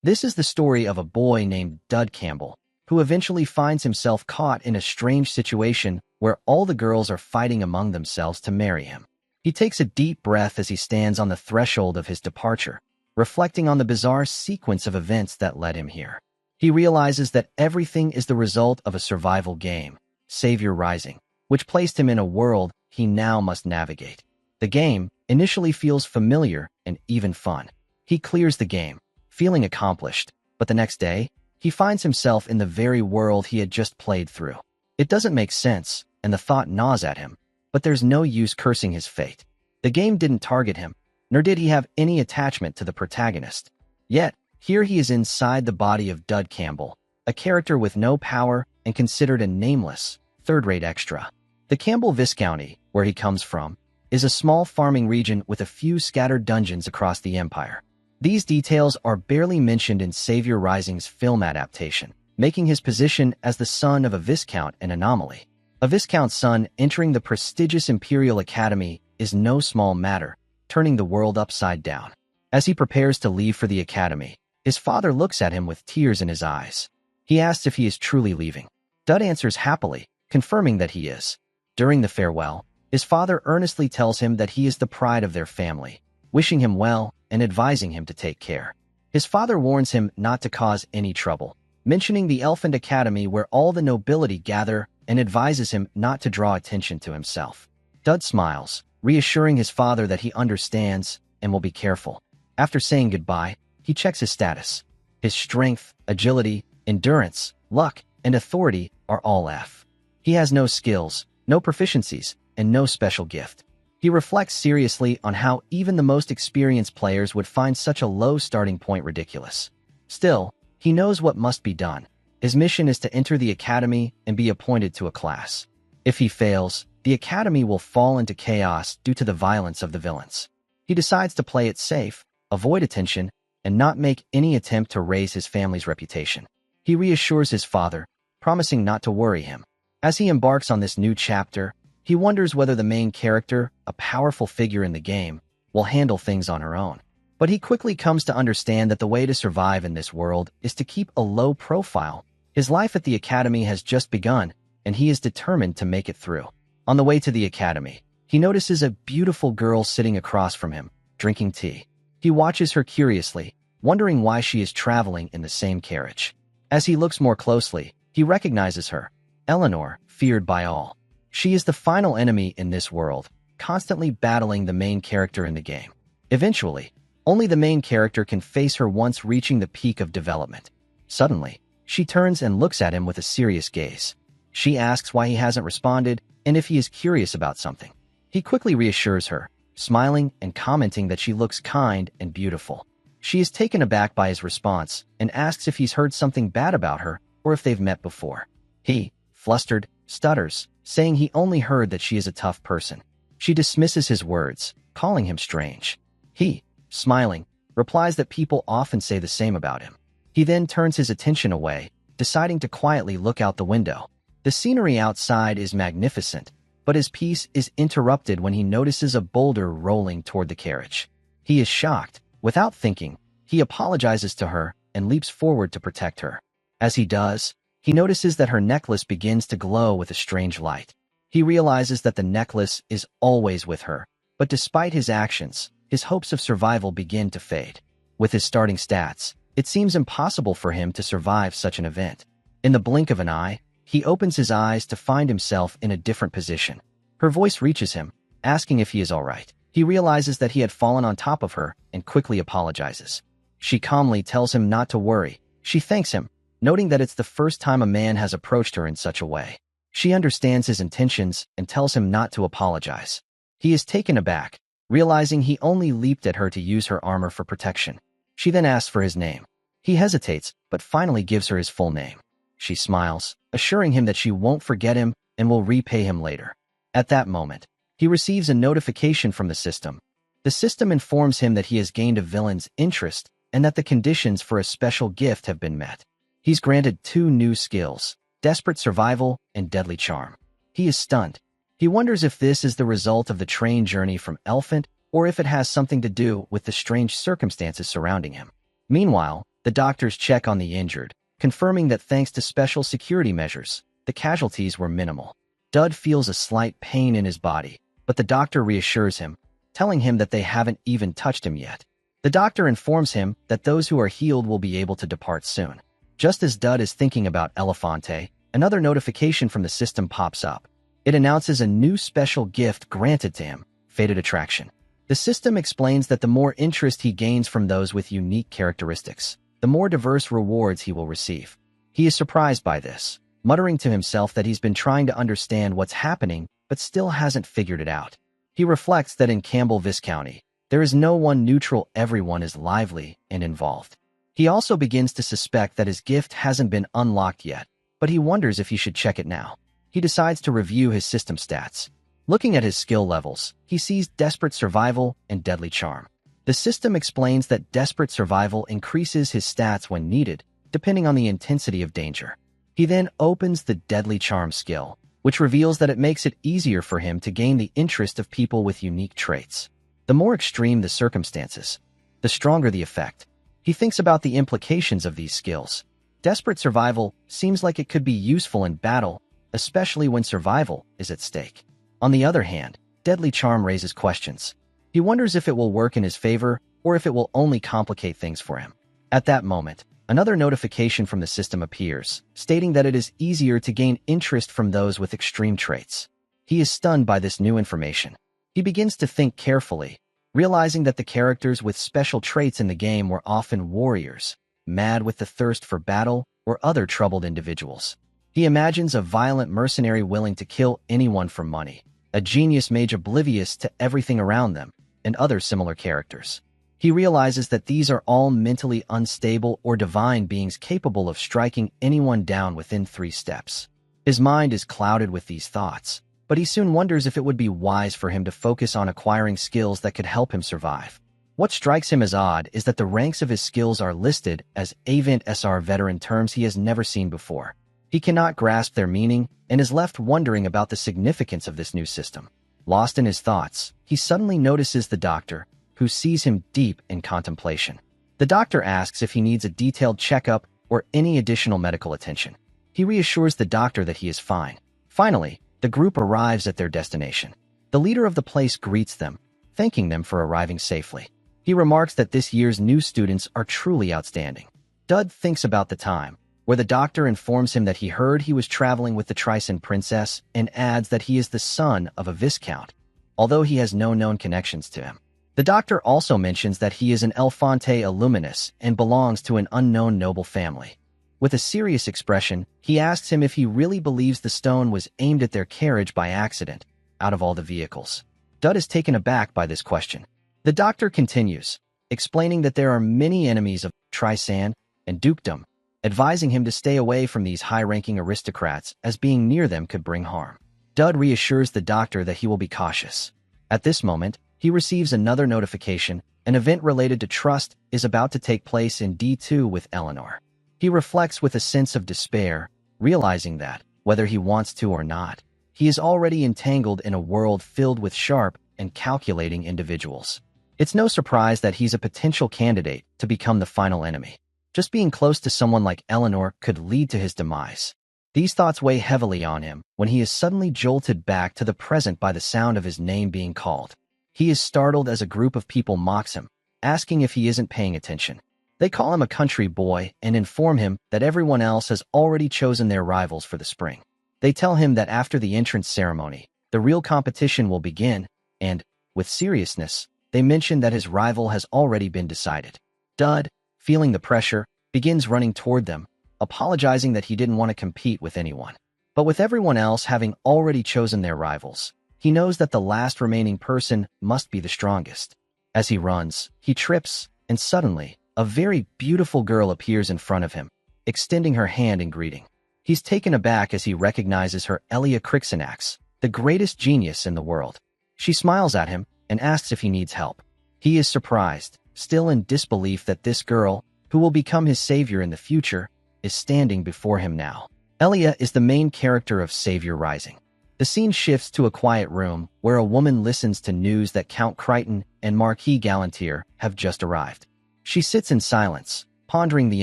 This is the story of a boy named Dud Campbell, who eventually finds himself caught in a strange situation where all the girls are fighting among themselves to marry him. He takes a deep breath as he stands on the threshold of his departure, reflecting on the bizarre sequence of events that led him here. He realizes that everything is the result of a survival game, Savior Rising, which placed him in a world he now must navigate. The game initially feels familiar and even fun. He clears the game, feeling accomplished, but the next day, he finds himself in the very world he had just played through. It doesn't make sense, and the thought gnaws at him, but there's no use cursing his fate. The game didn't target him, nor did he have any attachment to the protagonist. Yet, here he is inside the body of Dud Campbell, a character with no power and considered a nameless, third-rate extra. The Campbell Viscounty, where he comes from, is a small farming region with a few scattered dungeons across the empire. These details are barely mentioned in Savior Rising's film adaptation, making his position as the son of a Viscount an anomaly. A Viscount's son entering the prestigious Imperial Academy is no small matter, turning the world upside down. As he prepares to leave for the academy, his father looks at him with tears in his eyes. He asks if he is truly leaving. Dud answers happily, confirming that he is. During the farewell, his father earnestly tells him that he is the pride of their family, wishing him well and advising him to take care. His father warns him not to cause any trouble, mentioning the Elephant Academy where all the nobility gather and advises him not to draw attention to himself. Dud smiles, reassuring his father that he understands and will be careful. After saying goodbye, he checks his status. His strength, agility, endurance, luck, and authority are all F. He has no skills, no proficiencies, and no special gift. He reflects seriously on how even the most experienced players would find such a low starting point ridiculous. Still, he knows what must be done. His mission is to enter the academy and be appointed to a class. If he fails, the academy will fall into chaos due to the violence of the villains. He decides to play it safe, avoid attention, and not make any attempt to raise his family's reputation. He reassures his father, promising not to worry him. As he embarks on this new chapter, he wonders whether the main character, a powerful figure in the game, will handle things on her own. But he quickly comes to understand that the way to survive in this world is to keep a low profile. His life at the academy has just begun, and he is determined to make it through. On the way to the academy, he notices a beautiful girl sitting across from him, drinking tea. He watches her curiously, wondering why she is traveling in the same carriage. As he looks more closely, he recognizes her, Eleanor, feared by all. She is the final enemy in this world, constantly battling the main character in the game. Eventually, only the main character can face her once reaching the peak of development. Suddenly, she turns and looks at him with a serious gaze. She asks why he hasn't responded and if he is curious about something. He quickly reassures her, smiling and commenting that she looks kind and beautiful. She is taken aback by his response and asks if he's heard something bad about her or if they've met before. He, flustered, stutters, saying he only heard that she is a tough person. She dismisses his words, calling him strange. He, smiling, replies that people often say the same about him. He then turns his attention away, deciding to quietly look out the window. The scenery outside is magnificent, but his peace is interrupted when he notices a boulder rolling toward the carriage. He is shocked. Without thinking, he apologizes to her and leaps forward to protect her. As he does, he notices that her necklace begins to glow with a strange light. He realizes that the necklace is always with her, but despite his actions, his hopes of survival begin to fade. With his starting stats, it seems impossible for him to survive such an event. In the blink of an eye, he opens his eyes to find himself in a different position. Her voice reaches him, asking if he is all right. He realizes that he had fallen on top of her and quickly apologizes. She calmly tells him not to worry. She thanks him, noting that it's the first time a man has approached her in such a way. She understands his intentions and tells him not to apologize. He is taken aback, realizing he only leaped at her to use her armor for protection. She then asks for his name. He hesitates, but finally gives her his full name. She smiles, assuring him that she won't forget him and will repay him later. At that moment, he receives a notification from the system. The system informs him that he has gained a villain's interest and that the conditions for a special gift have been met. He's granted 2 new skills, Desperate Survival and Deadly Charm. He is stunned. He wonders if this is the result of the train journey from Elephant or if it has something to do with the strange circumstances surrounding him. Meanwhile, The doctors check on the injured, confirming that thanks to special security measures, the casualties were minimal. Dud feels a slight pain in his body, but the doctor reassures him, telling him that they haven't even touched him yet. The doctor informs him that those who are healed will be able to depart soon. Just as Dud is thinking about Elefante, another notification from the system pops up. It announces a new special gift granted to him, Fated Attraction. The system explains that the more interest he gains from those with unique characteristics, the more diverse rewards he will receive. He is surprised by this, muttering to himself that he's been trying to understand what's happening but still hasn't figured it out. He reflects that in Campbell Viscounty, there is no one neutral, everyone is lively and involved. He also begins to suspect that his gift hasn't been unlocked yet, but he wonders if he should check it now. He decides to review his system stats. Looking at his skill levels, he sees Desperate Survival and Deadly Charm. The system explains that Desperate Survival increases his stats when needed, depending on the intensity of danger. He then opens the Deadly Charm skill, which reveals that it makes it easier for him to gain the interest of people with unique traits. The more extreme the circumstances, the stronger the effect. He thinks about the implications of these skills. Desperate Survival seems like it could be useful in battle, especially when survival is at stake. On the other hand, Deadly Charm raises questions. He wonders if it will work in his favor or if it will only complicate things for him. At that moment, another notification from the system appears, stating that it is easier to gain interest from those with extreme traits. He is stunned by this new information. He begins to think carefully, realizing that the characters with special traits in the game were often warriors, mad with the thirst for battle, or other troubled individuals. He imagines a violent mercenary willing to kill anyone for money, a genius mage oblivious to everything around them, and other similar characters. He realizes that these are all mentally unstable or divine beings capable of striking anyone down within 3 steps. His mind is clouded with these thoughts, but he soon wonders if it would be wise for him to focus on acquiring skills that could help him survive. What strikes him as odd is that the ranks of his skills are listed as Avant SR veteran, terms he has never seen before. He cannot grasp their meaning and is left wondering about the significance of this new system. Lost in his thoughts, he suddenly notices the doctor, who sees him deep in contemplation. The doctor asks if he needs a detailed checkup or any additional medical attention. He reassures the doctor that he is fine. Finally, the group arrives at their destination. The leader of the place greets them, thanking them for arriving safely. He remarks that this year's new students are truly outstanding. Dud thinks about the time, where the doctor informs him that he heard he was traveling with the Tricen princess and adds that he is the son of a viscount, although he has no known connections to him. The doctor also mentions that he is an Elefante Illuminus and belongs to an unknown noble family. With a serious expression, he asks him if he really believes the stone was aimed at their carriage by accident, out of all the vehicles. Dud is taken aback by this question. The doctor continues, explaining that there are many enemies of Tricen and dukedom, advising him to stay away from these high-ranking aristocrats as being near them could bring harm. Dud reassures the doctor that he will be cautious. At this moment, he receives another notification. An event related to trust is about to take place in D2 with Eleanor. He reflects with a sense of despair, realizing that, whether he wants to or not, he is already entangled in a world filled with sharp and calculating individuals. It's no surprise that he's a potential candidate to become the final enemy. Just being close to someone like Eleanor could lead to his demise. These thoughts weigh heavily on him when he is suddenly jolted back to the present by the sound of his name being called. He is startled as a group of people mocks him, asking if he isn't paying attention. They call him a country boy and inform him that everyone else has already chosen their rivals for the spring. They tell him that after the entrance ceremony, the real competition will begin, and, with seriousness, they mention that his rival has already been decided. Dud, feeling the pressure, begins running toward them, apologizing that he didn't want to compete with anyone. But with everyone else having already chosen their rivals, he knows that the last remaining person must be the strongest. As he runs, he trips, and suddenly, a very beautiful girl appears in front of him, extending her hand in greeting. He's taken aback as he recognizes her, Elia Crixinax, the greatest genius in the world. She smiles at him and asks if he needs help. He is surprised, still in disbelief that this girl, who will become his savior in the future, is standing before him now. Elia is the main character of Savior Rising. The scene shifts to a quiet room where a woman listens to news that Count Crichton and Marquis Galantier have just arrived. She sits in silence, pondering the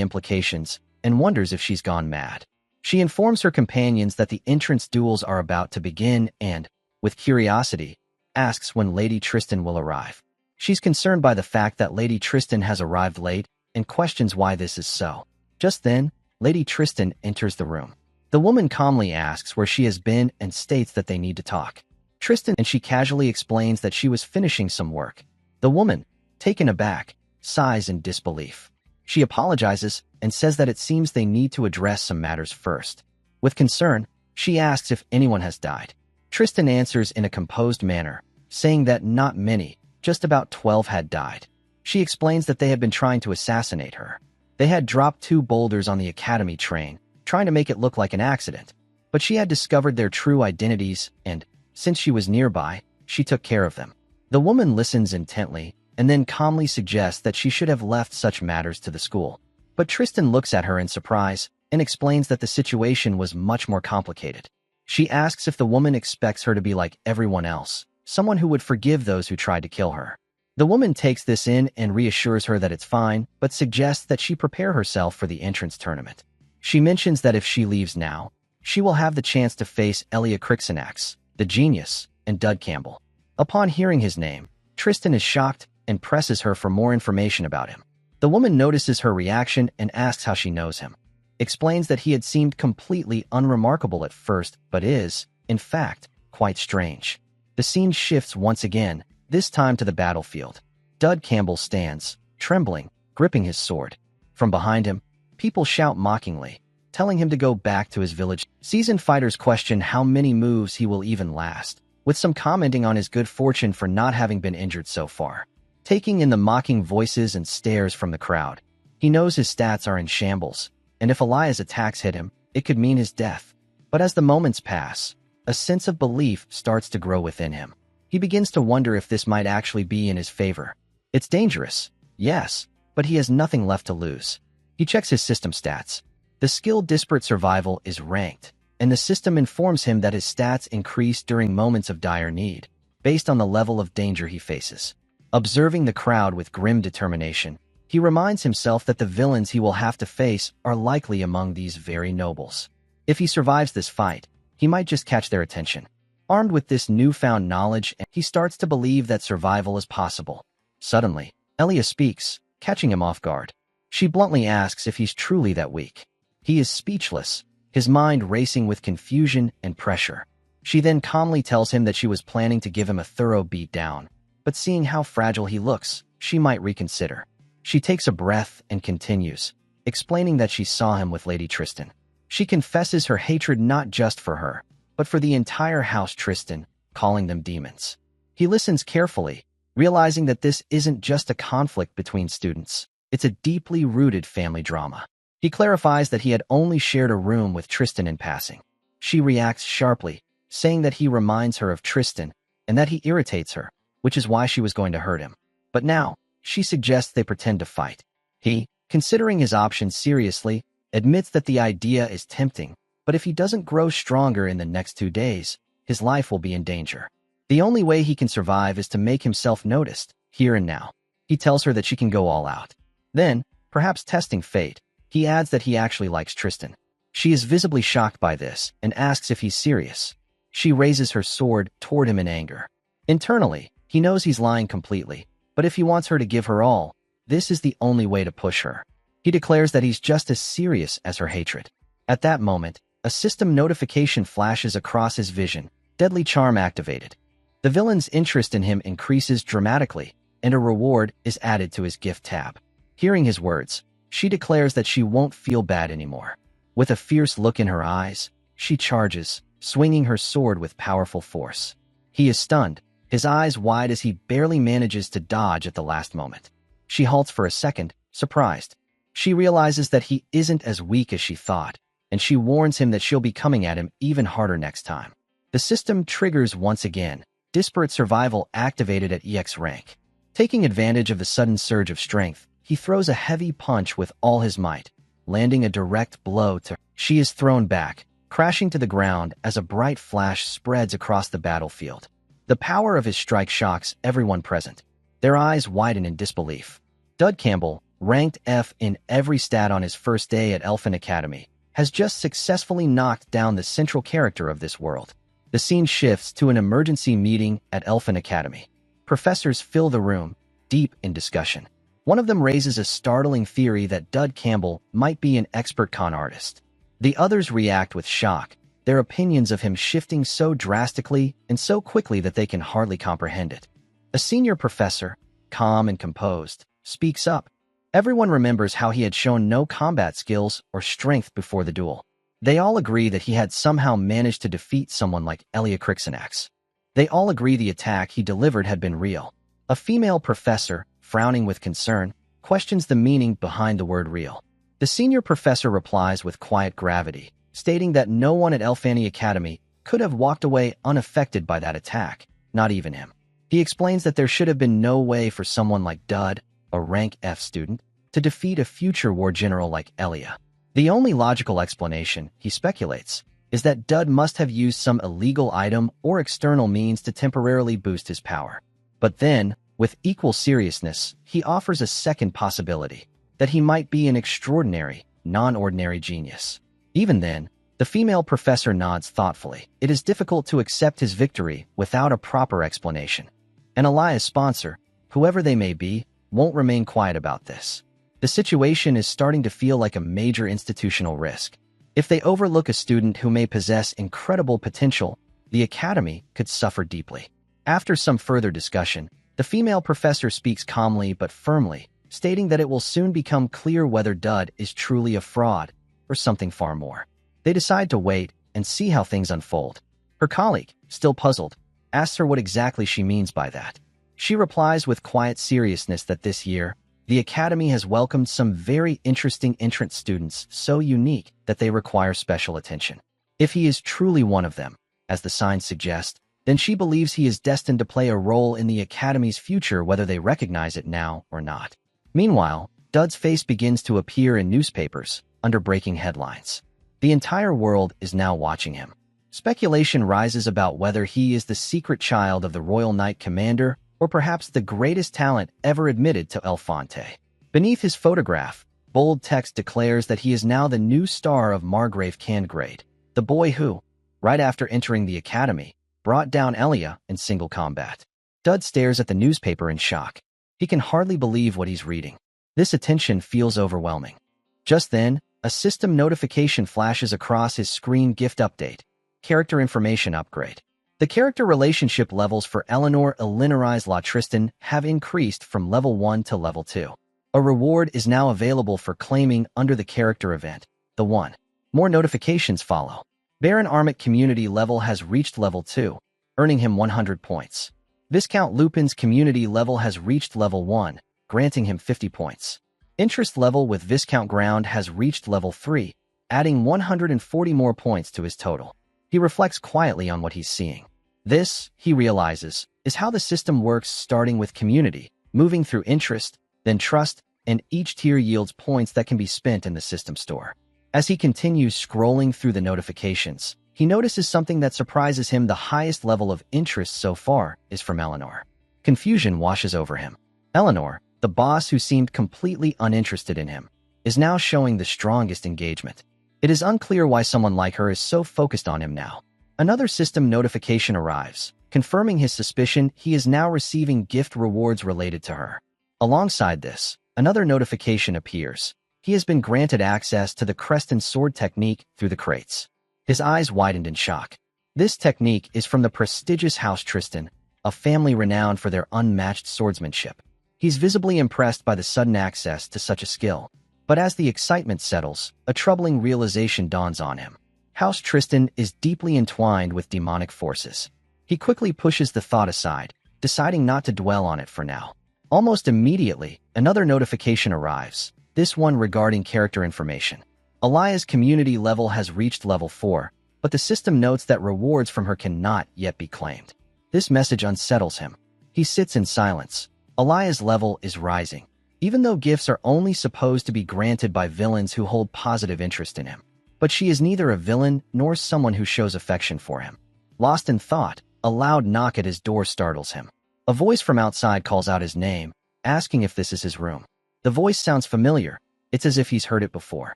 implications, and wonders if she's gone mad. She informs her companions that the entrance duels are about to begin and, with curiosity, asks when Lady Tristan will arrive. She's concerned by the fact that Lady Tristan has arrived late and questions why this is so. Just then, Lady Tristan enters the room. The woman calmly asks where she has been and states that they need to talk. Tristan and she casually explains that she was finishing some work. The woman, taken aback, sighs in disbelief. She apologizes and says that it seems they need to address some matters first. With concern, she asks if anyone has died. Tristan answers in a composed manner, saying that not many, just about 12 had died. She explains that they had been trying to assassinate her. They had dropped 2 boulders on the academy train, trying to make it look like an accident. But she had discovered their true identities and, since she was nearby, she took care of them. The woman listens intently and then calmly suggests that she should have left such matters to the school. But Tristan looks at her in surprise and explains that the situation was much more complicated. She asks if the woman expects her to be like everyone else, someone who would forgive those who tried to kill her. The woman takes this in and reassures her that it's fine, but suggests that she prepare herself for the entrance tournament. She mentions that if she leaves now, she will have the chance to face Elia Crixinax, the genius, and Dud Campbell. Upon hearing his name, Tristan is shocked and presses her for more information about him. The woman notices her reaction and asks how she knows him. Explains that he had seemed completely unremarkable at first, but is, in fact, quite strange. The scene shifts once again, this time to the battlefield. Dud Campbell stands, trembling, gripping his sword. From behind him, people shout mockingly, telling him to go back to his village. Seasoned fighters question how many moves he will even last, with some commenting on his good fortune for not having been injured so far. Taking in the mocking voices and stares from the crowd, he knows his stats are in shambles, and if Elia's attacks hit him, it could mean his death. But as the moments pass, a sense of belief starts to grow within him. He begins to wonder if this might actually be in his favor. It's dangerous, yes, but he has nothing left to lose. He checks his system stats. The skill Disparate Survival is ranked, and the system informs him that his stats increase during moments of dire need, based on the level of danger he faces. Observing the crowd with grim determination, he reminds himself that the villains he will have to face are likely among these very nobles. If he survives this fight, he might just catch their attention. Armed with this newfound knowledge, he starts to believe that survival is possible. Suddenly, Elia speaks, catching him off guard. She bluntly asks if he's truly that weak. He is speechless, his mind racing with confusion and pressure. She then calmly tells him that she was planning to give him a thorough beat down, but seeing how fragile he looks, she might reconsider. She takes a breath and continues, explaining that she saw him with Lady Tristan. She confesses her hatred not just for her, but for the entire house Tristan, calling them demons. He listens carefully, realizing that this isn't just a conflict between students, it's a deeply rooted family drama. He clarifies that he had only shared a room with Tristan in passing. She reacts sharply, saying that he reminds her of Tristan and that he irritates her, which is why she was going to hurt him. But now, she suggests they pretend to fight. He, considering his options seriously, admits that the idea is tempting, but if he doesn't grow stronger in the next 2 days, his life will be in danger. The only way he can survive is to make himself noticed, here and now. He tells her that she can go all out. Then, perhaps testing fate, he adds that he actually likes Tristan. She is visibly shocked by this and asks if he's serious. She raises her sword toward him in anger. Internally, he knows he's lying completely, but if he wants her to give her all, this is the only way to push her. He declares that he's just as serious as her hatred. At that moment, a system notification flashes across his vision, Deadly Charm activated. The villain's interest in him increases dramatically, and a reward is added to his gift tab. Hearing his words, she declares that she won't feel bad anymore. With a fierce look in her eyes, she charges, swinging her sword with powerful force. He is stunned, his eyes wide as he barely manages to dodge at the last moment. She halts for a second, surprised. She realizes that he isn't as weak as she thought, and she warns him that she'll be coming at him even harder next time. The system triggers once again, Disparate Survival activated at EX rank. Taking advantage of the sudden surge of strength, he throws a heavy punch with all his might, landing a direct blow to her. She is thrown back, crashing to the ground as a bright flash spreads across the battlefield. The power of his strike shocks everyone present. Their eyes widen in disbelief. Dud Campbell, ranked F in every stat on his first day at Elfin Academy, has just successfully knocked down the central character of this world. The scene shifts to an emergency meeting at Elfin Academy. Professors fill the room, deep in discussion. One of them raises a startling theory that Dud Campbell might be an expert con artist. The others react with shock, their opinions of him shifting so drastically and so quickly that they can hardly comprehend it. A senior professor, calm and composed, speaks up. Everyone remembers how he had shown no combat skills or strength before the duel. They all agree that he had somehow managed to defeat someone like Elia Crixinax. They all agree the attack he delivered had been real. A female professor, frowning with concern, questions the meaning behind the word real. The senior professor replies with quiet gravity, stating that no one at Elfani Academy could have walked away unaffected by that attack, not even him. He explains that there should have been no way for someone like Dud, a rank F student, to defeat a future war general like Elia. The only logical explanation, he speculates, is that Dud must have used some illegal item or external means to temporarily boost his power. But then, with equal seriousness, he offers a second possibility, that he might be an extraordinary, non-ordinary genius. Even then, the female professor nods thoughtfully. It is difficult to accept his victory without a proper explanation. And Elias' sponsor, whoever they may be, won't remain quiet about this. The situation is starting to feel like a major institutional risk. If they overlook a student who may possess incredible potential, the academy could suffer deeply. After some further discussion, the female professor speaks calmly but firmly, stating that it will soon become clear whether Dud is truly a fraud or something far more. They decide to wait and see how things unfold. Her colleague, still puzzled, asks her what exactly she means by that. She replies with quiet seriousness that this year, the academy has welcomed some very interesting entrant students so unique that they require special attention. If he is truly one of them, as the signs suggest, then she believes he is destined to play a role in the academy's future whether they recognize it now or not. Meanwhile, Dud's face begins to appear in newspapers, under breaking headlines. The entire world is now watching him. Speculation rises about whether he is the secret child of the Royal Knight Commander or perhaps the greatest talent ever admitted to El Fonte. Beneath his photograph, bold text declares that he is now the new star of Margrave Cangrade, the boy who, right after entering the academy, brought down Elia in single combat. Dud stares at the newspaper in shock. He can hardly believe what he's reading. This attention feels overwhelming. Just then, a system notification flashes across his screen. Gift update. Character information upgrade. The character relationship levels for Eleanor Elinorize La Tristan have increased from level 1 to level 2. A reward is now available for claiming under the character event, the 1. More notifications follow. Baron Armit community level has reached level 2, earning him 100 points. Viscount Lupin's community level has reached level 1, granting him 50 points. Interest level with Viscount Ground has reached level 3, adding 140 more points to his total. He reflects quietly on what he's seeing. This, he realizes, is how the system works, starting with community, moving through interest, then trust, and each tier yields points that can be spent in the system store. As he continues scrolling through the notifications, he notices something that surprises him. The highest level of interest so far is from Eleanor. Confusion washes over him. Eleanor, the boss who seemed completely uninterested in him, is now showing the strongest engagement. It is unclear why someone like her is so focused on him now. Another system notification arrives, confirming his suspicion. He is now receiving gift rewards related to her. Alongside this, another notification appears. He has been granted access to the crest and sword technique through the crates. His eyes widened in shock. This technique is from the prestigious House Tristan, a family renowned for their unmatched swordsmanship. He's visibly impressed by the sudden access to such a skill. But as the excitement settles, a troubling realization dawns on him. House Tristan is deeply entwined with demonic forces. He quickly pushes the thought aside, deciding not to dwell on it for now. Almost immediately, another notification arrives, this one regarding character information. Elia's community level has reached level 4, but the system notes that rewards from her cannot yet be claimed. This message unsettles him. He sits in silence. Elia's level is rising, even though gifts are only supposed to be granted by villains who hold positive interest in him. But she is neither a villain nor someone who shows affection for him. Lost in thought, a loud knock at his door startles him. A voice from outside calls out his name, asking if this is his room. The voice sounds familiar. It's as if he's heard it before.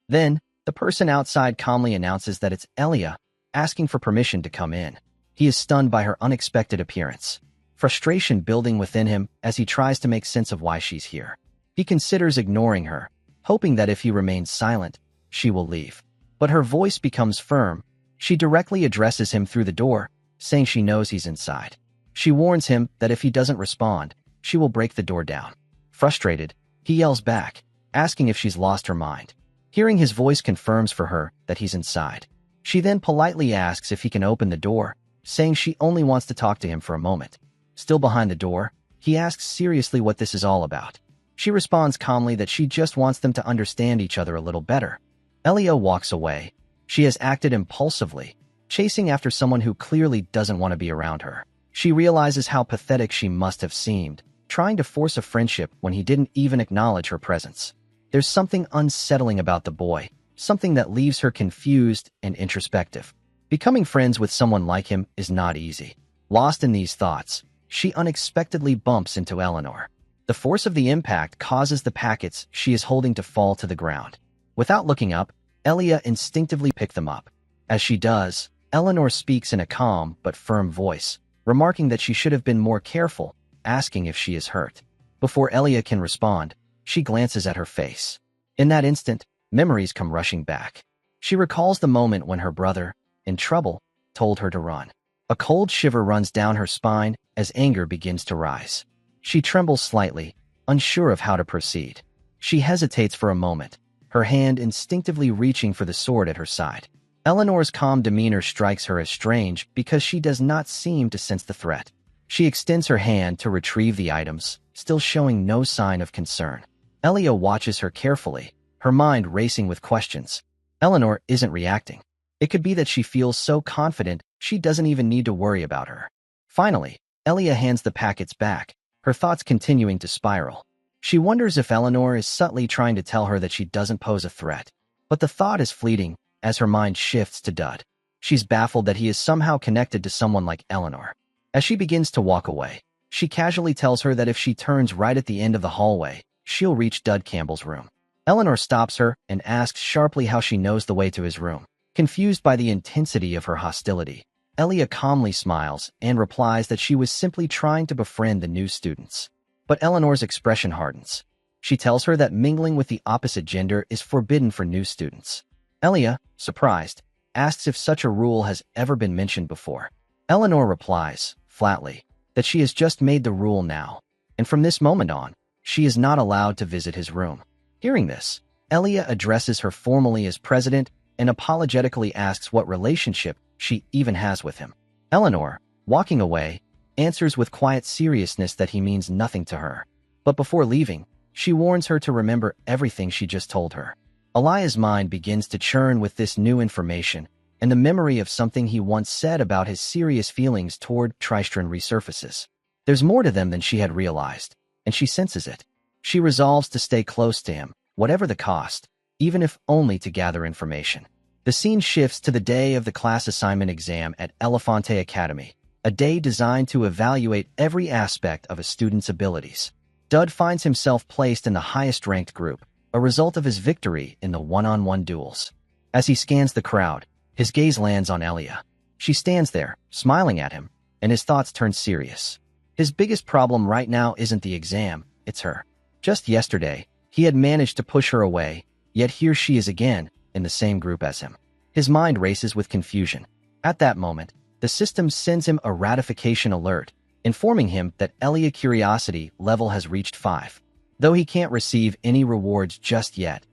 Then, the person outside calmly announces that it's Elia, asking for permission to come in. He is stunned by her unexpected appearance, frustration building within him as he tries to make sense of why she's here. He considers ignoring her, hoping that if he remains silent, she will leave. But her voice becomes firm. She directly addresses him through the door, saying she knows he's inside. She warns him that if he doesn't respond, she will break the door down. Frustrated, he yells back, asking if she's lost her mind. Hearing his voice confirms for her that he's inside. She then politely asks if he can open the door, saying she only wants to talk to him for a moment. Still behind the door, he asks seriously what this is all about. She responds calmly that she just wants them to understand each other a little better. Elia walks away. She has acted impulsively, chasing after someone who clearly doesn't want to be around her. She realizes how pathetic she must have seemed, trying to force a friendship when he didn't even acknowledge her presence. There's something unsettling about the boy, something that leaves her confused and introspective. Becoming friends with someone like him is not easy. Lost in these thoughts, she unexpectedly bumps into Eleanor. The force of the impact causes the packets she is holding to fall to the ground. Without looking up, Elia instinctively picks them up. As she does, Eleanor speaks in a calm but firm voice, remarking that she should have been more careful, asking if she is hurt. Before Elia can respond, she glances at her face. In that instant, memories come rushing back. She recalls the moment when her brother, in trouble, told her to run. A cold shiver runs down her spine as anger begins to rise. She trembles slightly, unsure of how to proceed. She hesitates for a moment, her hand instinctively reaching for the sword at her side. Eleanor's calm demeanor strikes her as strange because she does not seem to sense the threat. She extends her hand to retrieve the items, still showing no sign of concern. Elia watches her carefully, her mind racing with questions. Eleanor isn't reacting. It could be that she feels so confident she doesn't even need to worry about her. Finally, Elia hands the packets back, her thoughts continuing to spiral. She wonders if Eleanor is subtly trying to tell her that she doesn't pose a threat. But the thought is fleeting as her mind shifts to Dud. She's baffled that he is somehow connected to someone like Eleanor. As she begins to walk away, she casually tells her that if she turns right at the end of the hallway, she'll reach Dud Campbell's room. Eleanor stops her and asks sharply how she knows the way to his room. Confused by the intensity of her hostility, Elia calmly smiles and replies that she was simply trying to befriend the new students. But Eleanor's expression hardens. She tells her that mingling with the opposite gender is forbidden for new students. Elia, surprised, asks if such a rule has ever been mentioned before. Eleanor replies, flatly, that she has just made the rule now, and from this moment on, she is not allowed to visit his room. Hearing this, Elia addresses her formally as president and apologetically asks what relationship she even has with him. Eleanor, walking away, answers with quiet seriousness that he means nothing to her. But before leaving, she warns her to remember everything she just told her. Elia's mind begins to churn with this new information, and the memory of something he once said about his serious feelings toward Tristran resurfaces. There's more to them than she had realized, and she senses it. She resolves to stay close to him, whatever the cost, even if only to gather information. The scene shifts to the day of the class assignment exam at Elefante Academy, a day designed to evaluate every aspect of a student's abilities. Dud finds himself placed in the highest-ranked group, a result of his victory in the one-on-one duels. As he scans the crowd, his gaze lands on Elia. She stands there, smiling at him, and his thoughts turn serious. His biggest problem right now isn't the exam, it's her. Just yesterday, he had managed to push her away, yet here she is again, in the same group as him. His mind races with confusion. At that moment, the system sends him a ratification alert, informing him that Elia's curiosity level has reached 5, though he can't receive any rewards just yet.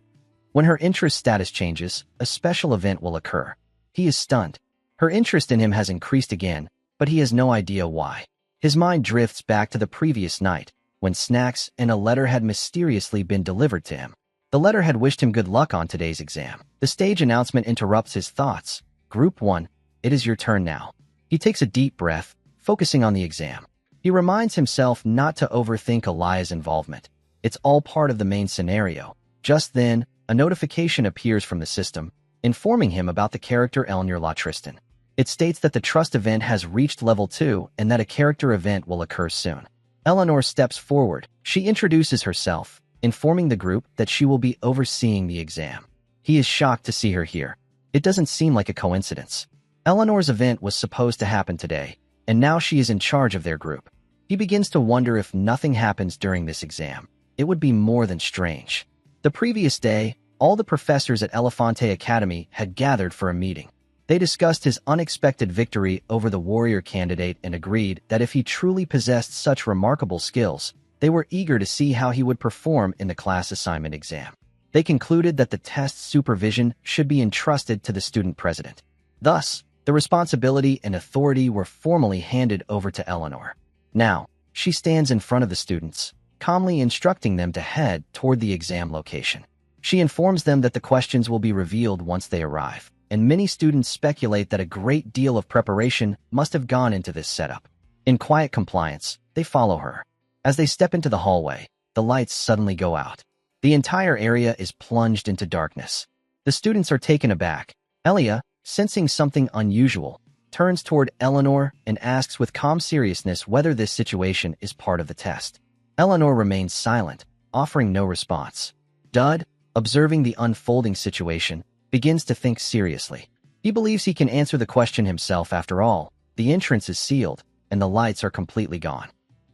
When her interest status changes, a special event will occur. He is stunned. Her interest in him has increased again, but he has no idea why. His mind drifts back to the previous night, when snacks and a letter had mysteriously been delivered to him. The letter had wished him good luck on today's exam. The stage announcement interrupts his thoughts. Group 1, it is your turn now. He takes a deep breath, focusing on the exam. He reminds himself not to overthink Elia's involvement. It's all part of the main scenario. Just then, a notification appears from the system, informing him about the character Eleanor La Tristan. It states that the trust event has reached level 2 and that a character event will occur soon. Eleanor steps forward. She introduces herself, informing the group that she will be overseeing the exam. He is shocked to see her here. It doesn't seem like a coincidence. Eleanor's event was supposed to happen today, and now she is in charge of their group. He begins to wonder if nothing happens during this exam. It would be more than strange. The previous day, all the professors at Elefante Academy had gathered for a meeting. They discussed his unexpected victory over the warrior candidate and agreed that if he truly possessed such remarkable skills, they were eager to see how he would perform in the class assignment exam. They concluded that the test's supervision should be entrusted to the student president. Thus, the responsibility and authority were formally handed over to Eleanor. Now, she stands in front of the students, calmly instructing them to head toward the exam location. She informs them that the questions will be revealed once they arrive, and many students speculate that a great deal of preparation must have gone into this setup. In quiet compliance, they follow her. As they step into the hallway, the lights suddenly go out. The entire area is plunged into darkness. The students are taken aback. Elia, sensing something unusual, turns toward Eleanor and asks with calm seriousness whether this situation is part of the test. Eleanor remains silent, offering no response. Dud, observing the unfolding situation, begins to think seriously. He believes he can answer the question himself after all. The entrance is sealed, and the lights are completely gone.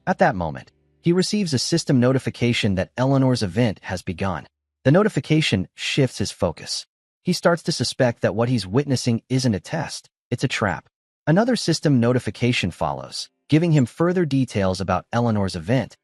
At that moment, he receives a system notification that Eleanor's event has begun. The notification shifts his focus. He starts to suspect that what he's witnessing isn't a test, it's a trap. Another system notification follows, giving him further details about Eleanor's event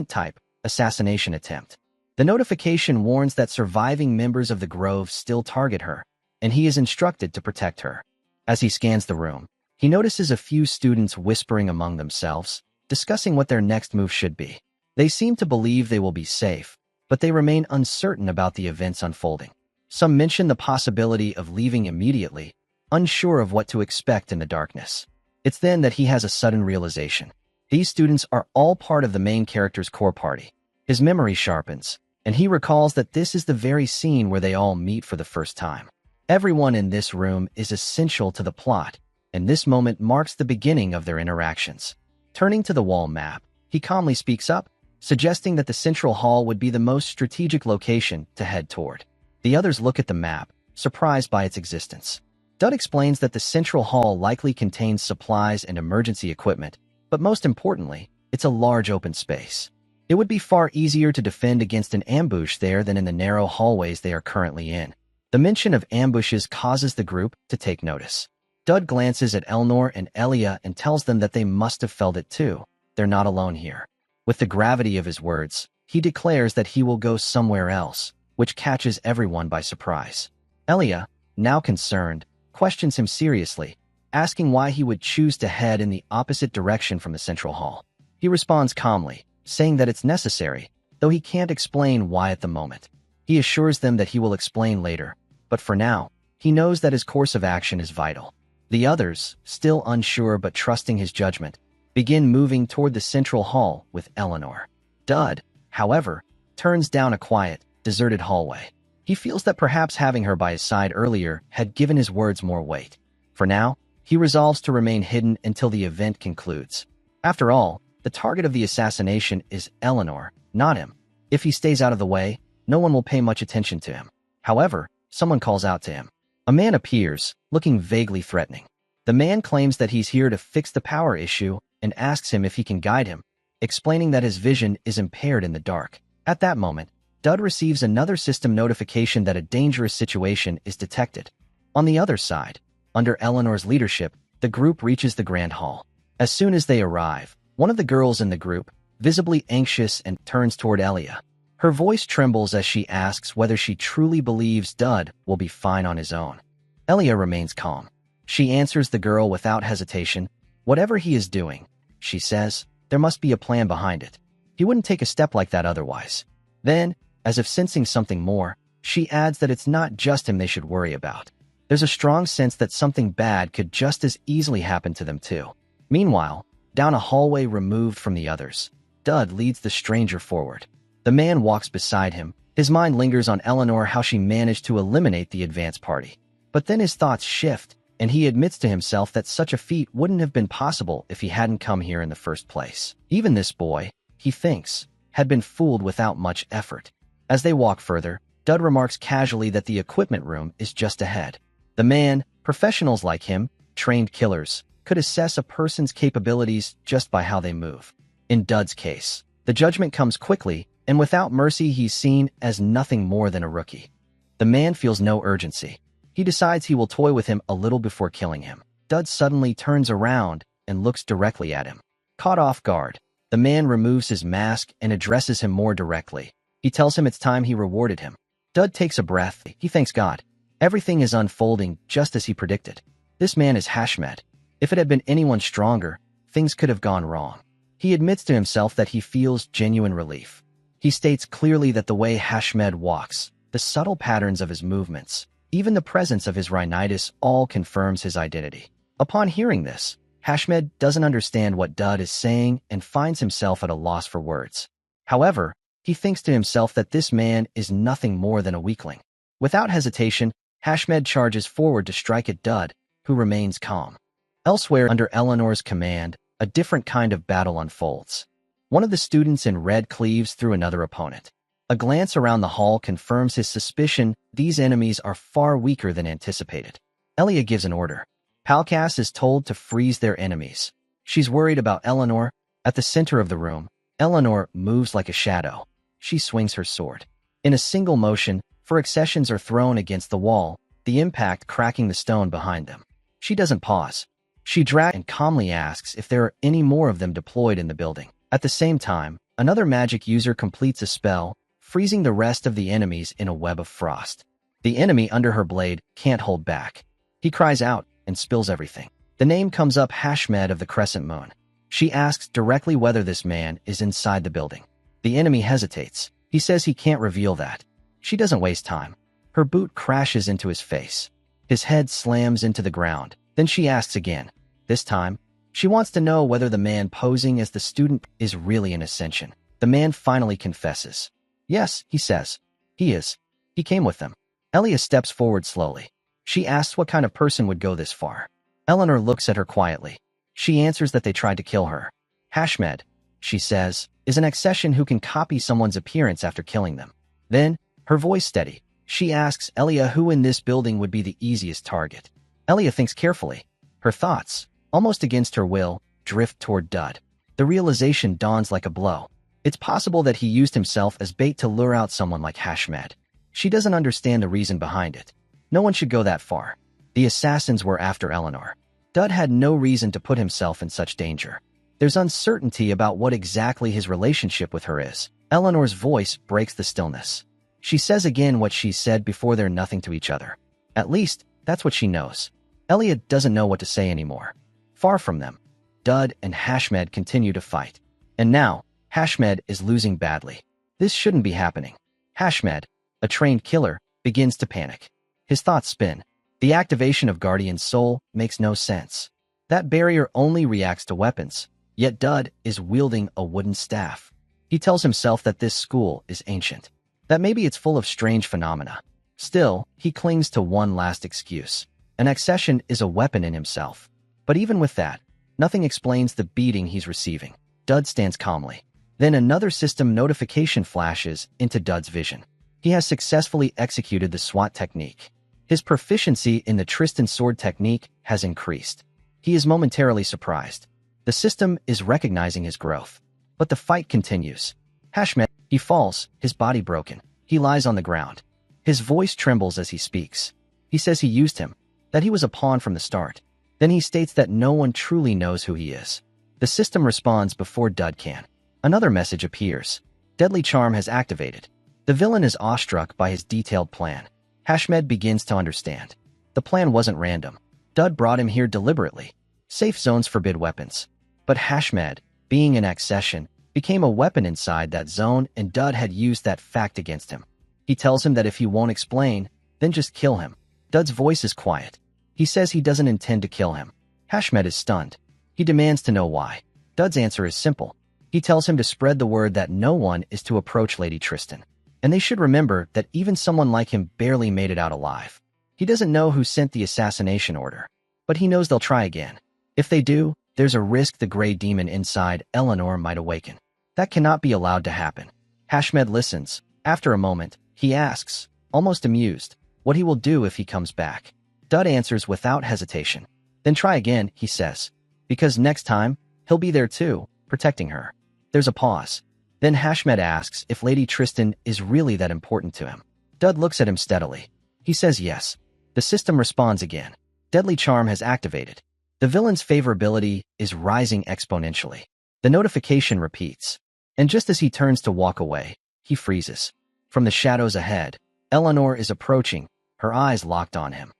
type, assassination attempt. The notification warns that surviving members of the Grove still target her, and he is instructed to protect her. As he scans the room, he notices a few students whispering among themselves, discussing what their next move should be. They seem to believe they will be safe, but they remain uncertain about the events unfolding. Some mention the possibility of leaving immediately, unsure of what to expect in the darkness. It's then that he has a sudden realization. These students are all part of the main character's core party. His memory sharpens, and he recalls that this is the very scene where they all meet for the first time. Everyone in this room is essential to the plot, and this moment marks the beginning of their interactions. Turning to the wall map, he calmly speaks up, suggesting that the central hall would be the most strategic location to head toward. The others look at the map, surprised by its existence. Dud explains that the central hall likely contains supplies and emergency equipment, but most importantly, it's a large open space. It would be far easier to defend against an ambush there than in the narrow hallways they are currently in. The mention of ambushes causes the group to take notice. Dud glances at Eleanor and Elia and tells them that they must have felt it too. They're not alone here. With the gravity of his words, he declares that he will go somewhere else, which catches everyone by surprise. Elia, now concerned, questions him seriously, asking why he would choose to head in the opposite direction from the central hall. He responds calmly, saying that it's necessary, though he can't explain why at the moment. He assures them that he will explain later, but for now, he knows that his course of action is vital. The others, still unsure but trusting his judgment, begin moving toward the central hall with Eleanor. Dud, however, turns down a quiet, deserted hallway. He feels that perhaps having her by his side earlier had given his words more weight. For now, he resolves to remain hidden until the event concludes. After all, the target of the assassination is Eleanor, not him. If he stays out of the way, no one will pay much attention to him. However, someone calls out to him. A man appears, looking vaguely threatening. The man claims that he's here to fix the power issue and asks him if he can guide him, explaining that his vision is impaired in the dark. At that moment, Dud receives another system notification that a dangerous situation is detected. On the other side, under Eleanor's leadership, the group reaches the Grand Hall. As soon as they arrive, one of the girls in the group, visibly anxious and turns toward Elia. Her voice trembles as she asks whether she truly believes Dud will be fine on his own. Elia remains calm. She answers the girl without hesitation. Whatever he is doing, she says, there must be a plan behind it. He wouldn't take a step like that otherwise. Then, as if sensing something more, she adds that it's not just him they should worry about. There's a strong sense that something bad could just as easily happen to them too. Meanwhile, down a hallway removed from the others, Dud leads the stranger forward. The man walks beside him. His mind lingers on Eleanor, how she managed to eliminate the advance party. But then his thoughts shift, and he admits to himself that such a feat wouldn't have been possible if he hadn't come here in the first place. Even this boy, he thinks, had been fooled without much effort. As they walk further, Dud remarks casually that the equipment room is just ahead. The man, professionals like him, trained killers, could assess a person's capabilities just by how they move. In Dud's case, the judgment comes quickly, and without mercy he's seen as nothing more than a rookie. The man feels no urgency. He decides he will toy with him a little before killing him. Dud suddenly turns around and looks directly at him. Caught off guard, the man removes his mask and addresses him more directly. He tells him it's time he rewarded him. Dud takes a breath. He thanks God. Everything is unfolding just as he predicted. This man is Hashmed. If it had been anyone stronger, things could have gone wrong. He admits to himself that he feels genuine relief. He states clearly that the way Hashmed walks, the subtle patterns of his movements, even the presence of his rhinitis all confirms his identity. Upon hearing this, Hashmed doesn't understand what Dud is saying and finds himself at a loss for words. However, he thinks to himself that this man is nothing more than a weakling. Without hesitation, Hashmed charges forward to strike at Dud, who remains calm. Elsewhere, under Eleanor's command, a different kind of battle unfolds. One of the students in red cleaves through another opponent. A glance around the hall confirms his suspicion these enemies are far weaker than anticipated. Elia gives an order. Palkas is told to freeze their enemies. She's worried about Eleanor. At the center of the room, Eleanor moves like a shadow. She swings her sword. In a single motion, 4 accessions are thrown against the wall, the impact cracking the stone behind them. She doesn't pause. She drags and calmly asks if there are any more of them deployed in the building. At the same time, another magic user completes a spell, freezing the rest of the enemies in a web of frost. The enemy under her blade can't hold back. He cries out and spills everything. The name comes up, Hashmed of the Crescent Moon. She asks directly whether this man is inside the building. The enemy hesitates. He says he can't reveal that. She doesn't waste time. Her boot crashes into his face. His head slams into the ground. Then she asks again. This time, she wants to know whether the man posing as the student is really an Ascension. The man finally confesses. Yes, he says. He is. He came with them. Elia steps forward slowly. She asks what kind of person would go this far. Eleanor looks at her quietly. She answers that they tried to kill her. Hashmed, she says, is an accession who can copy someone's appearance after killing them. Then, her voice steady, she asks Elia who in this building would be the easiest target. Elia thinks carefully. Her thoughts, almost against her will, drift toward Dud. The realization dawns like a blow. It's possible that he used himself as bait to lure out someone like Hashmed. She doesn't understand the reason behind it. No one should go that far. The assassins were after Eleanor. Dud had no reason to put himself in such danger. There's uncertainty about what exactly his relationship with her is. Eleanor's voice breaks the stillness. She says again what she said before: they're nothing to each other. At least, that's what she knows. Elliot doesn't know what to say anymore. Far from them, Dud and Hashmed continue to fight. And now, Hashmed is losing badly. This shouldn't be happening. Hashmed, a trained killer, begins to panic. His thoughts spin. The activation of Guardian's soul makes no sense. That barrier only reacts to weapons, yet Dud is wielding a wooden staff. He tells himself that this school is ancient, that maybe it's full of strange phenomena. Still, he clings to one last excuse. An accession is a weapon in himself. But even with that, nothing explains the beating he's receiving. Dud stands calmly. Then another system notification flashes into Dud's vision. He has successfully executed the SWAT technique. His proficiency in the Tristan sword technique has increased. He is momentarily surprised. The system is recognizing his growth. But the fight continues. Hashmed, he falls, his body broken. He lies on the ground. His voice trembles as he speaks. He says he used him, that he was a pawn from the start. Then he states that no one truly knows who he is. The system responds before Dud can. Another message appears. Deadly Charm has activated. The villain is awestruck by his detailed plan. Hashmed begins to understand. The plan wasn't random. Dud brought him here deliberately. Safe zones forbid weapons. But Hashmed, being an accession, became a weapon inside that zone, and Dud had used that fact against him. He tells him that if he won't explain, then just kill him. Dud's voice is quiet. He says he doesn't intend to kill him. Hashmed is stunned. He demands to know why. Dud's answer is simple. He tells him to spread the word that no one is to approach Lady Tristan. And they should remember that even someone like him barely made it out alive. He doesn't know who sent the assassination order, but he knows they'll try again. If they do, there's a risk the gray demon inside Eleanor might awaken. That cannot be allowed to happen. Hashmed listens, After a moment, he asks, almost amused, what he will do if he comes back. Dud answers without hesitation. Then try again, he says. Because next time, he'll be there too, protecting her. There's a pause. Then Hashmed asks if Lady Tristan is really that important to him. Dud looks at him steadily. He says yes. The system responds again. Deadly Charm has activated. The villain's favorability is rising exponentially. The notification repeats. And just as he turns to walk away, he freezes. From the shadows ahead, Eleanor is approaching, her eyes locked on him.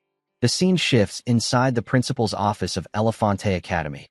The scene shifts inside the principal's office of Elefante Academy.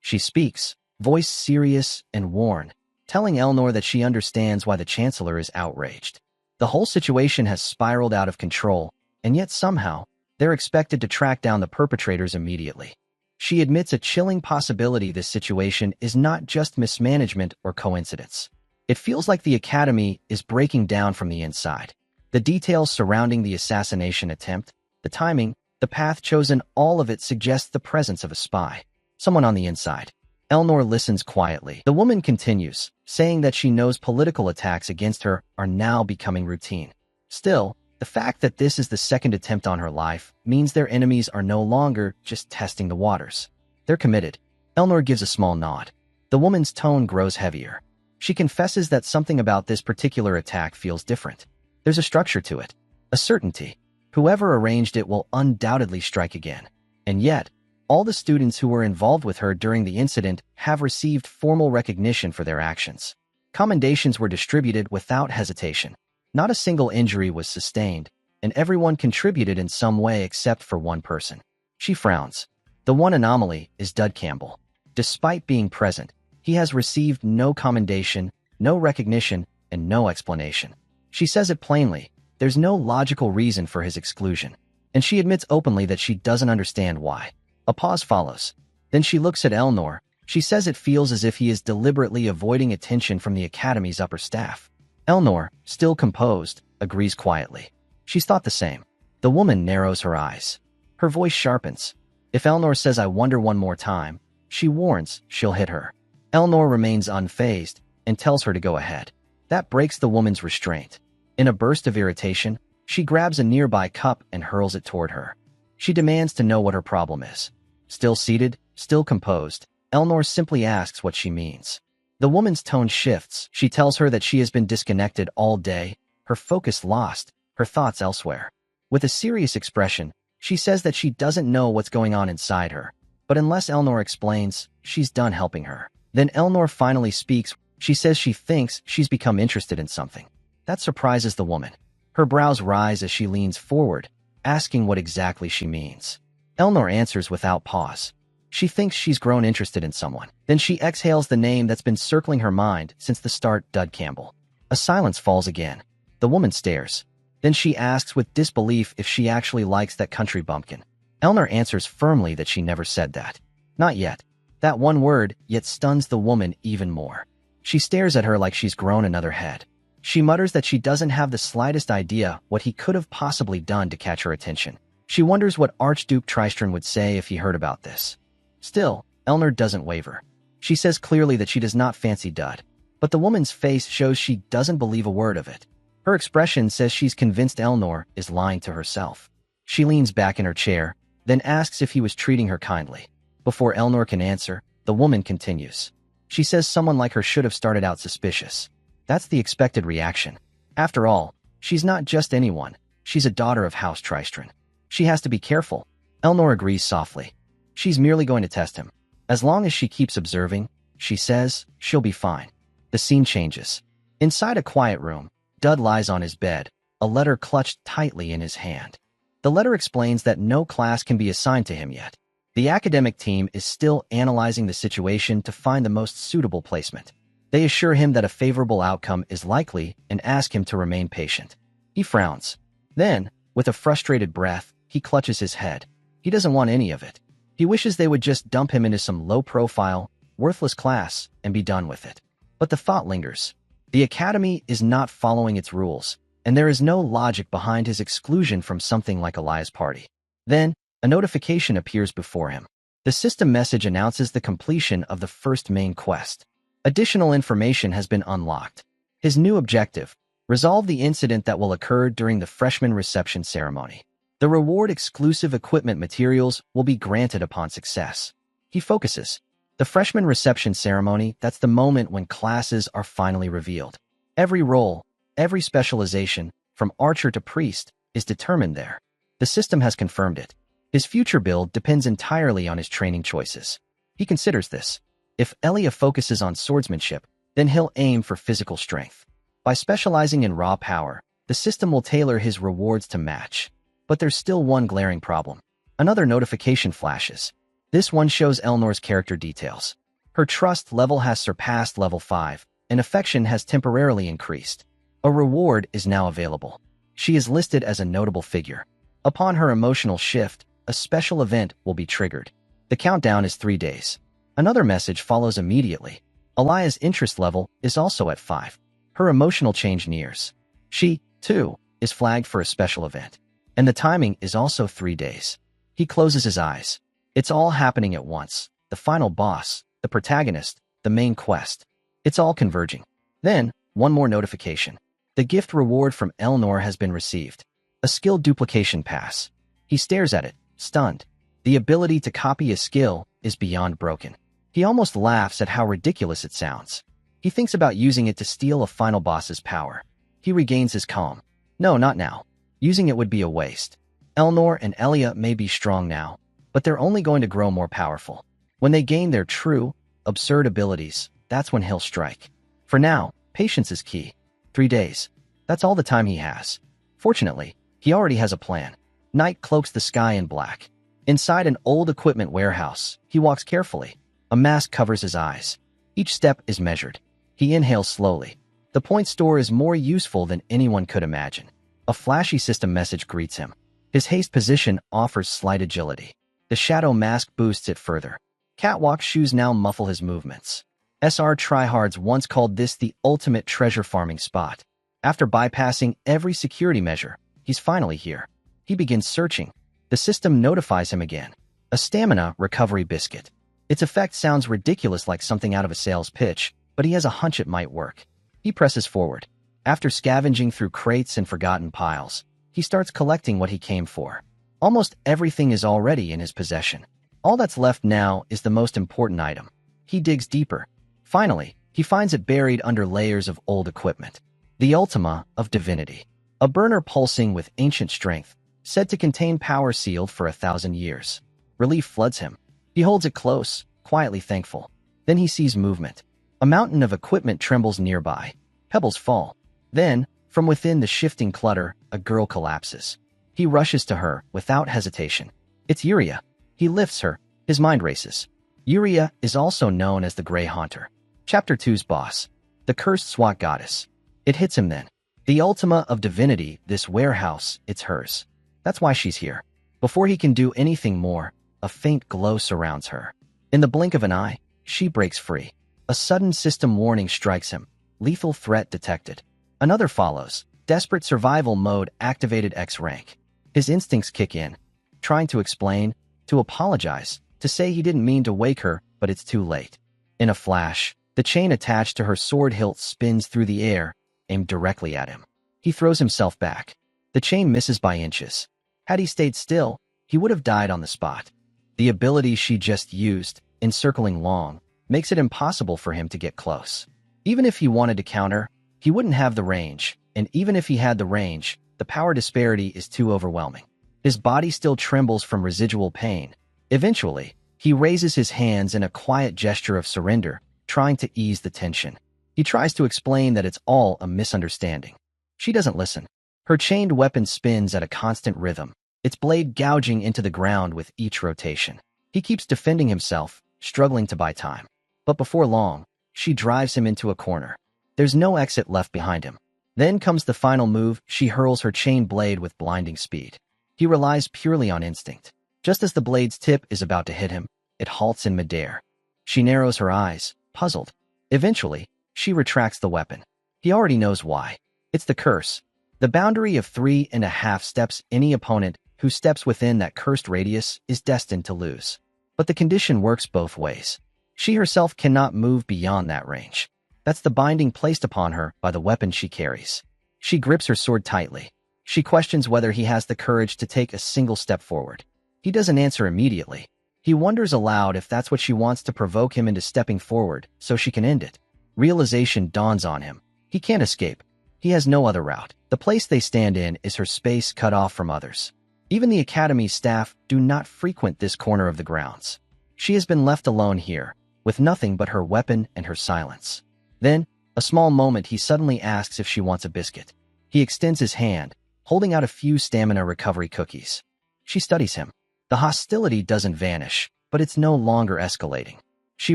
She speaks, voice serious and worn, telling Eleanor that she understands why the chancellor is outraged. The whole situation has spiraled out of control, and yet somehow, they're expected to track down the perpetrators immediately. She admits a chilling possibility this situation is not just mismanagement or coincidence. It feels like the academy is breaking down from the inside. The details surrounding the assassination attempt, the timing, the path chosen, all of it suggests the presence of a spy. Someone on the inside. Eleanor listens quietly. The woman continues, saying that she knows political attacks against her are now becoming routine. Still, the fact that this is the second attempt on her life means their enemies are no longer just testing the waters. They're committed. Eleanor gives a small nod. The woman's tone grows heavier. She confesses that something about this particular attack feels different. There's a structure to it. A certainty. Whoever arranged it will undoubtedly strike again. And yet, all the students who were involved with her during the incident have received formal recognition for their actions. Commendations were distributed without hesitation. Not a single injury was sustained, and everyone contributed in some way except for one person. She frowns. The one anomaly is Dud Campbell. Despite being present, he has received no commendation, no recognition, and no explanation. She says it plainly. There's no logical reason for his exclusion, and she admits openly that she doesn't understand why. A pause follows. Then she looks at Eleanor. She says it feels as if he is deliberately avoiding attention from the academy's upper staff. Eleanor, still composed, agrees quietly. She's thought the same. The woman narrows her eyes. Her voice sharpens. If Eleanor says I wonder one more time, she warns she'll hit her. Eleanor remains unfazed and tells her to go ahead. That breaks the woman's restraint. In a burst of irritation, she grabs a nearby cup and hurls it toward her. She demands to know what her problem is. Still seated, still composed, Eleanor simply asks what she means. The woman's tone shifts. She tells her that she has been disconnected all day, her focus lost, her thoughts elsewhere. With a serious expression, she says that she doesn't know what's going on inside her, but unless Eleanor explains, she's done helping her. Then Eleanor finally speaks. She says she thinks she's become interested in something. That surprises the woman. Her brows rise as she leans forward, asking what exactly she means. Eleanor answers without pause. She thinks she's grown interested in someone. Then she exhales the name that's been circling her mind since the start, Dud Campbell. A silence falls again. The woman stares. Then she asks with disbelief if she actually likes that country bumpkin. Eleanor answers firmly that she never said that. Not yet. That one word yet stuns the woman even more. She stares at her like she's grown another head. She mutters that she doesn't have the slightest idea what he could have possibly done to catch her attention. She wonders what Archduke Tristram would say if he heard about this. Still, Eleanor doesn't waver. She says clearly that she does not fancy Dud, but the woman's face shows she doesn't believe a word of it. Her expression says she's convinced Eleanor is lying to herself. She leans back in her chair, then asks if he was treating her kindly. Before Eleanor can answer, the woman continues. She says someone like her should have started out suspicious. That's the expected reaction. After all, she's not just anyone. She's a daughter of House Tristram. She has to be careful. Eleanor agrees softly. She's merely going to test him. As long as she keeps observing, she says, she'll be fine. The scene changes. Inside a quiet room, Dud lies on his bed, a letter clutched tightly in his hand. The letter explains that no class can be assigned to him yet. The academic team is still analyzing the situation to find the most suitable placement. They assure him that a favorable outcome is likely and ask him to remain patient. He frowns. Then, with a frustrated breath, he clutches his head. He doesn't want any of it. He wishes they would just dump him into some low-profile, worthless class and be done with it. But the thought lingers. The academy is not following its rules, and there is no logic behind his exclusion from something like Elias' party. Then, a notification appears before him. The system message announces the completion of the first main quest. Additional information has been unlocked. His new objective, Resolve the incident that will occur during the freshman reception ceremony. The reward exclusive equipment materials will be granted upon success. He focuses. The freshman reception ceremony, that's the moment when classes are finally revealed. Every role, every specialization, from archer to priest, is determined there. The system has confirmed it. His future build depends entirely on his training choices. He considers this. If Elia focuses on swordsmanship, then he'll aim for physical strength. By specializing in raw power, the system will tailor his rewards to match. But there's still one glaring problem. Another notification flashes. This one shows Elnor's character details. Her trust level has surpassed level 5, and affection has temporarily increased. A reward is now available. She is listed as a notable figure. Upon her emotional shift, a special event will be triggered. The countdown is 3 days. Another message follows immediately. Alia's interest level is also at 5. Her emotional change nears. She, too, is flagged for a special event. And the timing is also 3 days. He closes his eyes. It's all happening at once. The final boss, the protagonist, the main quest. It's all converging. Then, one more notification. The gift reward from Elnor has been received. A skill duplication pass. He stares at it, stunned. The ability to copy a skill is beyond broken. He almost laughs at how ridiculous it sounds. He thinks about using it to steal a final boss's power. He regains his calm. No, not now. Using it would be a waste. Elnor and Elia may be strong now, but they're only going to grow more powerful. When they gain their true, absurd abilities, that's when he'll strike. For now, patience is key. 3 days. That's all the time he has. Fortunately, he already has a plan. Night cloaks the sky in black. Inside an old equipment warehouse, he walks carefully. A mask covers his eyes. Each step is measured. He inhales slowly. The point store is more useful than anyone could imagine. A flashy system message greets him. His haste position offers slight agility. The shadow mask boosts it further. Catwalk shoes now muffle his movements. SR tryhards once called this the ultimate treasure farming spot. After bypassing every security measure, he's finally here. He begins searching. The system notifies him again. A stamina recovery biscuit. Its effect sounds ridiculous, like something out of a sales pitch, but he has a hunch it might work. He presses forward. After scavenging through crates and forgotten piles, he starts collecting what he came for. Almost everything is already in his possession. All that's left now is the most important item. He digs deeper. Finally, he finds it buried under layers of old equipment. The Ultima of Divinity. A burner pulsing with ancient strength, said to contain power sealed for 1,000 years. Relief floods him. He holds it close, quietly thankful. Then he sees movement. A mountain of equipment trembles nearby. Pebbles fall. Then, from within the shifting clutter, a girl collapses. He rushes to her, without hesitation. It's Yuria. He lifts her. His mind races. Yuria is also known as the Grey Haunter. Chapter 2's boss. The cursed SWAT goddess. It hits him then. The Ultima of Divinity, this warehouse, it's hers. That's why she's here. Before he can do anything more, a faint glow surrounds her. In the blink of an eye, she breaks free. A sudden system warning strikes him. Lethal threat detected. Another follows. Desperate survival mode activated X rank. His instincts kick in. Trying to explain, to apologize, to say he didn't mean to wake her, but it's too late. In a flash, the chain attached to her sword hilt spins through the air, aimed directly at him. He throws himself back. The chain misses by inches. Had he stayed still, he would have died on the spot. The ability she just used, encircling long, makes it impossible for him to get close. Even if he wanted to counter, he wouldn't have the range, and even if he had the range, the power disparity is too overwhelming. His body still trembles from residual pain. Eventually, he raises his hands in a quiet gesture of surrender, trying to ease the tension. He tries to explain that it's all a misunderstanding. She doesn't listen. Her chained weapon spins at a constant rhythm, its blade gouging into the ground with each rotation. He keeps defending himself, struggling to buy time. But before long, she drives him into a corner. There's no exit left behind him. Then comes the final move. She hurls her chain blade with blinding speed. He relies purely on instinct. Just as the blade's tip is about to hit him, it halts in midair. She narrows her eyes, puzzled. Eventually, she retracts the weapon. He already knows why. It's the curse. The boundary of 3.5 steps. Any opponent who steps within that cursed radius is destined to lose. But the condition works both ways. She herself cannot move beyond that range. That's the binding placed upon her by the weapon she carries. She grips her sword tightly. She questions whether he has the courage to take a single step forward. He doesn't answer immediately. He wonders aloud if that's what she wants to provoke him into stepping forward so she can end it. Realization dawns on him. He can't escape. He has no other route. The place they stand in is her space cut off from others. Even the academy's staff do not frequent this corner of the grounds. She has been left alone here, with nothing but her weapon and her silence. Then, a small moment, he suddenly asks if she wants a biscuit. He extends his hand, holding out a few stamina recovery cookies. She studies him. The hostility doesn't vanish, but it's no longer escalating. She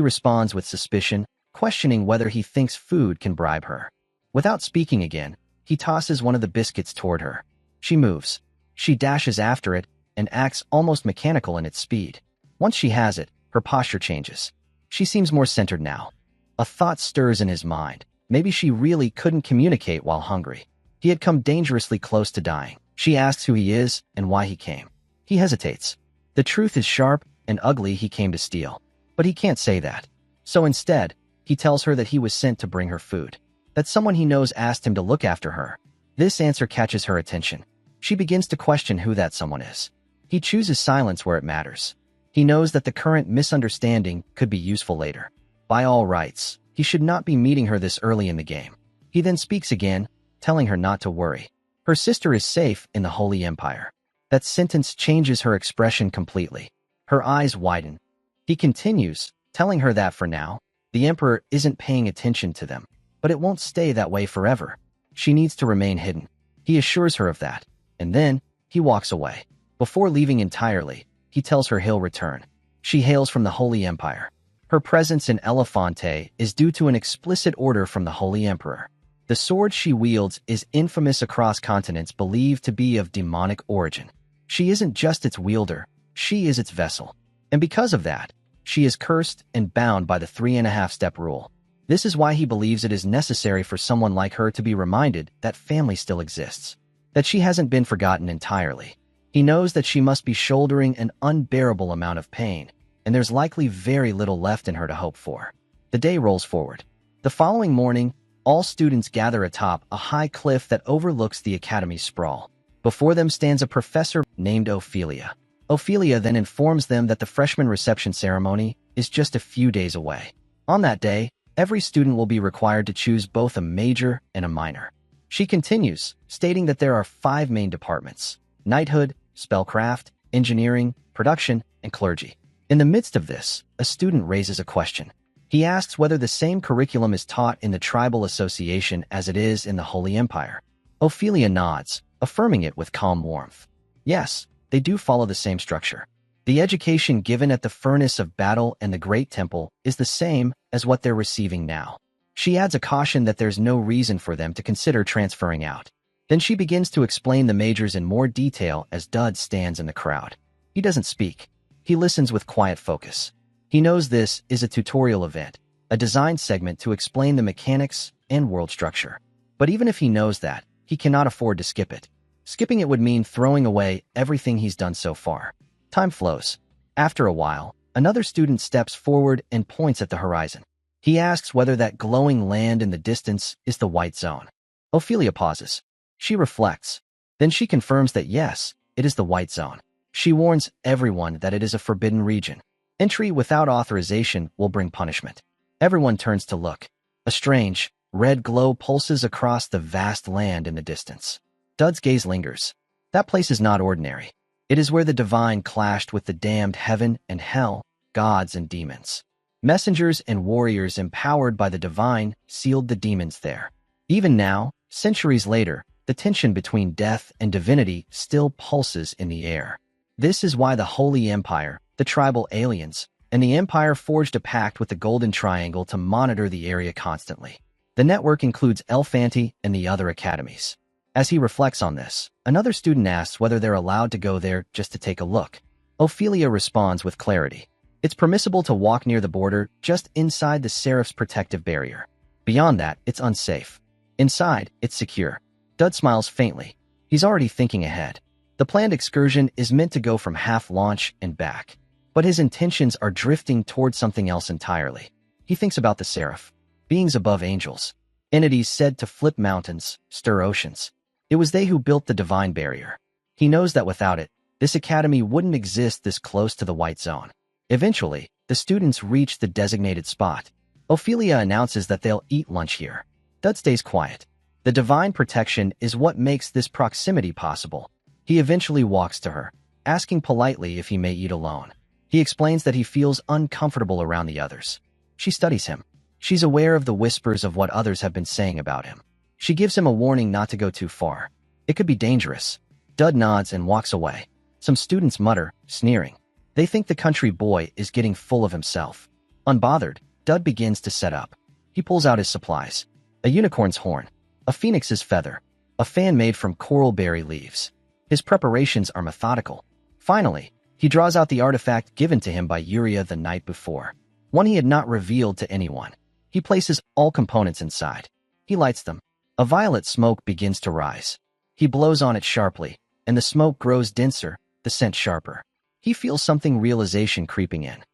responds with suspicion, questioning whether he thinks food can bribe her. Without speaking again, he tosses one of the biscuits toward her. She moves. She dashes after it and acts almost mechanical in its speed. Once she has it, her posture changes. She seems more centered now. A thought stirs in his mind. Maybe she really couldn't communicate while hungry. He had come dangerously close to dying. She asks who he is and why he came. He hesitates. The truth is sharp and ugly. He came to steal. But he can't say that. So instead, he tells her that he was sent to bring her food. That someone he knows asked him to look after her. This answer catches her attention. She begins to question who that someone is. He chooses silence where it matters. He knows that the current misunderstanding could be useful later. By all rights, he should not be meeting her this early in the game. He then speaks again, telling her not to worry. Her sister is safe in the Holy Empire. That sentence changes her expression completely. Her eyes widen. He continues, telling her that for now, the Emperor isn't paying attention to them, but it won't stay that way forever. She needs to remain hidden. He assures her of that, and then he walks away. Before leaving entirely, he tells her he'll return. She hails from the Holy Empire. Her presence in Elefante is due to an explicit order from the Holy Emperor. The sword she wields is infamous across continents, believed to be of demonic origin. She isn't just its wielder, she is its vessel. And because of that, she is cursed and bound by the 3.5-step rule. This is why he believes it is necessary for someone like her to be reminded that family still exists, that she hasn't been forgotten entirely. He knows that she must be shouldering an unbearable amount of pain, and there's likely very little left in her to hope for. The day rolls forward. The following morning, all students gather atop a high cliff that overlooks the academy's sprawl. Before them stands a professor named Ophelia. Ophelia then informs them that the freshman reception ceremony is just a few days away. On that day, every student will be required to choose both a major and a minor. She continues, stating that there are 5 main departments: knighthood, spellcraft, engineering, production, and clergy. In the midst of this, a student raises a question. He asks whether the same curriculum is taught in the tribal association as it is in the Holy Empire. Ophelia nods, affirming it with calm warmth. Yes, they do follow the same structure. The education given at the furnace of battle and the Great Temple is the same as what they're receiving now. She adds a caution that there's no reason for them to consider transferring out. Then she begins to explain the majors in more detail as Dud stands in the crowd. He doesn't speak. He listens with quiet focus. He knows this is a tutorial event, a design segment to explain the mechanics and world structure. But even if he knows that, he cannot afford to skip it. Skipping it would mean throwing away everything he's done so far. Time flows. After a while, another student steps forward and points at the horizon. He asks whether that glowing land in the distance is the white zone. Ophelia pauses. She reflects. Then she confirms that yes, it is the white zone. She warns everyone that it is a forbidden region. Entry without authorization will bring punishment. Everyone turns to look. A strange, red glow pulses across the vast land in the distance. Dud's gaze lingers. That place is not ordinary. It is where the divine clashed with the damned heaven and hell, gods and demons. Messengers and warriors empowered by the divine sealed the demons there. Even now, centuries later, the tension between death and divinity still pulses in the air. This is why the Holy Empire, the tribal aliens, and the Empire forged a pact with the Golden Triangle to monitor the area constantly. The network includes Elfanti and the other academies. As he reflects on this, another student asks whether they're allowed to go there just to take a look. Ophelia responds with clarity. It's permissible to walk near the border just inside the Seraph's protective barrier. Beyond that, it's unsafe. Inside, it's secure. Dud smiles faintly. He's already thinking ahead. The planned excursion is meant to go from half-launch and back. But his intentions are drifting towards something else entirely. He thinks about the Seraph, beings above angels. entities said to flip mountains, stir oceans. It was they who built the divine barrier. He knows that without it, this academy wouldn't exist this close to the white zone. Eventually, the students reach the designated spot. Ophelia announces that they'll eat lunch here. Dud stays quiet. The divine protection is what makes this proximity possible. He eventually walks to her, asking politely if he may eat alone. He explains that he feels uncomfortable around the others. She studies him. She's aware of the whispers of what others have been saying about him. She gives him a warning not to go too far. It could be dangerous. Dud nods and walks away. Some students mutter, sneering. They think the country boy is getting full of himself. Unbothered, Dud begins to set up. He pulls out his supplies. A unicorn's horn, a phoenix's feather, a fan made from coral berry leaves. His preparations are methodical. Finally, he draws out the artifact given to him by Uriah the night before, one he had not revealed to anyone. He places all components inside. He lights them. A violet smoke begins to rise. He blows on it sharply, and the smoke grows denser, the scent sharper. He feels something realization creeping in.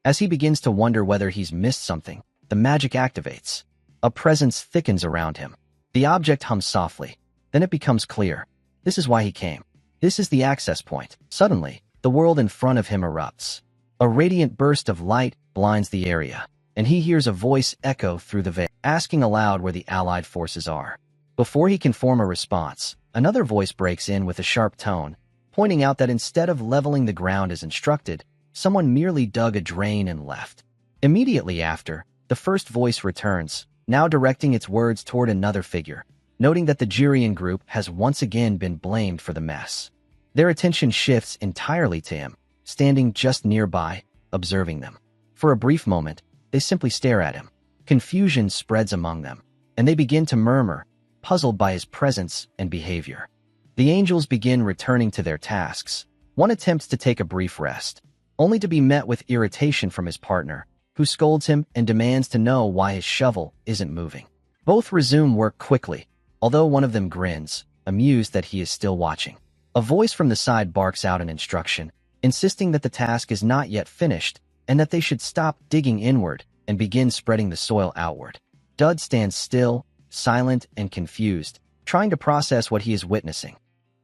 As he begins to wonder whether he's missed something, the magic activates. A presence thickens around him. The object hums softly. Then it becomes clear. This is why he came. This is the access point. Suddenly, the world in front of him erupts. A radiant burst of light blinds the area, and he hears a voice echo through the veil, asking aloud where the allied forces are. Before he can form a response, another voice breaks in with a sharp tone, pointing out that instead of leveling the ground as instructed, someone merely dug a drain and left. Immediately after, the first voice returns, now directing its words toward another figure, noting that the Jurian group has once again been blamed for the mess. Their attention shifts entirely to him, standing just nearby, observing them. For a brief moment, they simply stare at him. Confusion spreads among them, and they begin to murmur, puzzled by his presence and behavior. The angels begin returning to their tasks. One attempts to take a brief rest, only to be met with irritation from his partner, who scolds him and demands to know why his shovel isn't moving. Both resume work quickly, although one of them grins, amused that he is still watching. A voice from the side barks out an instruction, insisting that the task is not yet finished and that they should stop digging inward and begin spreading the soil outward. Dud stands still, silent and confused, trying to process what he is witnessing.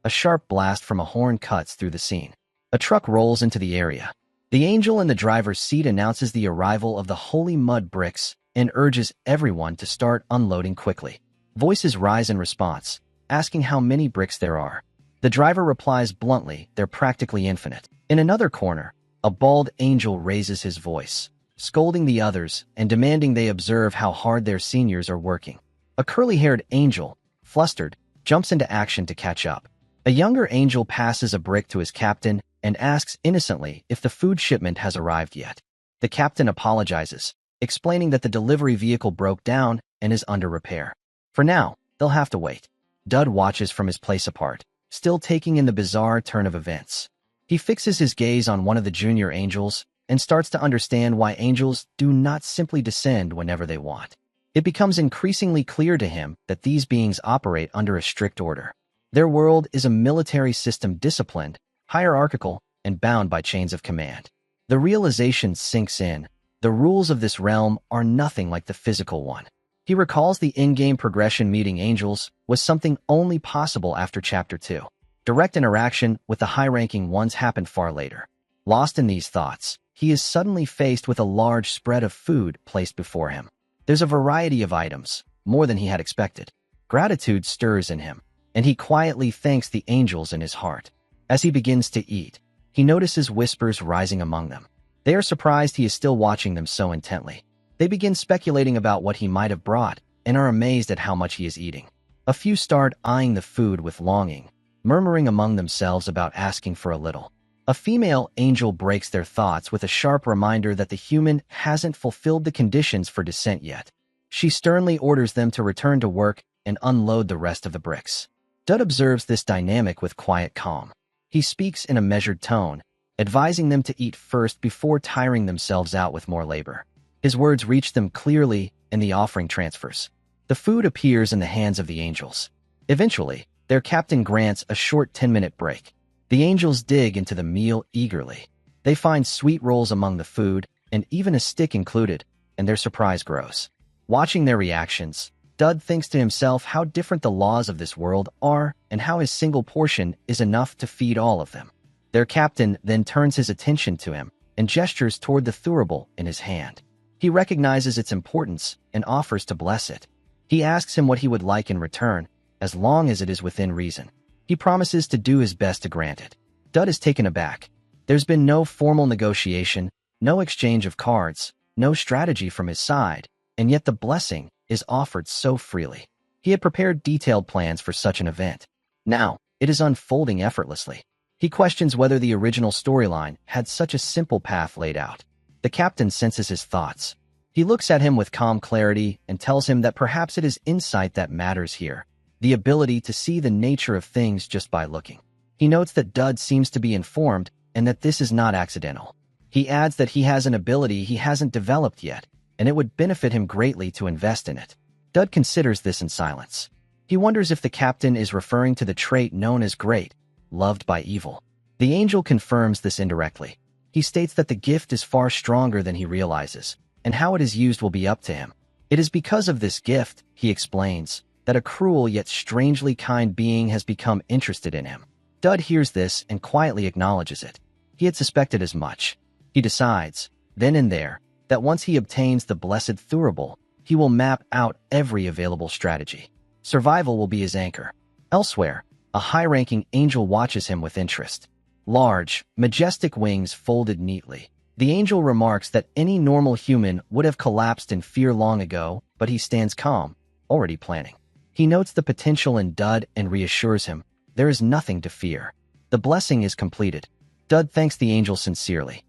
A sharp blast from a horn cuts through the scene. A truck rolls into the area. The angel in the driver's seat announces the arrival of the holy mud bricks and urges everyone to start unloading quickly. Voices rise in response, asking how many bricks there are. The driver replies bluntly, they're practically infinite. In another corner, a bald angel raises his voice, scolding the others and demanding they observe how hard their seniors are working. A curly-haired angel, flustered, jumps into action to catch up. A younger angel passes a brick to his captain and asks innocently if the food shipment has arrived yet. The captain apologizes, explaining that the delivery vehicle broke down and is under repair. For now, they'll have to wait. Dud watches from his place apart, still taking in the bizarre turn of events. He fixes his gaze on one of the junior angels and starts to understand why angels do not simply descend whenever they want. It becomes increasingly clear to him that these beings operate under a strict order. Their world is a military system disciplined, hierarchical, and bound by chains of command. The realization sinks in. The rules of this realm are nothing like the physical one. He recalls the in-game progression meeting angels was something only possible after Chapter 2. Direct interaction with the high-ranking ones happened far later. Lost in these thoughts, he is suddenly faced with a large spread of food placed before him. There's a variety of items, more than he had expected. Gratitude stirs in him, and he quietly thanks the angels in his heart. As he begins to eat, he notices whispers rising among them. They are surprised he is still watching them so intently. They begin speculating about what he might have brought and are amazed at how much he is eating. A few start eyeing the food with longing, murmuring among themselves about asking for a little. A female angel breaks their thoughts with a sharp reminder that the human hasn't fulfilled the conditions for descent yet. She sternly orders them to return to work and unload the rest of the bricks. Dud observes this dynamic with quiet calm. He speaks in a measured tone, advising them to eat first before tiring themselves out with more labor. His words reach them clearly, and the offering transfers. The food appears in the hands of the angels. Eventually, their captain grants a short 10-minute break. The angels dig into the meal eagerly. They find sweet rolls among the food, and even a stick included, and their surprise grows. Watching their reactions, Dud thinks to himself how different the laws of this world are and how his single portion is enough to feed all of them. Their captain then turns his attention to him and gestures toward the thurible in his hand. He recognizes its importance and offers to bless it. He asks him what he would like in return, as long as it is within reason. He promises to do his best to grant it. Dud is taken aback. There's been no formal negotiation, no exchange of cards, no strategy from his side, and yet the blessing is offered so freely. He had prepared detailed plans for such an event. Now, it is unfolding effortlessly. He questions whether the original storyline had such a simple path laid out. The captain senses his thoughts. He looks at him with calm clarity and tells him that perhaps it is insight that matters here, the ability to see the nature of things just by looking. He notes that Dud seems to be informed and that this is not accidental. He adds that he has an ability he hasn't developed yet, and it would benefit him greatly to invest in it. Dud considers this in silence. He wonders if the captain is referring to the trait known as great, loved by evil. The angel confirms this indirectly. He states that the gift is far stronger than he realizes, and how it is used will be up to him. It is because of this gift, he explains, that a cruel yet strangely kind being has become interested in him. Dud hears this and quietly acknowledges it. He had suspected as much. He decides, then and there, that once he obtains the blessed thurible, he will map out every available strategy. Survival will be his anchor. Elsewhere, a high-ranking angel watches him with interest. Large, majestic wings folded neatly. The angel remarks that any normal human would have collapsed in fear long ago, but he stands calm, already planning. He notes the potential in Dud and reassures him, there is nothing to fear. The blessing is completed. Dud thanks the angel sincerely.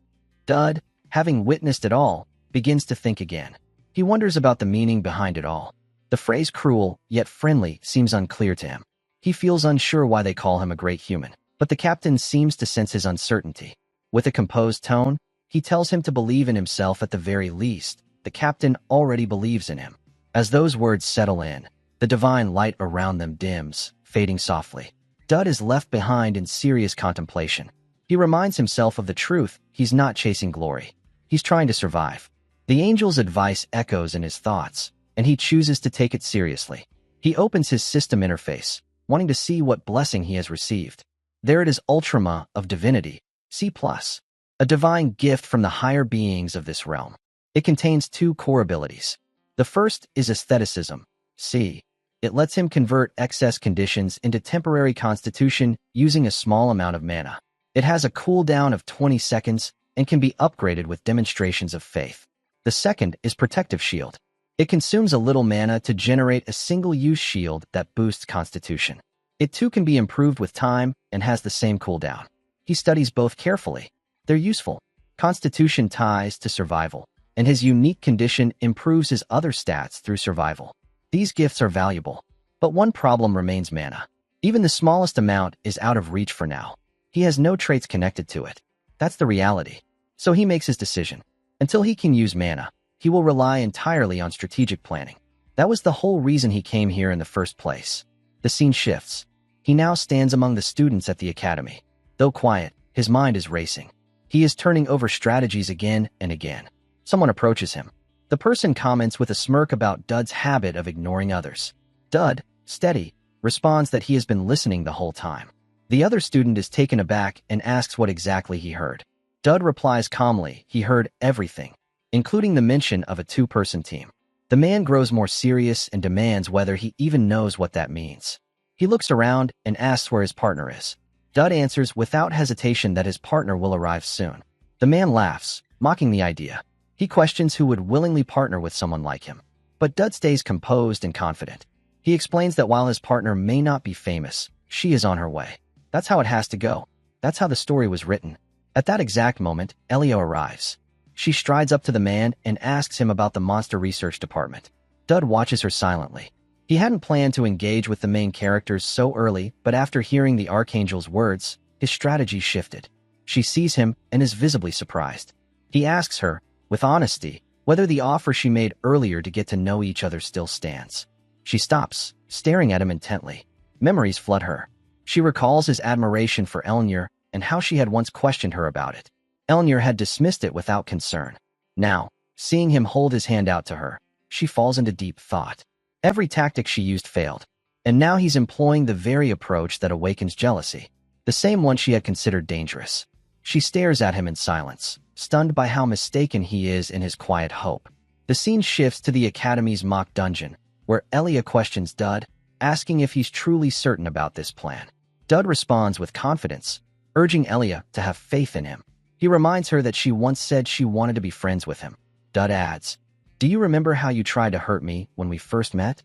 Dud, having witnessed it all, begins to think again. He wonders about the meaning behind it all. The phrase cruel, yet friendly, seems unclear to him. He feels unsure why they call him a great human, but the captain seems to sense his uncertainty. With a composed tone, he tells him to believe in himself at the very least. The captain already believes in him. As those words settle in, the divine light around them dims, fading softly. Dud is left behind in serious contemplation. He reminds himself of the truth, he's not chasing glory. He's trying to survive. The angel's advice echoes in his thoughts, and he chooses to take it seriously. He opens his system interface, wanting to see what blessing he has received. There it is, Ultrama of Divinity, C+, a divine gift from the higher beings of this realm. It contains two core abilities. The first is aestheticism, C. It lets him convert excess conditions into temporary constitution using a small amount of mana. It has a cooldown of 20 seconds and can be upgraded with demonstrations of faith. The second is Protective Shield. It consumes a little mana to generate a single-use shield that boosts constitution. It too can be improved with time and has the same cooldown. He studies both carefully. They're useful. Constitution ties to survival, and his unique condition improves his other stats through survival. These gifts are valuable, but one problem remains: mana. Even the smallest amount is out of reach for now. He has no traits connected to it. That's the reality. So he makes his decision. Until he can use mana, he will rely entirely on strategic planning. That was the whole reason he came here in the first place. The scene shifts. He now stands among the students at the academy. Though quiet, his mind is racing. He is turning over strategies again and again. Someone approaches him. The person comments with a smirk about Dud's habit of ignoring others. Dud, steady, responds that he has been listening the whole time. The other student is taken aback and asks what exactly he heard. Dud replies calmly he heard everything, including the mention of a two-person team. The man grows more serious and demands whether he even knows what that means. He looks around and asks where his partner is. Dud answers without hesitation that his partner will arrive soon. The man laughs, mocking the idea. He questions who would willingly partner with someone like him. But Dud stays composed and confident. He explains that while his partner may not be famous, she is on her way. That's how it has to go. That's how the story was written. At that exact moment, Elio arrives. She strides up to the man and asks him about the monster research department. Dud watches her silently. He hadn't planned to engage with the main characters so early, but after hearing the Archangel's words, his strategy shifted. She sees him and is visibly surprised. He asks her, with honesty, whether the offer she made earlier to get to know each other still stands. She stops, staring at him intently. Memories flood her. She recalls his admiration for Elnir and how she had once questioned her about it. Elnir had dismissed it without concern. Now, seeing him hold his hand out to her, she falls into deep thought. Every tactic she used failed, and now he's employing the very approach that awakens jealousy, the same one she had considered dangerous. She stares at him in silence, stunned by how mistaken he is in his quiet hope. The scene shifts to the Academy's mock dungeon, where Elia questions Dud, asking if he's truly certain about this plan. Dud responds with confidence, urging Elia to have faith in him. He reminds her that she once said she wanted to be friends with him. Dud adds, "Do you remember how you tried to hurt me when we first met?"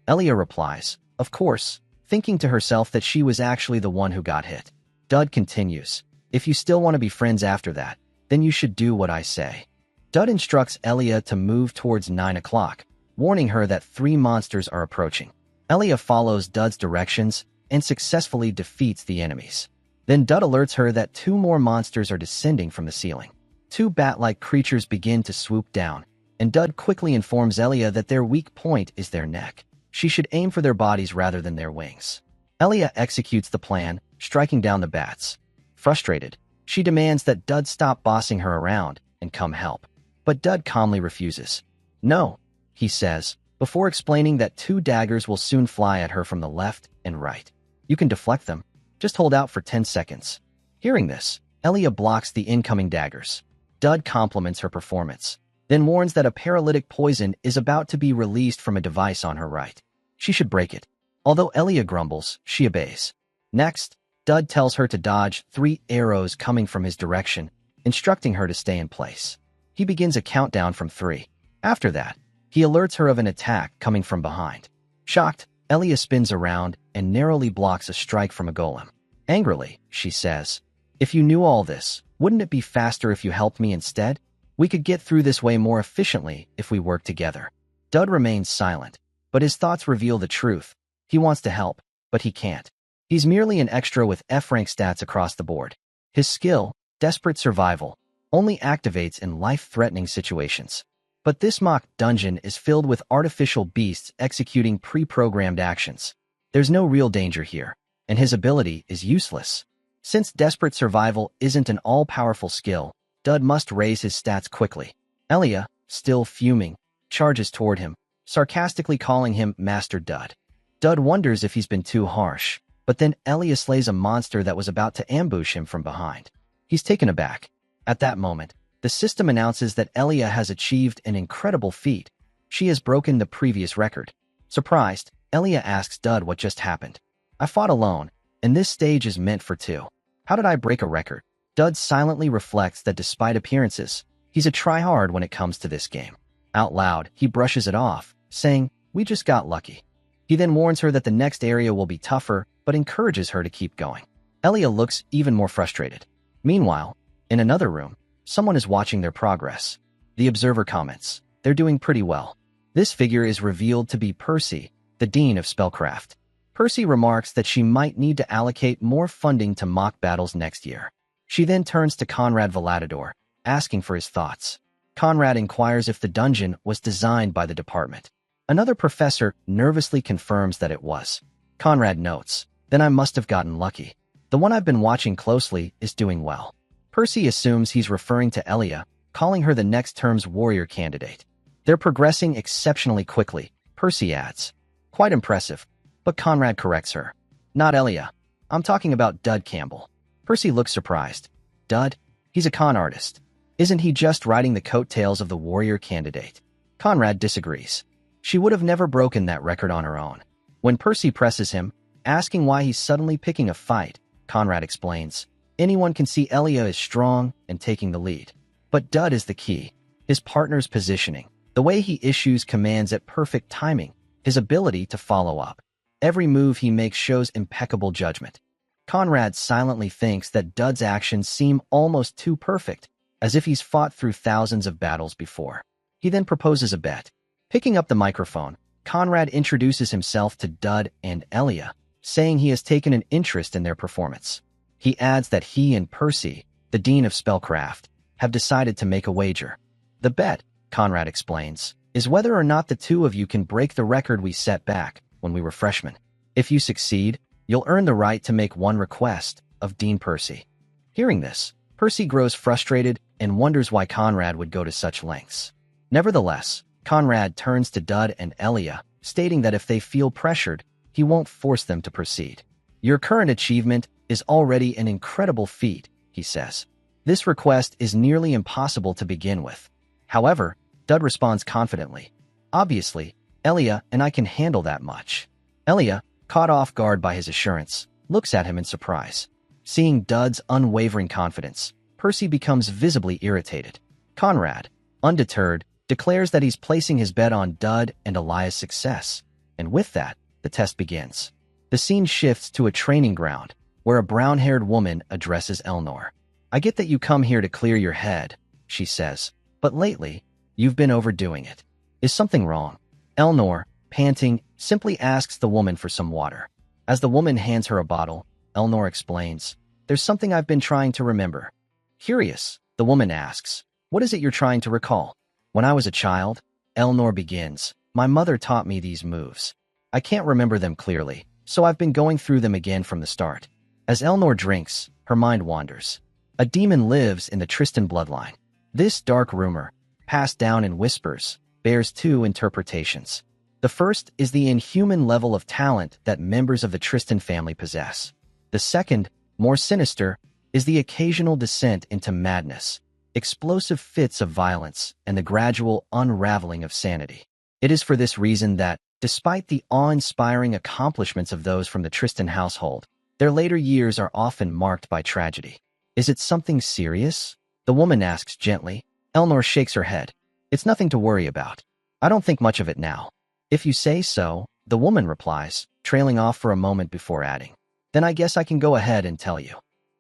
Elia replies, "Of course," thinking to herself that she was actually the one who got hit. Dud continues, "If you still want to be friends after that, then you should do what I say." Dud instructs Elia to move towards 9 o'clock, warning her that 3 monsters are approaching. Elia follows Dud's directions and successfully defeats the enemies. Then Dud alerts her that 2 more monsters are descending from the ceiling. 2 bat-like creatures begin to swoop down, and Dud quickly informs Elia that their weak point is their neck. She should aim for their bodies rather than their wings. Elia executes the plan, striking down the bats. Frustrated, she demands that Dud stop bossing her around and come help. But Dud calmly refuses. "No," he says, before explaining that 2 daggers will soon fly at her from the left and right. "You can deflect them. Just hold out for 10 seconds. Hearing this, Elia blocks the incoming daggers. Dud compliments her performance, then warns that a paralytic poison is about to be released from a device on her right. She should break it. Although Elia grumbles, she obeys. Next, Dud tells her to dodge 3 arrows coming from his direction, instructing her to stay in place. He begins a countdown from 3. After that, he alerts her of an attack coming from behind. Shocked, Elia spins around and narrowly blocks a strike from a golem. Angrily, she says, "If you knew all this, wouldn't it be faster if you helped me instead? We could get through this way more efficiently if we work together." Dud remains silent, but his thoughts reveal the truth. He wants to help, but he can't. He's merely an extra with F-rank stats across the board. His skill, Desperate Survival, only activates in life-threatening situations. But this mock dungeon is filled with artificial beasts executing pre-programmed actions. There's no real danger here, and his ability is useless. Since Desperate Survival isn't an all-powerful skill, Dud must raise his stats quickly. Elia, still fuming, charges toward him, sarcastically calling him Master Dud. Dud wonders if he's been too harsh, but then Elia slays a monster that was about to ambush him from behind. He's taken aback. At that moment, the system announces that Elia has achieved an incredible feat. She has broken the previous record. Surprised, Elia asks Dud what just happened. "I fought alone, and this stage is meant for 2. How did I break a record?" Dud silently reflects that despite appearances, he's a tryhard when it comes to this game. Out loud, he brushes it off, saying, "We just got lucky." He then warns her that the next area will be tougher, but encourages her to keep going. Elia looks even more frustrated. Meanwhile, in another room, someone is watching their progress. The observer comments, "They're doing pretty well." This figure is revealed to be Percy, the Dean of Spellcraft. Percy remarks that she might need to allocate more funding to mock battles next year. She then turns to Conrad Valadidor, asking for his thoughts. Conrad inquires if the dungeon was designed by the department. Another professor nervously confirms that it was. Conrad notes, "Then I must have gotten lucky. The one I've been watching closely is doing well." Percy assumes he's referring to Elia, calling her the next term's warrior candidate. "They're progressing exceptionally quickly," Percy adds. "Quite impressive." But Conrad corrects her. "Not Elia. I'm talking about Dud Campbell." Percy looks surprised. "Dud? He's a con artist. Isn't he just riding the coattails of the warrior candidate?" Conrad disagrees. She would have never broken that record on her own. When Percy presses him, asking why he's suddenly picking a fight, Conrad explains, "Anyone can see Elia is strong and taking the lead. But Dud is the key. His partner's positioning, the way he issues commands at perfect timing, his ability to follow up. Every move he makes shows impeccable judgment." Conrad silently thinks that Dud's actions seem almost too perfect, as if he's fought through thousands of battles before. He then proposes a bet. Picking up the microphone, Conrad introduces himself to Dud and Elia, saying he has taken an interest in their performance. He adds that he and Percy, the Dean of Spellcraft, have decided to make a wager. "The bet," Conrad explains, "is whether or not the 2 of you can break the record we set back when we were freshmen. If you succeed, you'll earn the right to make one request of Dean Percy." Hearing this, Percy grows frustrated and wonders why Conrad would go to such lengths. Nevertheless, Conrad turns to Dud and Elia, stating that if they feel pressured, he won't force them to proceed. Your current achievement is already an incredible feat, he says. This request is nearly impossible to begin with. However, Dud responds confidently. Obviously, Elia and I can handle that much. Elia, caught off guard by his assurance, looks at him in surprise. Seeing Dud's unwavering confidence, Percy becomes visibly irritated. Conrad, undeterred, declares that he's placing his bet on Dud and Elia's success. And with that, the test begins. The scene shifts to a training ground, where a brown-haired woman addresses Elnor. I get that you come here to clear your head, she says, but lately, you've been overdoing it. Is something wrong? Elnor, panting, simply asks the woman for some water. As the woman hands her a bottle, Elnor explains, there's something I've been trying to remember. Curious, the woman asks, what is it you're trying to recall? When I was a child, Elnor begins, my mother taught me these moves. I can't remember them clearly, so I've been going through them again from the start. As Elnor drinks, her mind wanders. A demon lives in the Tristan bloodline. This dark rumor, passed down in whispers, bears two interpretations. The first is the inhuman level of talent that members of the Tristan family possess. The second, more sinister, is the occasional descent into madness, explosive fits of violence, and the gradual unraveling of sanity. It is for this reason that, despite the awe-inspiring accomplishments of those from the Tristan household, their later years are often marked by tragedy. Is it something serious? The woman asks gently. Elnor shakes her head. It's nothing to worry about. I don't think much of it now. If you say so, the woman replies, trailing off for a moment before adding. Then I guess I can go ahead and tell you.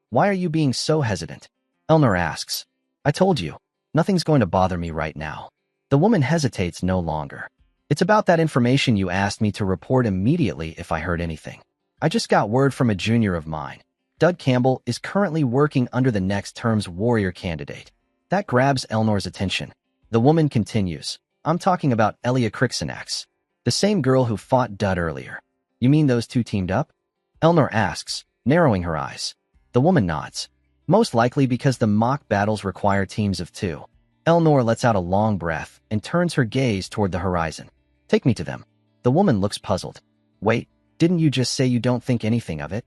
Why are you being so hesitant? Elnor asks. I told you, nothing's going to bother me right now. The woman hesitates no longer. It's about that information you asked me to report immediately if I heard anything. I just got word from a junior of mine. Dud Campbell is currently working under the next term's warrior candidate. That grabs Elnor's attention. The woman continues. I'm talking about Elia Crixinax, the same girl who fought Dud earlier. You mean those two teamed up? Elnor asks, narrowing her eyes. The woman nods. Most likely because the mock battles require teams of two. Elnor lets out a long breath and turns her gaze toward the horizon. Take me to them. The woman looks puzzled. Wait, didn't you just say you don't think anything of it?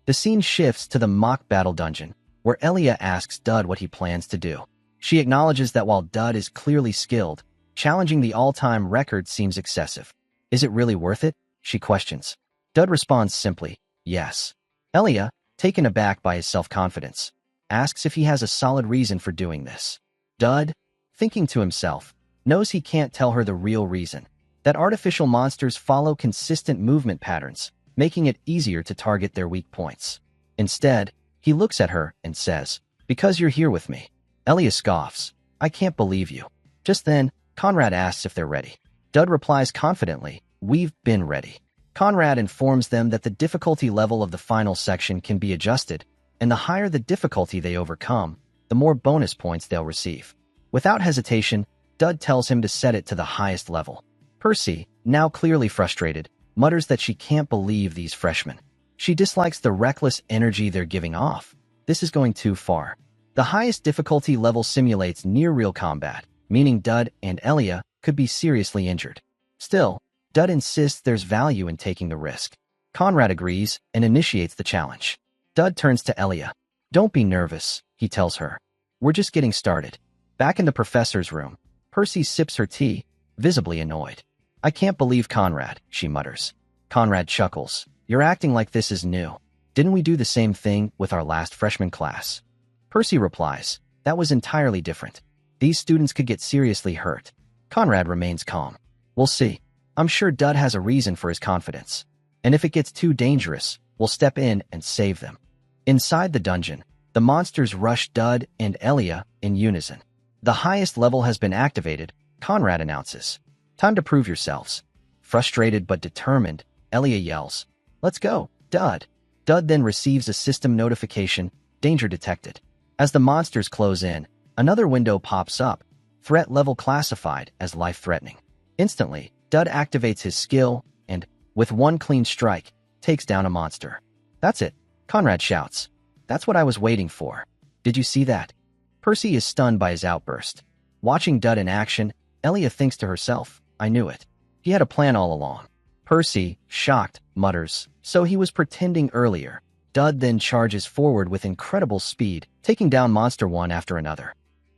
The scene shifts to the mock battle dungeon, where Elia asks Dud what he plans to do. She acknowledges that while Dud is clearly skilled, challenging the all-time record seems excessive. Is it really worth it? She questions. Dud responds simply, yes. Elia, taken aback by his self-confidence, asks if he has a solid reason for doing this. Dud, thinking to himself, knows he can't tell her the real reason, that artificial monsters follow consistent movement patterns, making it easier to target their weak points. Instead, he looks at her and says, because you're here with me. Elia scoffs, I can't believe you. Just then, Conrad asks if they're ready. Dud replies confidently, we've been ready. Conrad informs them that the difficulty level of the final section can be adjusted, and the higher the difficulty they overcome, the more bonus points they'll receive. Without hesitation, Dud tells him to set it to the highest level. Percy, now clearly frustrated, mutters that she can't believe these freshmen. She dislikes the reckless energy they're giving off. This is going too far. The highest difficulty level simulates near-real combat, meaning Dud and Elia could be seriously injured. Still, Dud insists there's value in taking the risk. Conrad agrees and initiates the challenge. Dud turns to Elia. Don't be nervous, he tells her. We're just getting started. Back in the professor's room, Percy sips her tea, visibly annoyed. I can't believe Conrad, she mutters. Conrad chuckles. You're acting like this is new. Didn't we do the same thing with our last freshman class? Percy replies, that was entirely different. These students could get seriously hurt. Conrad remains calm. We'll see. I'm sure Dud has a reason for his confidence. And if it gets too dangerous, we'll step in and save them. Inside the dungeon, the monsters rush Dud and Elia in unison. The highest level has been activated, Conrad announces. Time to prove yourselves. Frustrated but determined, Elia yells, let's go, Dud. Dud then receives a system notification, danger detected. As the monsters close in, another window pops up, threat level classified as life-threatening. Instantly, Dud activates his skill and, with one clean strike, takes down a monster. That's it, Conrad shouts. That's what I was waiting for. Did you see that? Percy is stunned by his outburst. Watching Dud in action, Elia thinks to herself, I knew it. He had a plan all along. Percy, shocked, mutters, "So he was pretending earlier." Dud then charges forward with incredible speed, taking down monster one after another.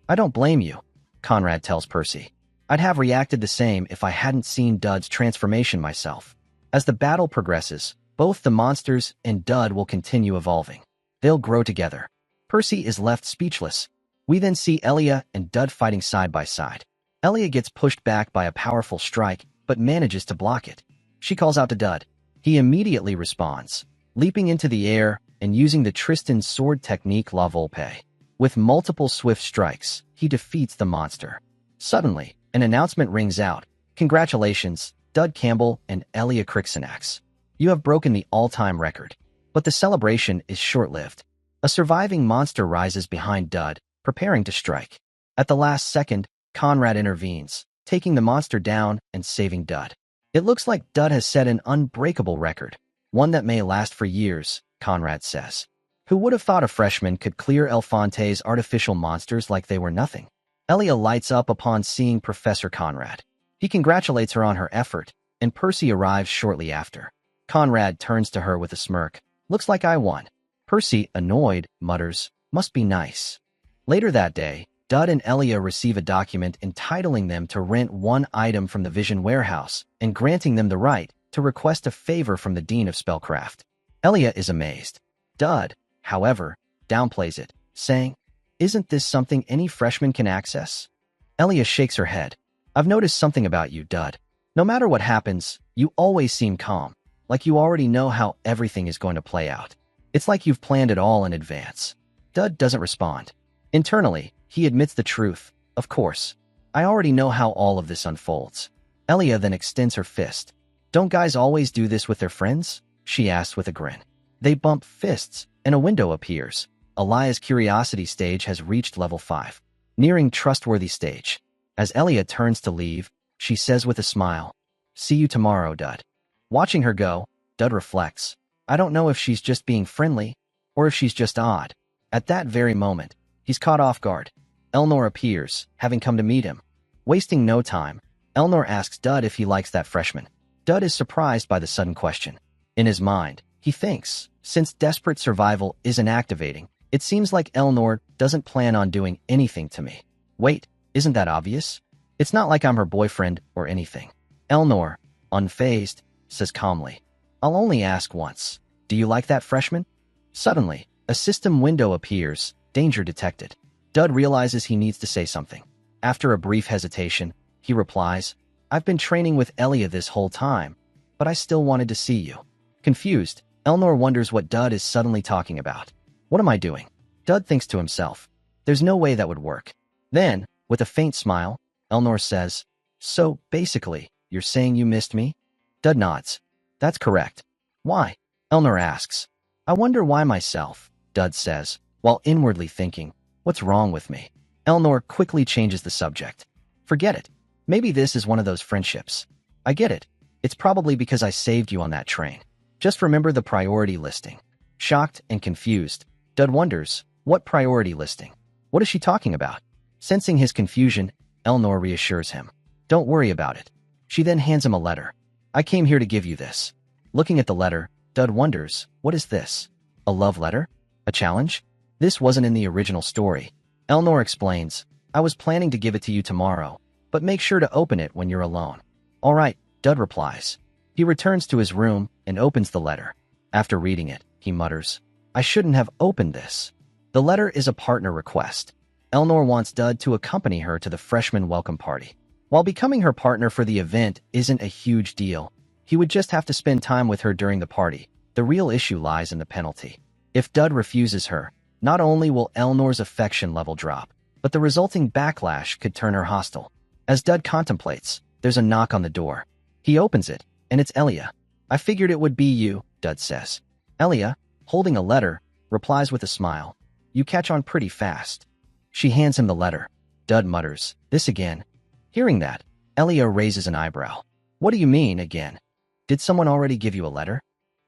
"I don't blame you," Conrad tells Percy. "I'd have reacted the same if I hadn't seen Dud's transformation myself." As the battle progresses, both the monsters and Dud will continue evolving. They'll grow together. Percy is left speechless. We then see Elia and Dud fighting side by side. Elia gets pushed back by a powerful strike, but manages to block it. She calls out to Dud. He immediately responds, leaping into the air and using the Tristan sword technique La Volpe. With multiple swift strikes, he defeats the monster. Suddenly, an announcement rings out. "Congratulations, Dud Campbell and Elia Crixinax. You have broken the all-time record." But the celebration is short-lived. A surviving monster rises behind Dud, preparing to strike. At the last second, Conrad intervenes, taking the monster down and saving Dud. "It looks like Dud has set an unbreakable record, one that may last for years," Conrad says. Who would have thought a freshman could clear Elfante's artificial monsters like they were nothing? Elia lights up upon seeing Professor Conrad. He congratulates her on her effort, and Percy arrives shortly after. Conrad turns to her with a smirk. "Looks like I won." Percy, annoyed, mutters, "Must be nice." Later that day, Dud and Elia receive a document entitling them to rent one item from the Vision Warehouse and granting them the right to request a favor from the Dean of Spellcraft. Elia is amazed. Dud, however, downplays it, saying, "Isn't this something any freshman can access?" Elia shakes her head. "I've noticed something about you, Dud. No matter what happens, you always seem calm, like you already know how everything is going to play out. It's like you've planned it all in advance." Dud doesn't respond. Internally, he admits the truth. "Of course. I already know how all of this unfolds." Elia then extends her fist. "Don't guys always do this with their friends?" she asks with a grin. They bump fists, and a window appears. Elia's curiosity stage has reached level 5, nearing trustworthy stage. As Elia turns to leave, she says with a smile, "See you tomorrow, Dud." Watching her go, Dud reflects. I don't know if she's just being friendly, or if she's just odd. At that very moment, he's caught off guard. Elnor appears, having come to meet him. Wasting no time, Elnor asks Dud if he likes that freshman. Dud is surprised by the sudden question. In his mind, he thinks, since desperate survival isn't activating, it seems like Elnor doesn't plan on doing anything to me. Wait, isn't that obvious? It's not like I'm her boyfriend or anything. Elnor, unfazed, says calmly, "I'll only ask once. Do you like that freshman?" Suddenly, a system window appears, danger detected. Dud realizes he needs to say something. After a brief hesitation, he replies, "I've been training with Elia this whole time, but I still wanted to see you." Confused, Elnor wonders what Dud is suddenly talking about. What am I doing? Dud thinks to himself. There's no way that would work. Then, with a faint smile, Elnor says, "So, basically, you're saying you missed me?" Dud nods. "That's correct." "Why?" Elnor asks. "I wonder why myself," Dud says, while inwardly thinking, "What's wrong with me?" Elnor quickly changes the subject. "Forget it. Maybe this is one of those friendships. I get it. It's probably because I saved you on that train. Just remember the priority listing." Shocked and confused, Dud wonders, what priority listing? What is she talking about? Sensing his confusion, Elnor reassures him. "Don't worry about it." She then hands him a letter. "I came here to give you this." Looking at the letter, Dud wonders, what is this? A love letter? A challenge? This wasn't in the original story. Elnor explains, "I was planning to give it to you tomorrow, but make sure to open it when you're alone." "All right," Dud replies. He returns to his room and opens the letter. After reading it, he mutters, "I shouldn't have opened this." The letter is a partner request. Elnor wants Dud to accompany her to the freshman welcome party. While becoming her partner for the event isn't a huge deal, he would just have to spend time with her during the party. The real issue lies in the penalty. If Dud refuses her, not only will Elnor's affection level drop, but the resulting backlash could turn her hostile. As Dud contemplates, there's a knock on the door. He opens it, and it's Elia. "I figured it would be you," Dud says. Elia, holding a letter, replies with a smile. "You catch on pretty fast." She hands him the letter. Dud mutters, "This again?" Hearing that, Elia raises an eyebrow. "What do you mean, again? Did someone already give you a letter?"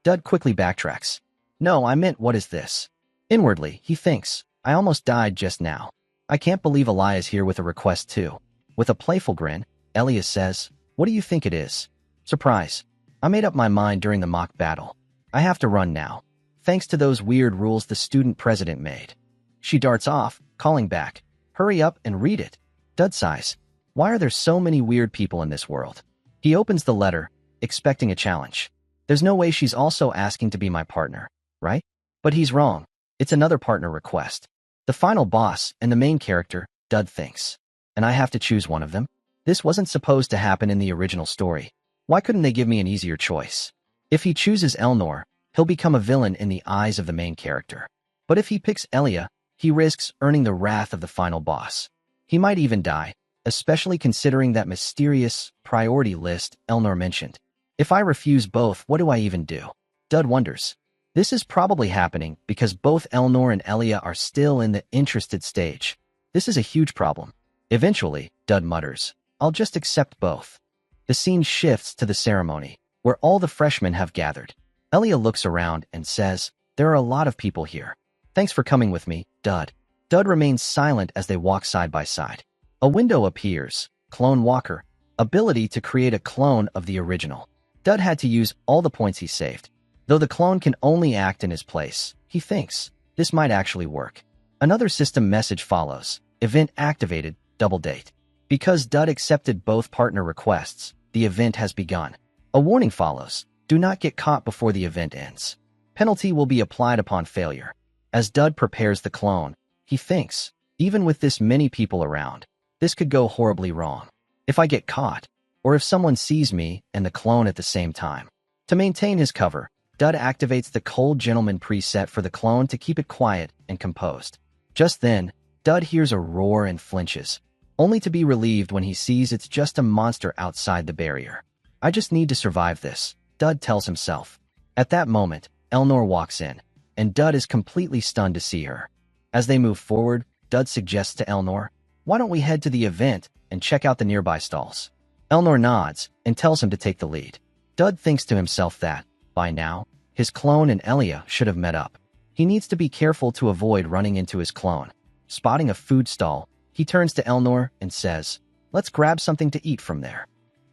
Dud quickly backtracks. "No, I meant what is this?" Inwardly, he thinks, "I almost died just now. I can't believe Elia's here with a request too." With a playful grin, Elia says, What do you think it is? Surprise. I made up my mind during the mock battle. I have to run now. Thanks to those weird rules the student president made. She darts off, calling back. Hurry up and read it. Dud sighs. Why are there so many weird people in this world? He opens the letter, expecting a challenge. There's no way she's also asking to be my partner, right? But he's wrong. It's another partner request. The final boss and the main character, Dud thinks. And I have to choose one of them? This wasn't supposed to happen in the original story. Why couldn't they give me an easier choice? If he chooses Elnor, he'll become a villain in the eyes of the main character. But if he picks Elia, he risks earning the wrath of the final boss. He might even die, especially considering that mysterious priority list Elnor mentioned. If I refuse both, what do I even do? Dud wonders. This is probably happening because both Elnor and Elia are still in the interested stage. This is a huge problem. Eventually, Dud mutters, I'll just accept both. The scene shifts to the ceremony, where all the freshmen have gathered. Elia looks around and says, there are a lot of people here. Thanks for coming with me, Dud. Dud remains silent as they walk side by side. A window appears, Clone Walker, ability to create a clone of the original. Dud had to use all the points he saved. Though the clone can only act in his place, he thinks this might actually work. Another system message follows. Event activated, double date. Because Dud accepted both partner requests, the event has begun. A warning follows. Do not get caught before the event ends. Penalty will be applied upon failure. As Dud prepares the clone, he thinks, even with this many people around, this could go horribly wrong. If I get caught, or if someone sees me and the clone at the same time. To maintain his cover, Dud activates the Cold Gentleman preset for the clone to keep it quiet and composed. Just then, Dud hears a roar and flinches, only to be relieved when he sees it's just a monster outside the barrier. I just need to survive this, Dud tells himself. At that moment, Elnor walks in, and Dud is completely stunned to see her. As they move forward, Dud suggests to Elnor, why don't we head to the event and check out the nearby stalls? Elnor nods and tells him to take the lead. Dud thinks to himself that, by now, his clone and Elia should have met up. He needs to be careful to avoid running into his clone. Spotting a food stall, he turns to Elnor and says, let's grab something to eat from there.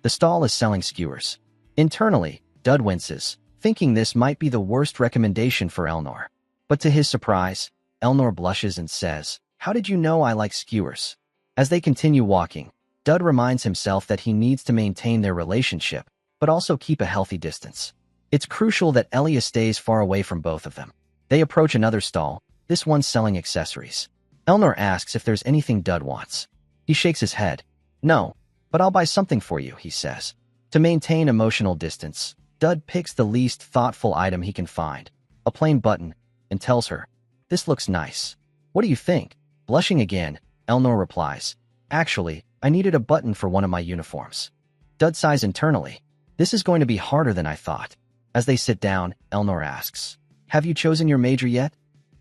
The stall is selling skewers. Internally, Dud winces, thinking this might be the worst recommendation for Elnor. But to his surprise, Elnor blushes and says, how did you know I like skewers? As they continue walking, Dud reminds himself that he needs to maintain their relationship, but also keep a healthy distance. It's crucial that Elia stays far away from both of them. They approach another stall, this one selling accessories. Elnor asks if there's anything Dud wants. He shakes his head. No, but I'll buy something for you, he says. To maintain emotional distance, Dud picks the least thoughtful item he can find, a plain button, and tells her, this looks nice. What do you think? Blushing again, Elnor replies, actually, I needed a button for one of my uniforms. Dud sighs internally. This is going to be harder than I thought. As they sit down, Elnor asks, have you chosen your major yet?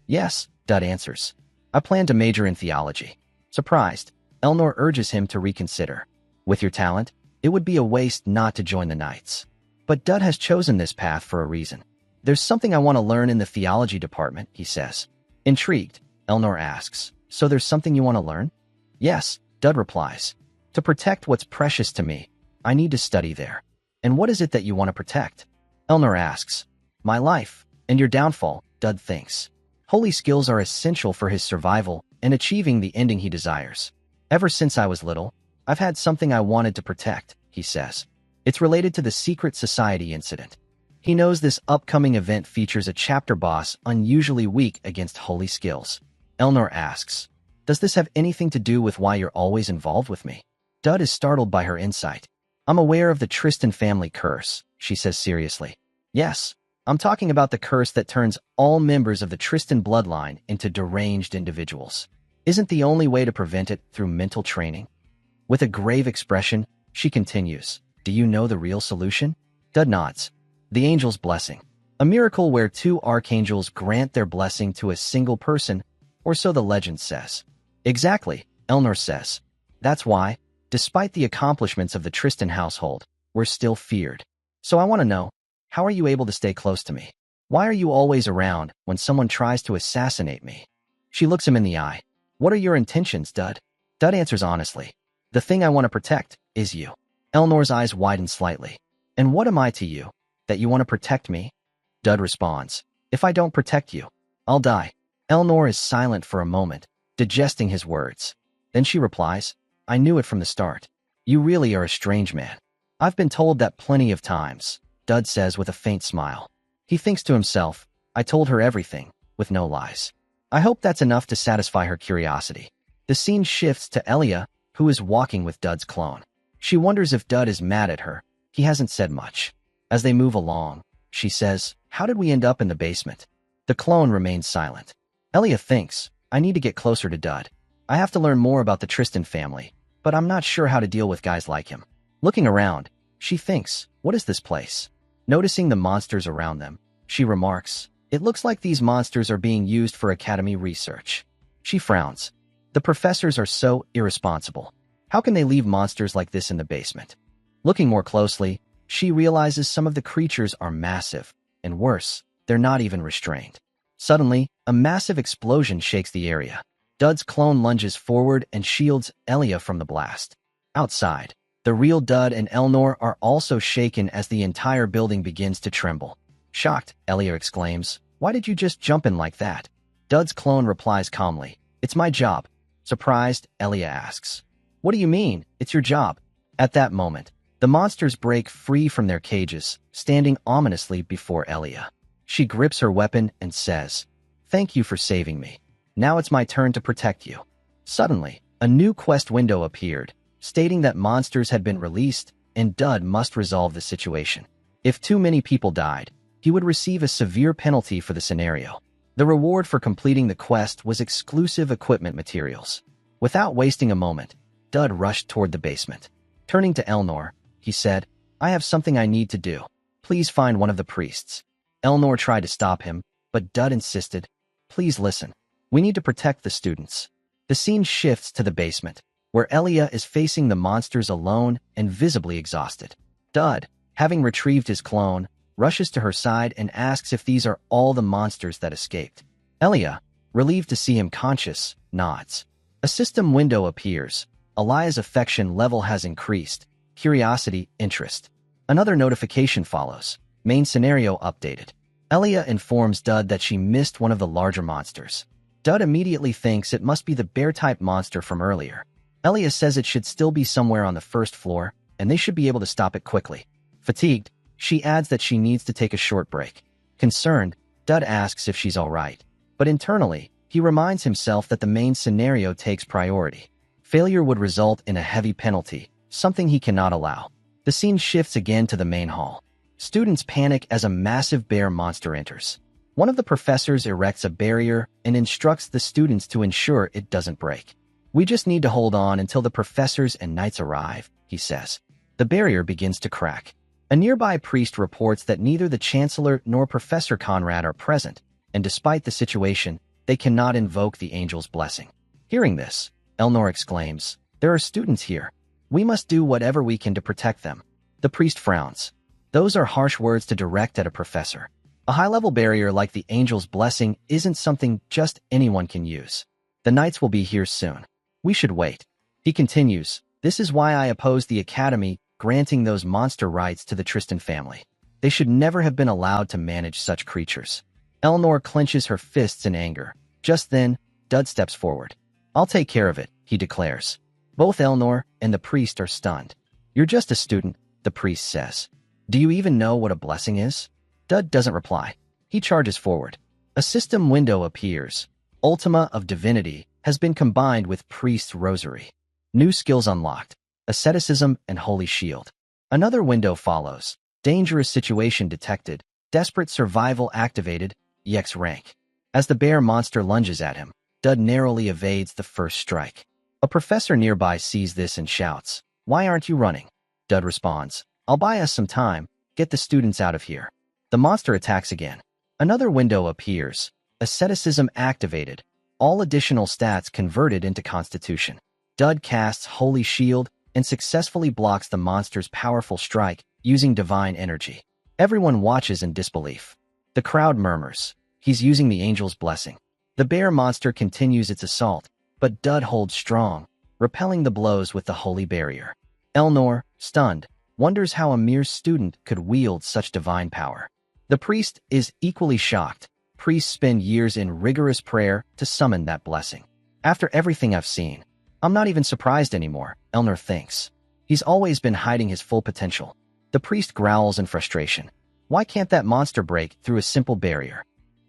Yes, Dud answers. I plan to major in theology. Surprised, Elnor urges him to reconsider. With your talent, it would be a waste not to join the Knights. But Dud has chosen this path for a reason. There's something I want to learn in the theology department, he says. Intrigued, Elnor asks, so there's something you want to learn? Yes, Dud replies. To protect what's precious to me, I need to study there. And what is it that you want to protect? Elnor asks. My life, and your downfall, Dud thinks. Holy skills are essential for his survival and achieving the ending he desires. Ever since I was little, I've had something I wanted to protect, he says. It's related to the secret society incident. He knows this upcoming event features a chapter boss unusually weak against holy skills. Elnor asks, does this have anything to do with why you're always involved with me? Dud is startled by her insight. I'm aware of the Tristan family curse, she says seriously. Yes, I'm talking about the curse that turns all members of the Tristan bloodline into deranged individuals. Isn't the only way to prevent it through mental training? With a grave expression, she continues, do you know the real solution? Dud nods. The angel's blessing. A miracle where two archangels grant their blessing to a single person, or so the legend says. Exactly, Elnor says. That's why, despite the accomplishments of the Tristan household, we're still feared. So I want to know, how are you able to stay close to me? Why are you always around when someone tries to assassinate me? She looks him in the eye. What are your intentions, Dud? Dud answers honestly. The thing I want to protect is you. Elnor's eyes widen slightly. And what am I to you? That you want to protect me? Dud responds. If I don't protect you, I'll die. Elnor is silent for a moment, digesting his words. Then she replies, I knew it from the start. You really are a strange man. I've been told that plenty of times, Dud says with a faint smile. He thinks to himself, I told her everything, with no lies. I hope that's enough to satisfy her curiosity. The scene shifts to Elia, who is walking with Dud's clone. She wonders if Dud is mad at her. He hasn't said much. As they move along, she says, How did we end up in the basement? The clone remains silent. Elia thinks, I need to get closer to Dud. I have to learn more about the Tristan family, but I'm not sure how to deal with guys like him. Looking around, she thinks, what is this place? Noticing the monsters around them, she remarks, it looks like these monsters are being used for academy research. She frowns. The professors are so irresponsible. How can they leave monsters like this in the basement? Looking more closely, she realizes some of the creatures are massive, and worse, they're not even restrained. Suddenly, a massive explosion shakes the area. Dud's clone lunges forward and shields Elia from the blast. Outside, the real Dud and Elnor are also shaken as the entire building begins to tremble. Shocked, Elia exclaims, Why did you just jump in like that? Dud's clone replies calmly, It's my job. Surprised, Elia asks, What do you mean, it's your job? At that moment, the monsters break free from their cages, standing ominously before Elia. She grips her weapon and says, Thank you for saving me. Now it's my turn to protect you. Suddenly, a new quest window appeared, stating that monsters had been released and Dud must resolve the situation. If too many people died, he would receive a severe penalty for the scenario. The reward for completing the quest was exclusive equipment materials. Without wasting a moment, Dud rushed toward the basement. Turning to Elnor, he said, I have something I need to do. Please find one of the priests. Elnor tried to stop him, but Dud insisted, Please listen. We need to protect the students. The scene shifts to the basement, where Elia is facing the monsters alone and visibly exhausted. Dud, having retrieved his clone, rushes to her side and asks if these are all the monsters that escaped. Elia, relieved to see him conscious, nods. A system window appears. Elia's affection level has increased. Curiosity, interest. Another notification follows. Main scenario updated. Elia informs Dud that she missed one of the larger monsters. Dud immediately thinks it must be the bear-type monster from earlier. Elia says it should still be somewhere on the first floor, and they should be able to stop it quickly. Fatigued, she adds that she needs to take a short break. Concerned, Dud asks if she's all right. But internally, he reminds himself that the main scenario takes priority. Failure would result in a heavy penalty, something he cannot allow. The scene shifts again to the main hall. Students panic as a massive bear monster enters. One of the professors erects a barrier and instructs the students to ensure it doesn't break. We just need to hold on until the professors and knights arrive, he says. The barrier begins to crack. A nearby priest reports that neither the Chancellor nor Professor Conrad are present, and despite the situation, they cannot invoke the angel's blessing. Hearing this, Elnor exclaims, There are students here. We must do whatever we can to protect them. The priest frowns. Those are harsh words to direct at a professor. A high-level barrier like the angel's blessing isn't something just anyone can use. The knights will be here soon. We should wait. He continues, This is why I oppose the academy granting those monster rights to the Tristan family. They should never have been allowed to manage such creatures. Elnor clenches her fists in anger. Just then, Dud steps forward. I'll take care of it, he declares. Both Elnor and the priest are stunned. You're just a student, the priest says. Do you even know what a blessing is? Dud doesn't reply. He charges forward. A system window appears. Ultima of Divinity has been combined with Priest's Rosary. New skills unlocked. Asceticism and Holy Shield. Another window follows. Dangerous situation detected. Desperate survival activated. EX rank. As the bear monster lunges at him, Dud narrowly evades the first strike. A professor nearby sees this and shouts, Why aren't you running? Dud responds, I'll buy us some time. Get the students out of here. The monster attacks again. Another window appears. Asceticism activated. All additional stats converted into Constitution. Dud casts Holy Shield and successfully blocks the monster's powerful strike using divine energy. Everyone watches in disbelief. The crowd murmurs. He's using the angel's blessing. The bear monster continues its assault, but Dud holds strong, repelling the blows with the holy barrier. Elnor, stunned, wonders how a mere student could wield such divine power. The priest is equally shocked. Priests spend years in rigorous prayer to summon that blessing. After everything I've seen, I'm not even surprised anymore, Elnor thinks. He's always been hiding his full potential. The priest growls in frustration. Why can't that monster break through a simple barrier?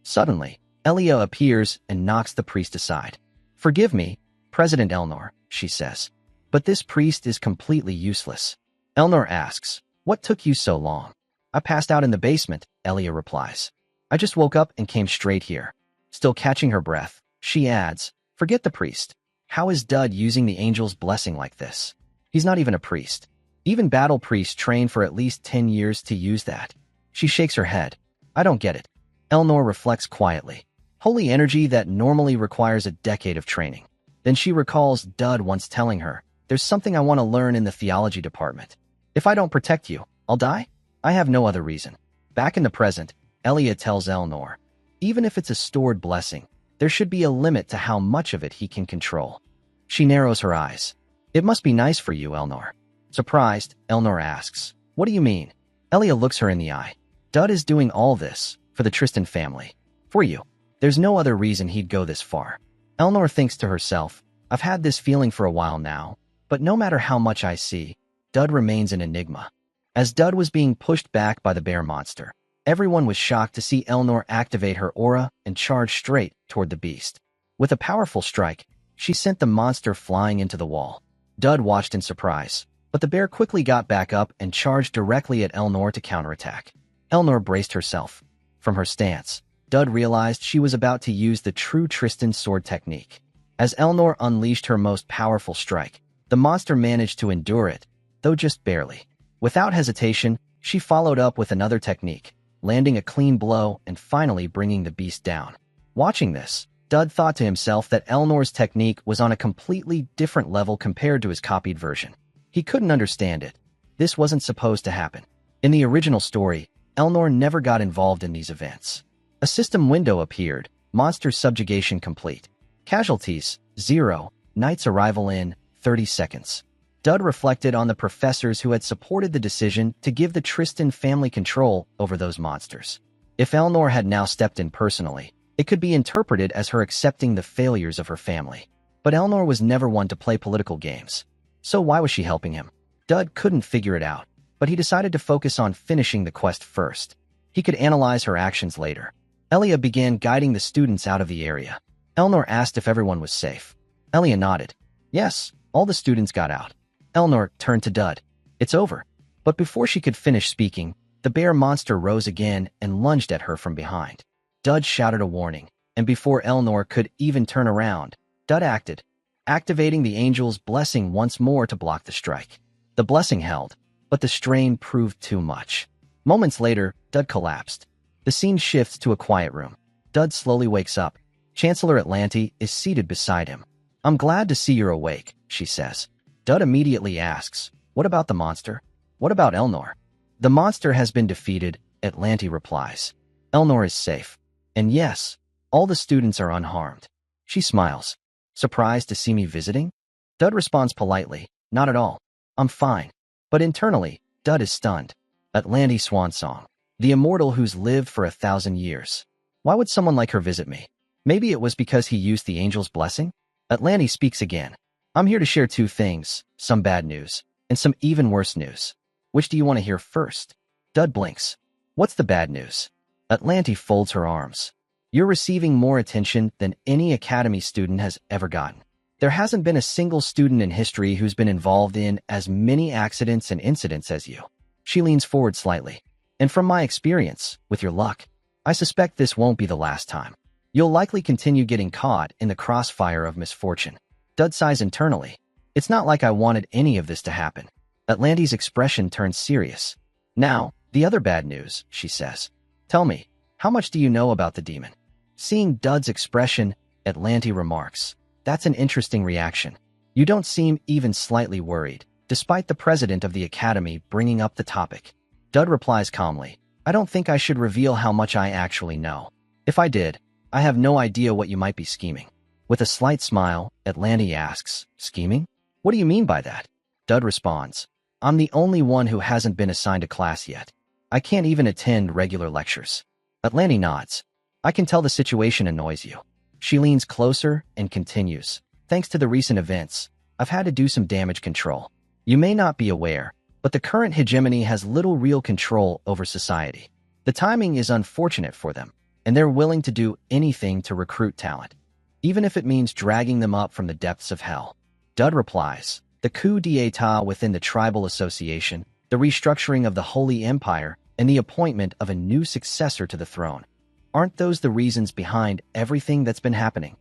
Suddenly, Elia appears and knocks the priest aside. Forgive me, President Elnor, she says. But this priest is completely useless. Elnor asks, what took you so long? I passed out in the basement, Elia replies. I just woke up and came straight here. Still catching her breath, she adds, forget the priest. How is Dud using the angel's blessing like this? He's not even a priest. Even battle priests train for at least 10 years to use that. She shakes her head. I don't get it. Elnor reflects quietly. Holy energy that normally requires a decade of training. Then she recalls Dud once telling her, there's something I want to learn in the theology department. If I don't protect you, I'll die? I have no other reason. Back in the present, Elia tells Elnor, even if it's a stored blessing, there should be a limit to how much of it he can control. She narrows her eyes. It must be nice for you, Elnor. Surprised, Elnor asks, what do you mean? Elia looks her in the eye. Dud is doing all this for the Tristan family. For you. There's no other reason he'd go this far. Elnor thinks to herself, I've had this feeling for a while now, but no matter how much I see, Dud remains an enigma. As Dud was being pushed back by the bear monster, everyone was shocked to see Elnor activate her aura and charge straight toward the beast. With a powerful strike, she sent the monster flying into the wall. Dud watched in surprise, but the bear quickly got back up and charged directly at Elnor to counterattack. Elnor braced herself. From her stance, Dud realized she was about to use the true Tristan sword technique. As Elnor unleashed her most powerful strike, the monster managed to endure it, though just barely. Without hesitation, she followed up with another technique, landing a clean blow and finally bringing the beast down. Watching this, Dud thought to himself that Elnor's technique was on a completely different level compared to his copied version. He couldn't understand it. This wasn't supposed to happen. In the original story, Elnor never got involved in these events. A system window appeared, monster subjugation complete. Casualties, 0, knight's arrival in 30 seconds. Dud reflected on the professors who had supported the decision to give the Tristan family control over those monsters. If Elnor had now stepped in personally, it could be interpreted as her accepting the failures of her family. But Elnor was never one to play political games. So why was she helping him? Dud couldn't figure it out, but he decided to focus on finishing the quest first. He could analyze her actions later. Elia began guiding the students out of the area. Elnor asked if everyone was safe. Elia nodded. Yes, all the students got out. Elnor turned to Dud. It's over. But before she could finish speaking, the bear monster rose again and lunged at her from behind. Dud shouted a warning, and before Elnor could even turn around, Dud acted, activating the angel's blessing once more to block the strike. The blessing held, but the strain proved too much. Moments later, Dud collapsed. The scene shifts to a quiet room. Dud slowly wakes up. Chancellor Atlanti is seated beside him. I'm glad to see you're awake, she says. Dud immediately asks, what about the monster? What about Elnor? The monster has been defeated, Atlanti replies. Elnor is safe. And yes, all the students are unharmed. She smiles. Surprised to see me visiting? Dud responds politely, not at all. I'm fine. But internally, Dud is stunned. Atlanti swan song. The immortal who's lived for 1,000 years. Why would someone like her visit me? Maybe it was because he used the angel's blessing? Atlanti speaks again. I'm here to share two things, some bad news, and some even worse news. Which do you want to hear first? Dud blinks. What's the bad news? Atlanti folds her arms. You're receiving more attention than any academy student has ever gotten. There hasn't been a single student in history who's been involved in as many accidents and incidents as you. She leans forward slightly. And from my experience, with your luck, I suspect this won't be the last time. You'll likely continue getting caught in the crossfire of misfortune. Dud sighs internally. It's not like I wanted any of this to happen. Atlanti's expression turns serious. Now, the other bad news, she says. Tell me, how much do you know about the demon? Seeing Dud's expression, Atlanti remarks. That's an interesting reaction. You don't seem even slightly worried, despite the president of the academy bringing up the topic. Dud replies calmly. I don't think I should reveal how much I actually know. If I did, I have no idea what you might be scheming. With a slight smile, Atlanti asks, scheming? What do you mean by that? Dud responds, I'm the only one who hasn't been assigned a class yet. I can't even attend regular lectures. Atlanti nods. I can tell the situation annoys you. She leans closer and continues. Thanks to the recent events, I've had to do some damage control. You may not be aware, but the current hegemony has little real control over society. The timing is unfortunate for them, and they're willing to do anything to recruit talent, even if it means dragging them up from the depths of hell. Dud replies, the coup d'etat within the tribal association, the restructuring of the Holy Empire, and the appointment of a new successor to the throne. Aren't those the reasons behind everything that's been happening?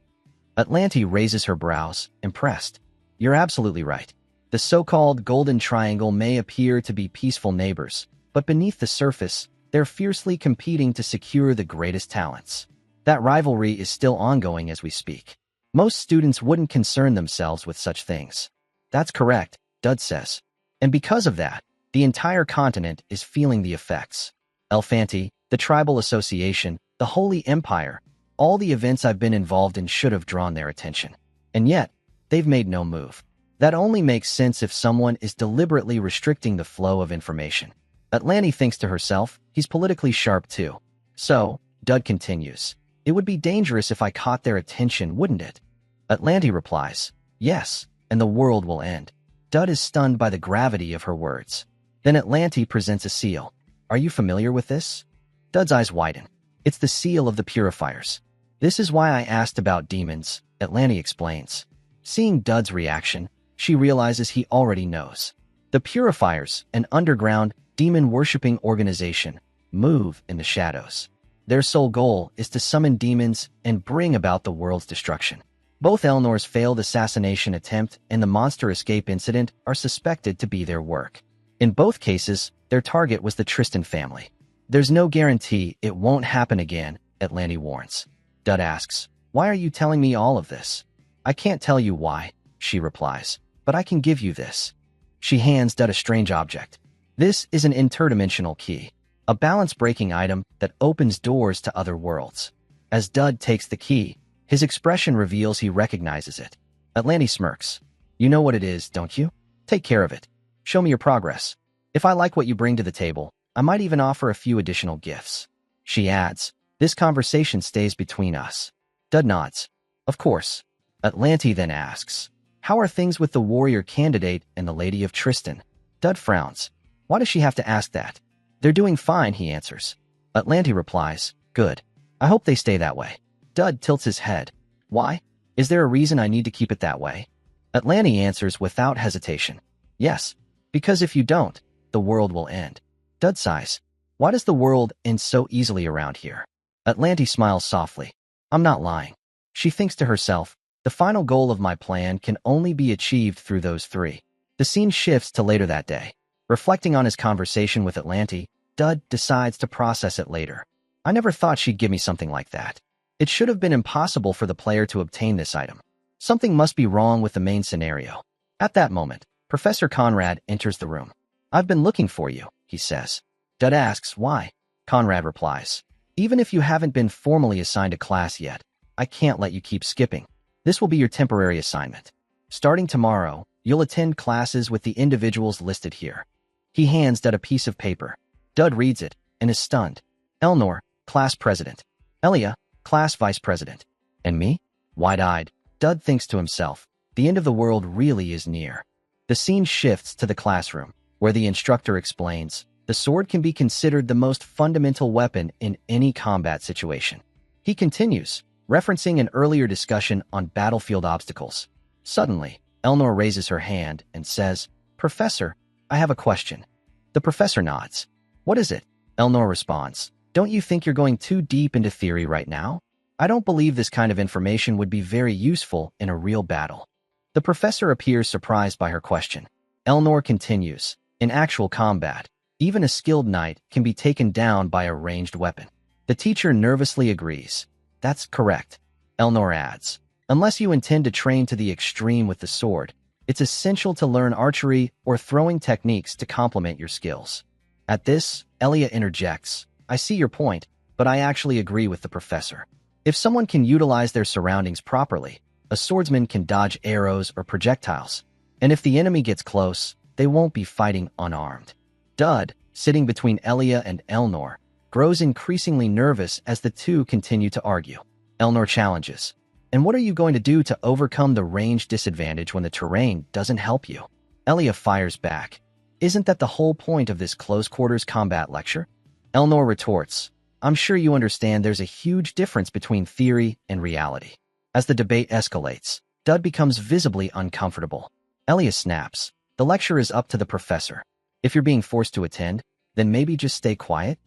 Atlanti raises her brows, impressed. You're absolutely right. The so-called Golden Triangle may appear to be peaceful neighbors, but beneath the surface, they're fiercely competing to secure the greatest talents. That rivalry is still ongoing as we speak. Most students wouldn't concern themselves with such things. That's correct, Dud says. And because of that, the entire continent is feeling the effects. Elfanti, the tribal association, the Holy Empire, all the events I've been involved in should have drawn their attention. And yet, they've made no move. That only makes sense if someone is deliberately restricting the flow of information. Atlanti thinks to herself, he's politically sharp too. So, Dud continues, it would be dangerous if I caught their attention, wouldn't it? Atlanti replies, yes, and the world will end. Dud is stunned by the gravity of her words. Then Atlanti presents a seal. Are you familiar with this? Dud's eyes widen. It's the seal of the purifiers. This is why I asked about demons, Atlanti explains. Seeing Dud's reaction, she realizes he already knows. The purifiers, an underground, demon-worshipping organization, move in the shadows. Their sole goal is to summon demons and bring about the world's destruction. Both Elnor's failed assassination attempt and the monster escape incident are suspected to be their work. In both cases, their target was the Tristan family. There's no guarantee it won't happen again, Atlanti warns. Dud asks, why are you telling me all of this? I can't tell you why, she replies, but I can give you this. She hands Dud a strange object. This is an interdimensional key, a balance-breaking item that opens doors to other worlds. As Dud takes the key, his expression reveals he recognizes it. Atlanti smirks. You know what it is, don't you? Take care of it. Show me your progress. If I like what you bring to the table, I might even offer a few additional gifts. She adds, this conversation stays between us. Dud nods. Of course. Atlanti then asks, how are things with the warrior candidate and the Lady of Tristan? Dud frowns. Why does she have to ask that? They're doing fine, he answers. Atlanti replies, good. I hope they stay that way. Dud tilts his head. Why? Is there a reason I need to keep it that way? Atlanti answers without hesitation. Yes, because if you don't, the world will end. Dud sighs. Why does the world end so easily around here? Atlanti smiles softly. I'm not lying. She thinks to herself, the final goal of my plan can only be achieved through those three. The scene shifts to later that day. Reflecting on his conversation with Atlanti, Dud decides to process it later. I never thought she'd give me something like that. It should have been impossible for the player to obtain this item. Something must be wrong with the main scenario. At that moment, Professor Conrad enters the room. I've been looking for you, he says. Dud asks why. Conrad replies, even if you haven't been formally assigned a class yet, I can't let you keep skipping. This will be your temporary assignment. Starting tomorrow, you'll attend classes with the individuals listed here. He hands Dud a piece of paper. Dud reads it and is stunned. Elnor, class president. Elia, class vice president. And me? Wide-eyed, Dud thinks to himself, the end of the world really is near. The scene shifts to the classroom, where the instructor explains, the sword can be considered the most fundamental weapon in any combat situation. He continues, referencing an earlier discussion on battlefield obstacles. Suddenly, Elnor raises her hand and says, Professor, I have a question. The professor nods. What is it? Elnor responds, don't you think you're going too deep into theory right now? I don't believe this kind of information would be very useful in a real battle. The professor appears surprised by her question. Elnor continues, in actual combat, even a skilled knight can be taken down by a ranged weapon. The teacher nervously agrees. That's correct. Elnor adds, unless you intend to train to the extreme with the sword, it's essential to learn archery or throwing techniques to complement your skills. At this, Elia interjects, I see your point, but I actually agree with the professor. If someone can utilize their surroundings properly, a swordsman can dodge arrows or projectiles. And if the enemy gets close, they won't be fighting unarmed. Dud, sitting between Elia and Elnor, grows increasingly nervous as the two continue to argue. Elnor challenges, "And what are you going to do to overcome the range disadvantage when the terrain doesn't help you?" Elia fires back, "Isn't that the whole point of this close-quarters combat lecture?" Elnor retorts, "I'm sure you understand there's a huge difference between theory and reality." As the debate escalates, Dud becomes visibly uncomfortable. Elia snaps, "The lecture is up to the professor. If you're being forced to attend, then maybe just stay quiet."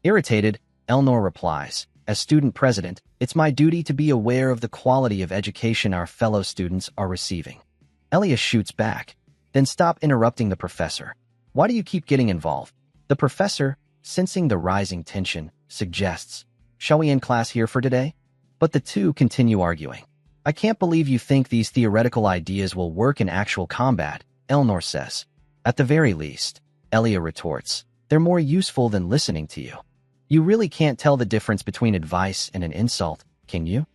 Irritated, Elnor replies, "As student president, it's my duty to be aware of the quality of education our fellow students are receiving." Elia shoots back, "Then stop interrupting the professor. Why do you keep getting involved?" The professor, sensing the rising tension, suggests, "Shall we end class here for today?" But the two continue arguing. "I can't believe you think these theoretical ideas will work in actual combat," Elnor says. "At the very least," Elia retorts, "they're more useful than listening to you. You really can't tell the difference between advice and an insult, can you?"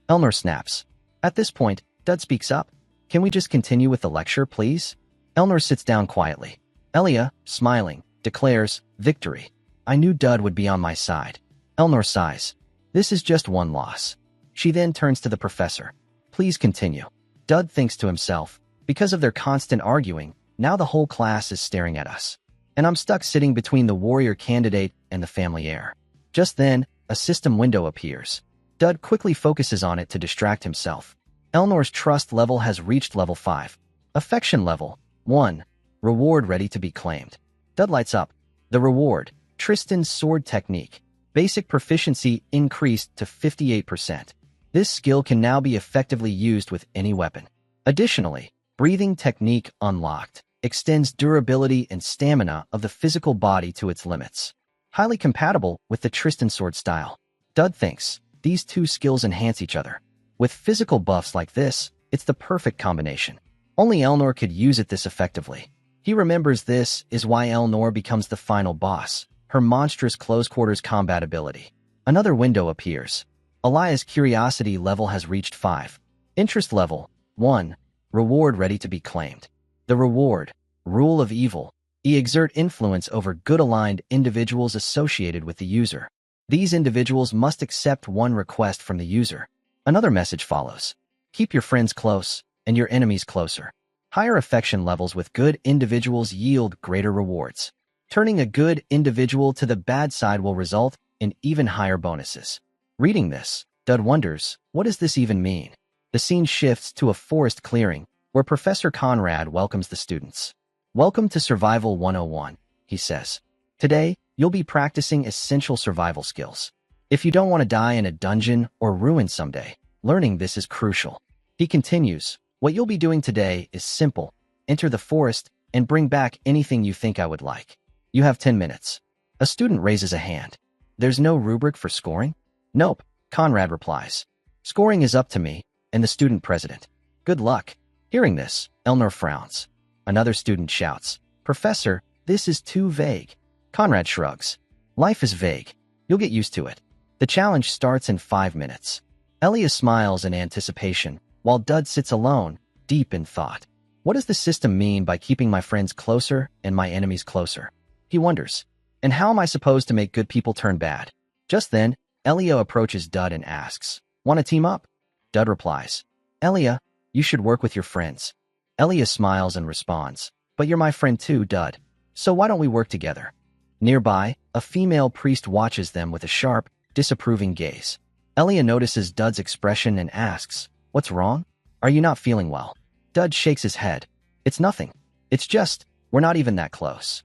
Elnor snaps. At this point, Dud speaks up. "Can we just continue with the lecture, please?" Elnor sits down quietly. Elia, smiling, declares, "Victory. I knew Dud would be on my side." Elnor sighs. "This is just one loss." She then turns to the professor. "Please continue." Dud thinks to himself, "Because of their constant arguing, now the whole class is staring at us. And I'm stuck sitting between the warrior candidate and the family heir." Just then, a system window appears. Dud quickly focuses on it to distract himself. Elnor's trust level has reached level 5. Affection level 1. Reward ready to be claimed. Dud lights up. The reward, Tristan's sword technique. Basic proficiency increased to 58%. This skill can now be effectively used with any weapon. Additionally, breathing technique unlocked. Extends durability and stamina of the physical body to its limits. Highly compatible with the Tristan sword style. Dud thinks, these two skills enhance each other. With physical buffs like this, it's the perfect combination. Only Elnor could use it this effectively. He remembers this is why Elnor becomes the final boss, her monstrous close-quarters combat ability. Another window appears. Elia's curiosity level has reached 5. Interest level 1. Reward ready to be claimed. The reward, Rule of Evil, exert influence over good-aligned individuals associated with the user. These individuals must accept one request from the user. Another message follows. Keep your friends close and your enemies closer. Higher affection levels with good individuals yield greater rewards. Turning a good individual to the bad side will result in even higher bonuses. Reading this, Dud wonders, what does this even mean? The scene shifts to a forest clearing, where Professor Conrad welcomes the students. "Welcome to Survival 101, he says. "Today, you'll be practicing essential survival skills. If you don't want to die in a dungeon or ruin someday, learning this is crucial." He continues, "What you'll be doing today is simple. Enter the forest and bring back anything you think I would like. You have 10 minutes. A student raises a hand. "There's no rubric for scoring?" "Nope," Conrad replies. "Scoring is up to me and the student president. Good luck." Hearing this, Elnor frowns. Another student shouts, "Professor, this is too vague." Conrad shrugs. "Life is vague. You'll get used to it." The challenge starts in 5 minutes. Elia smiles in anticipation, while Dud sits alone, deep in thought. What does the system mean by keeping my friends closer and my enemies closer? He wonders. And how am I supposed to make good people turn bad? Just then, Elia approaches Dud and asks, "Want to team up?" Dud replies, "Elia, you should work with your friends." Elia smiles and responds, "But you're my friend too, Dud. So why don't we work together?" Nearby, a female priest watches them with a sharp, disapproving gaze. Elia notices Dud's expression and asks, "What's wrong? Are you not feeling well?" Dud shakes his head. "It's nothing. It's just, we're not even that close."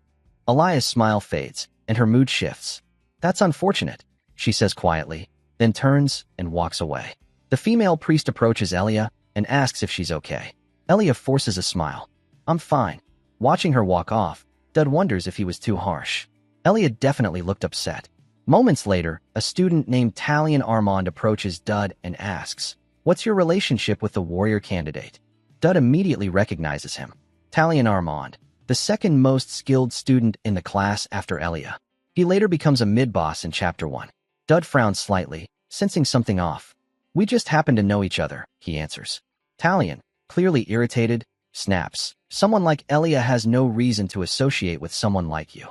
Elia's smile fades, and her mood shifts. "That's unfortunate," she says quietly, then turns and walks away. The female priest approaches Elia and asks if she's okay. Elia forces a smile. "I'm fine." Watching her walk off, Dud wonders if he was too harsh. Elia definitely looked upset. Moments later, a student named Talion Armand approaches Dud and asks, "What's your relationship with the warrior candidate?" Dud immediately recognizes him. Talion Armand, the second most skilled student in the class after Elia. He later becomes a mid-boss in Chapter 1. Dud frowns slightly, sensing something off. "We just happen to know each other," he answers. Talion, clearly irritated, snaps, Someone like Elia has no reason to associate with someone like you.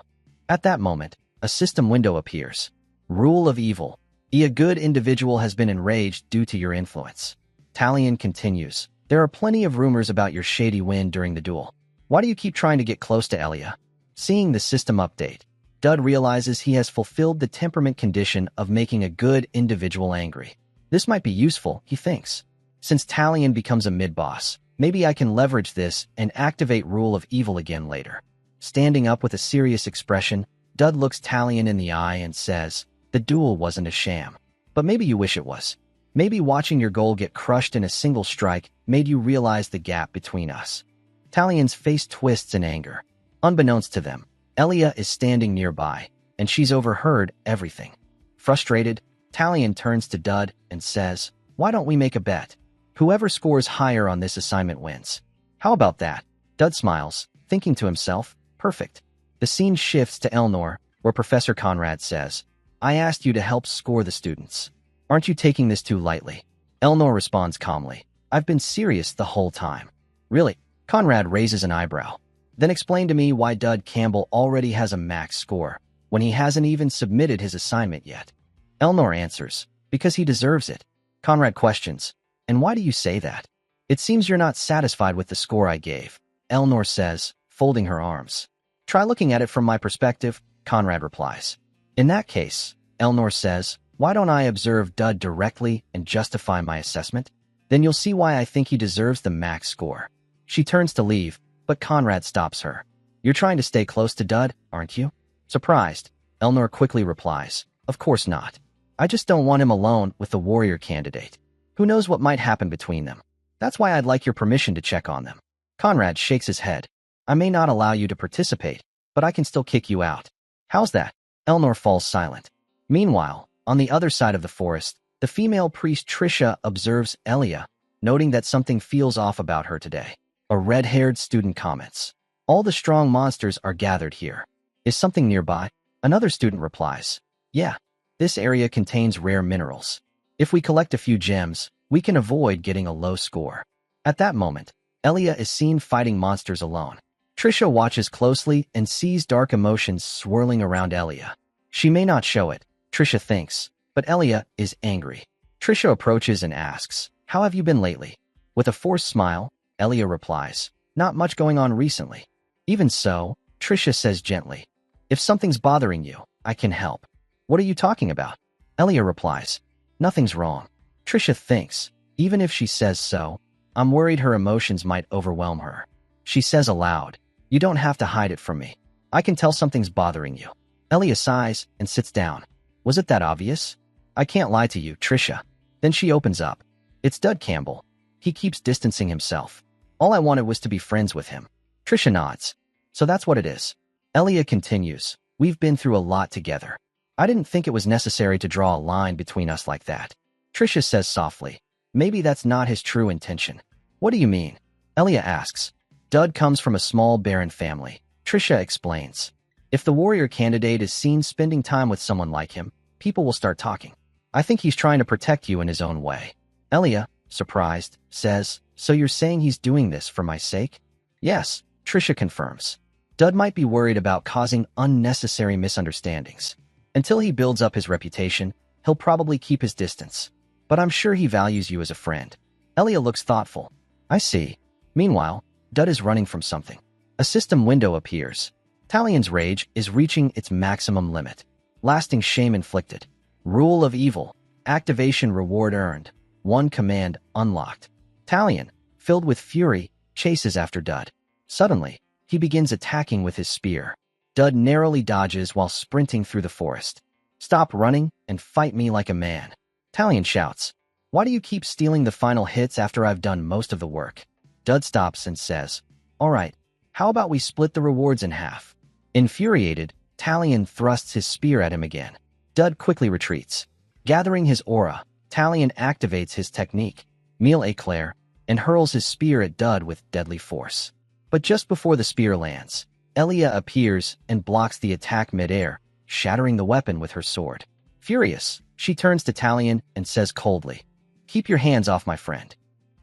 At that moment, a system window appears. Rule of evil. A good individual has been enraged due to your influence. Talion continues. There are plenty of rumors about your shady win during the duel. Why do you keep trying to get close to Elia? Seeing the system update, Dud realizes he has fulfilled the temperament condition of making a good individual angry. This might be useful, he thinks. Since Talion becomes a mid-boss, maybe I can leverage this and activate Rule of Evil again later. Standing up with a serious expression, Dud looks Talion in the eye and says, the duel wasn't a sham. But maybe you wish it was. Maybe watching your goal get crushed in a single strike made you realize the gap between us. Talion's face twists in anger. Unbeknownst to them, Elia is standing nearby, and she's overheard everything. Frustrated, Talion turns to Dud and says, why don't we make a bet? Whoever scores higher on this assignment wins. How about that? Dud smiles, thinking to himself, perfect. The scene shifts to Elnor, where Professor Conrad says, I asked you to help score the students. Aren't you taking this too lightly? Elnor responds calmly, I've been serious the whole time. Really? Conrad raises an eyebrow. Then explain to me why Dud Campbell already has a max score, when he hasn't even submitted his assignment yet. Elnor answers, because he deserves it. Conrad questions, and why do you say that? It seems you're not satisfied with the score I gave, Elnor says, folding her arms. Try looking at it from my perspective, Conrad replies. In that case, Elnor says, why don't I observe Dud directly and justify my assessment? Then you'll see why I think he deserves the max score. She turns to leave, but Conrad stops her. You're trying to stay close to Dud, aren't you? Surprised, Elnor quickly replies, of course not. I just don't want him alone with the warrior candidate. Who knows what might happen between them? That's why I'd like your permission to check on them. Conrad shakes his head. I may not allow you to participate, but I can still kick you out. How's that? Elnor falls silent. Meanwhile, on the other side of the forest, the female priest Trisha observes Elia, noting that something feels off about her today. A red-haired student comments. All the strong monsters are gathered here. Is something nearby? Another student replies. Yeah, this area contains rare minerals. If we collect a few gems, we can avoid getting a low score. At that moment, Elia is seen fighting monsters alone. Trisha watches closely and sees dark emotions swirling around Elia. She may not show it, Trisha thinks, but Elia is angry. Trisha approaches and asks, how have you been lately? With a forced smile, Elia replies, not much going on recently. Even so, Trisha says gently, if something's bothering you, I can help. What are you talking about? Elia replies, nothing's wrong. Trisha thinks, even if she says so, I'm worried her emotions might overwhelm her. She says aloud, you don't have to hide it from me. I can tell something's bothering you. Elia sighs and sits down. Was it that obvious? I can't lie to you, Trisha. Then she opens up. It's Dud Campbell. He keeps distancing himself. All I wanted was to be friends with him. Trisha nods. So that's what it is. Elia continues. We've been through a lot together. I didn't think it was necessary to draw a line between us like that. Trisha says softly. Maybe that's not his true intention. What do you mean? Elia asks. Dud comes from a small barren family. Trisha explains. If the warrior candidate is seen spending time with someone like him, people will start talking. I think he's trying to protect you in his own way. Elia, surprised, says, so you're saying he's doing this for my sake? Yes, Trisha confirms. Dud might be worried about causing unnecessary misunderstandings. Until he builds up his reputation, he'll probably keep his distance. But I'm sure he values you as a friend. Elia looks thoughtful. I see. Meanwhile, Dud is running from something. A system window appears. Talion's rage is reaching its maximum limit. Lasting shame inflicted. Rule of evil. Activation reward earned. One command unlocked. Talion, filled with fury, chases after Dud. Suddenly, he begins attacking with his spear. Dud narrowly dodges while sprinting through the forest. Stop running and fight me like a man. Talion shouts. Why do you keep stealing the final hits after I've done most of the work? Dud stops and says, all right, how about we split the rewards in half? Infuriated, Talion thrusts his spear at him again. Dud quickly retreats. Gathering his aura, Talion activates his technique, Mille Éclair, and hurls his spear at Dud with deadly force. But just before the spear lands, Elia appears and blocks the attack midair, shattering the weapon with her sword. Furious, she turns to Talion and says coldly, keep your hands off my friend.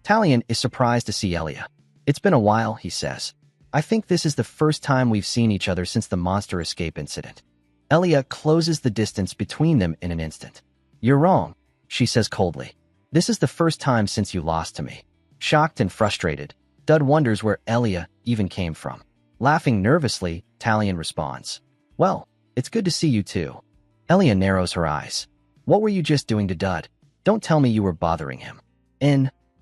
Talion is surprised to see Elia. It's been a while, he says. I think this is the first time we've seen each other since the monster escape incident. Elia closes the distance between them in an instant. You're wrong, she says coldly. This is the first time since you lost to me. Shocked and frustrated, Dud wonders where Elia even came from. Laughing nervously, Talion responds, Well, it's good to see you too. Elia narrows her eyes. What were you just doing to Dud? Don't tell me you were bothering him.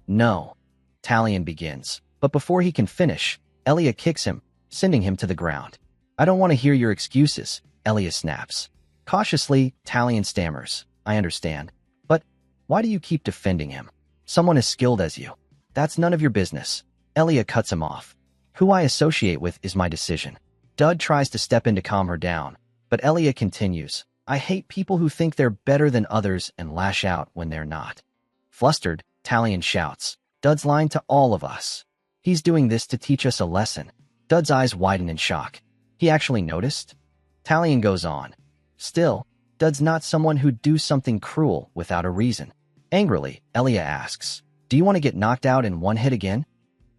No. Talion begins, but before he can finish, Elia kicks him, sending him to the ground. I don't want to hear your excuses, Elia snaps. Cautiously, Talion stammers. I understand. But why do you keep defending him? Someone as skilled as you. That's none of your business. Elia cuts him off. Who I associate with is my decision. Dud tries to step in to calm her down, but Elia continues. I hate people who think they're better than others and lash out when they're not. Flustered, Talion shouts. Dud's lying to all of us. He's doing this to teach us a lesson. Dud's eyes widen in shock. He actually noticed? Talion goes on. Still, Dud's not someone who'd do something cruel without a reason. Angrily, Elia asks, Do you want to get knocked out in one hit again?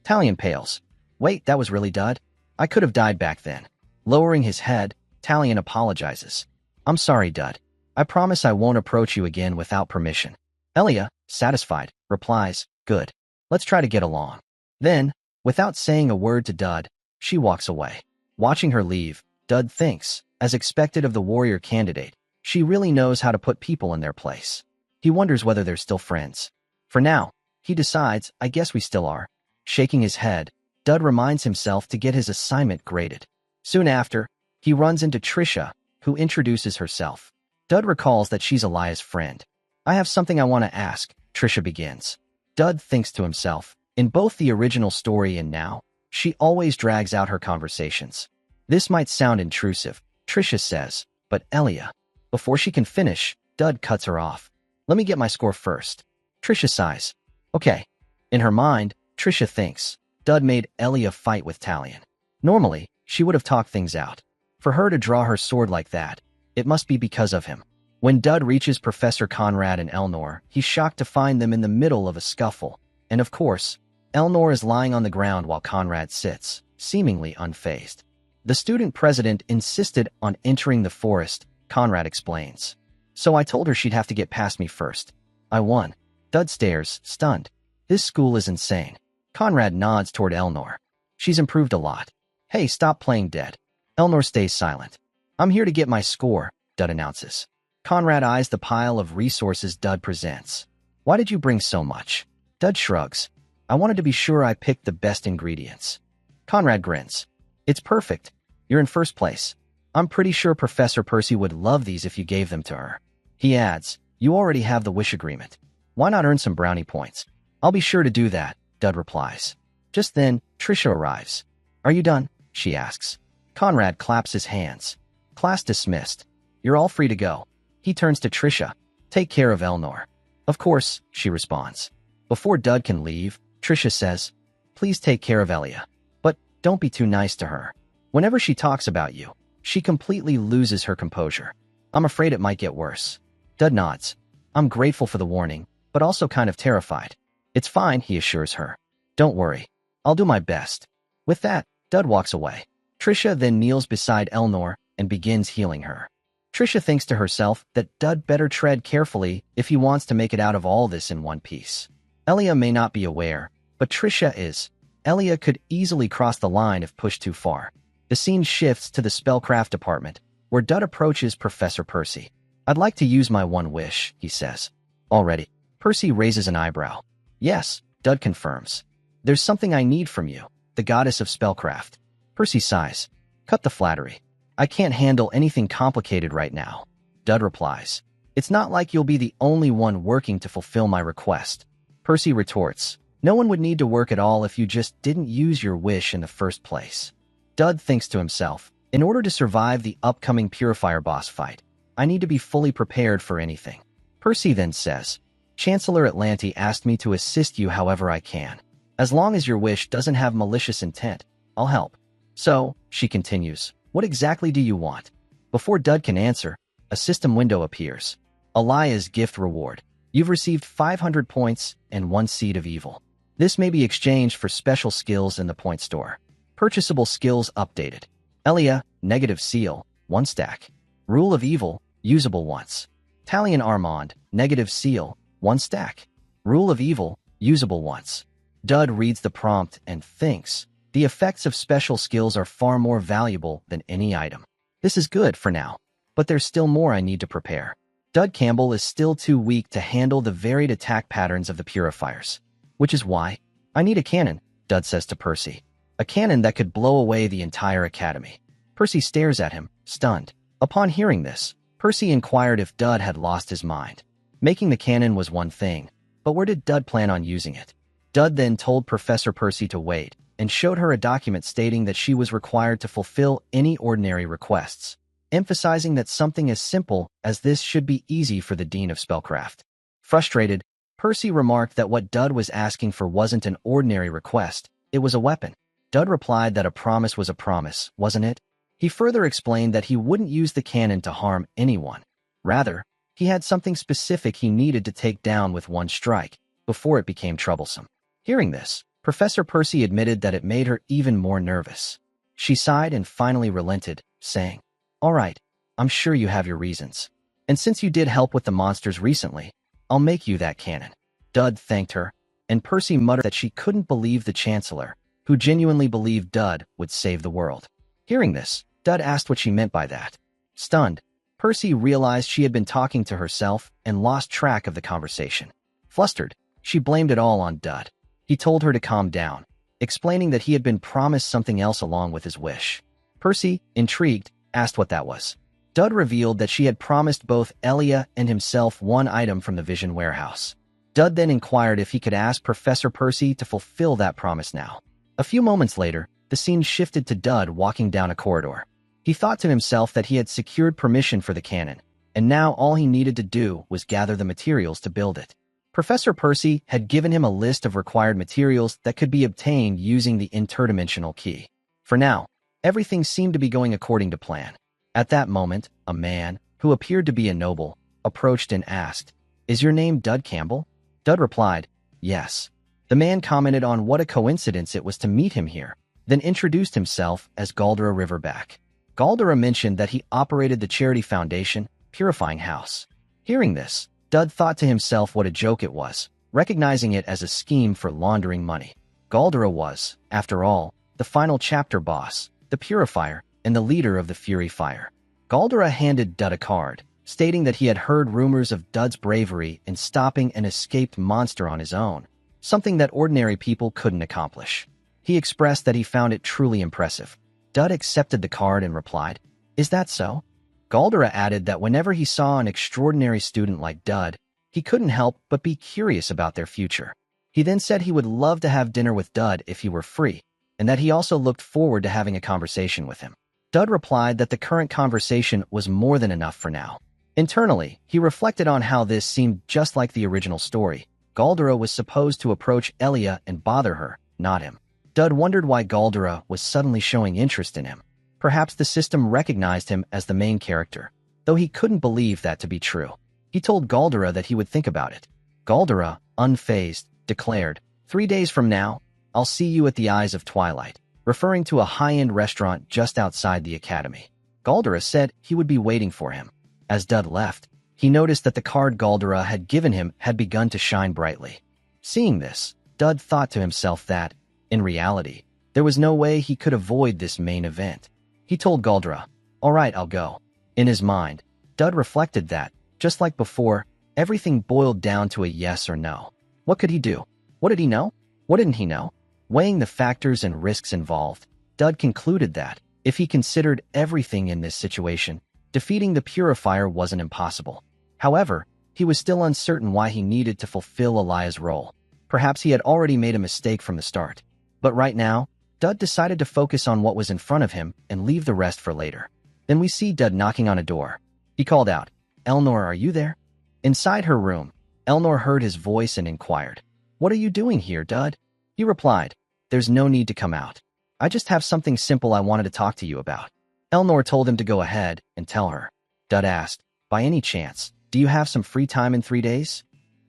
Talion pales. Wait, that was really Dud? I could have died back then. Lowering his head, Talion apologizes. I'm sorry, Dud. I promise I won't approach you again without permission. Elia, satisfied, replies, Good. Let's try to get along. Then, without saying a word to Dud, she walks away. Watching her leave, Dud thinks, as expected of the warrior candidate, she really knows how to put people in their place. He wonders whether they're still friends. For now, he decides, I guess we still are. Shaking his head, Dud reminds himself to get his assignment graded. Soon after, he runs into Trisha, who introduces herself. Dud recalls that she's Elia's friend. I have something I want to ask, Trisha begins. Dud thinks to himself, in both the original story and now, she always drags out her conversations. This might sound intrusive, Trisha says, but Elia. Before she can finish, Dud cuts her off. Let me get my score first. Trisha sighs. Okay. In her mind, Trisha thinks, Dud made Elia fight with Talion. Normally, she would have talked things out. For her to draw her sword like that, it must be because of him. When Dud reaches Professor Conrad and Elnor, he's shocked to find them in the middle of a scuffle. And of course, Elnor is lying on the ground while Conrad sits, seemingly unfazed. The student president insisted on entering the forest, Conrad explains. So I told her she'd have to get past me first. I won. Dud stares, stunned. This school is insane. Conrad nods toward Elnor. She's improved a lot. Hey, stop playing dead. Elnor stays silent. I'm here to get my score, Dud announces. Conrad eyes the pile of resources Dud presents. Why did you bring so much? Dud shrugs. I wanted to be sure I picked the best ingredients. Conrad grins. It's perfect. You're in first place. I'm pretty sure Professor Percy would love these if you gave them to her. He adds, you already have the wish agreement. Why not earn some brownie points? I'll be sure to do that, Dud replies. Just then, Trisha arrives. Are you done? She asks. Conrad claps his hands. Class dismissed. You're all free to go. He turns to Trisha. Take care of Elnor. Of course, she responds. Before Dud can leave, Trisha says, Please take care of Elia. But don't be too nice to her. Whenever she talks about you, she completely loses her composure. I'm afraid it might get worse. Dud nods. I'm grateful for the warning, but also kind of terrified. It's fine, he assures her. Don't worry. I'll do my best. With that, Dud walks away. Trisha then kneels beside Elnor and begins healing her. Trisha thinks to herself that Dud better tread carefully if he wants to make it out of all this in one piece. Elia may not be aware, but Trisha is. Elia could easily cross the line if pushed too far. The scene shifts to the spellcraft department, where Dud approaches Professor Percy. I'd like to use my one wish, he says. Already. Percy raises an eyebrow. Yes, Dud confirms. There's something I need from you, the goddess of spellcraft. Percy sighs. Cut the flattery. I can't handle anything complicated right now. Dud replies. It's not like you'll be the only one working to fulfill my request. Percy retorts. No one would need to work at all if you just didn't use your wish in the first place. Dud thinks to himself, in order to survive the upcoming Purifier boss fight, I need to be fully prepared for anything. Percy then says, Chancellor Atlanti asked me to assist you however I can. As long as your wish doesn't have malicious intent, I'll help. So, she continues, what exactly do you want? Before Dud can answer, a system window appears. Elia's gift reward. You've received 500 points and 1 seed of evil. This may be exchanged for special skills in the point store. Purchasable skills updated. Elia, negative seal, 1 stack. Rule of evil, usable once. Talion Armand, negative seal, 1 stack. Rule of evil, usable once. Dud reads the prompt and thinks, the effects of special skills are far more valuable than any item. This is good for now, but there's still more I need to prepare. Dud Campbell is still too weak to handle the varied attack patterns of the purifiers, which is why I need a cannon, Dud says to Percy. A cannon that could blow away the entire academy. Percy stares at him, stunned. Upon hearing this, Percy inquired if Dud had lost his mind. Making the cannon was one thing, but where did Dud plan on using it? Dud then told Professor Percy to wait, and showed her a document stating that she was required to fulfill any ordinary requests, emphasizing that something as simple as this should be easy for the Dean of Spellcraft. Frustrated, Percy remarked that what Dud was asking for wasn't an ordinary request, it was a weapon. Dud replied that a promise was a promise, wasn't it? He further explained that he wouldn't use the cannon to harm anyone. Rather, he had something specific he needed to take down with one strike, before it became troublesome. Hearing this, Professor Percy admitted that it made her even more nervous. She sighed and finally relented, saying, "All right, I'm sure you have your reasons. And since you did help with the monsters recently, I'll make you that cannon." Dud thanked her, and Percy muttered that she couldn't believe the Chancellor, who genuinely believed Dud would save the world. Hearing this, Dud asked what she meant by that. Stunned, Percy realized she had been talking to herself and lost track of the conversation. Flustered, she blamed it all on Dud. He told her to calm down, explaining that he had been promised something else along with his wish. Percy, intrigued, asked what that was. Dud revealed that she had promised both Elia and himself one item from the Vision Warehouse. Dud then inquired if he could ask Professor Percy to fulfill that promise now. A few moments later, the scene shifted to Dud walking down a corridor. He thought to himself that he had secured permission for the cannon, and now all he needed to do was gather the materials to build it. Professor Percy had given him a list of required materials that could be obtained using the interdimensional key. For now, everything seemed to be going according to plan. At that moment, a man, who appeared to be a noble, approached and asked, "Is your name Dud Campbell?" Dud replied, "Yes." The man commented on what a coincidence it was to meet him here, then introduced himself as Galdera Riverback. Galdera mentioned that he operated the charity foundation, Purifying House. Hearing this, Dud thought to himself what a joke it was, recognizing it as a scheme for laundering money. Galdera was, after all, the final chapter boss, the Purifier, and the leader of the Fury Fire. Galdera handed Dud a card, stating that he had heard rumors of Dud's bravery in stopping an escaped monster on his own, something that ordinary people couldn't accomplish. He expressed that he found it truly impressive. Dud accepted the card and replied, "Is that so?" Galdera added that whenever he saw an extraordinary student like Dud, he couldn't help but be curious about their future. He then said he would love to have dinner with Dud if he were free, and that he also looked forward to having a conversation with him. Dud replied that the current conversation was more than enough for now. Internally, he reflected on how this seemed just like the original story. Galdera was supposed to approach Elia and bother her, not him. Dud wondered why Galdera was suddenly showing interest in him. Perhaps the system recognized him as the main character, though he couldn't believe that to be true. He told Galdera that he would think about it. Galdera, unfazed, declared, 3 days from now, I'll see you at the Eyes of Twilight, referring to a high-end restaurant just outside the academy. Galdera said he would be waiting for him. As Dud left, he noticed that the card Galdera had given him had begun to shine brightly. Seeing this, Dud thought to himself that, in reality, there was no way he could avoid this main event. He told Galdera, "All right, I'll go." In his mind, Dud reflected that, just like before, everything boiled down to a yes or no. What could he do? What did he know? What didn't he know? Weighing the factors and risks involved, Dud concluded that, if he considered everything in this situation, defeating the Purifier wasn't impossible. However, he was still uncertain why he needed to fulfill Elia's role. Perhaps he had already made a mistake from the start. But right now, Dud decided to focus on what was in front of him and leave the rest for later. Then we see Dud knocking on a door. He called out, "Elnor, are you there?" Inside her room, Elnor heard his voice and inquired, "What are you doing here, Dud?" He replied, "There's no need to come out. I just have something simple I wanted to talk to you about." Elnor told him to go ahead and tell her. Dud asked, "By any chance, do you have some free time in 3 days?"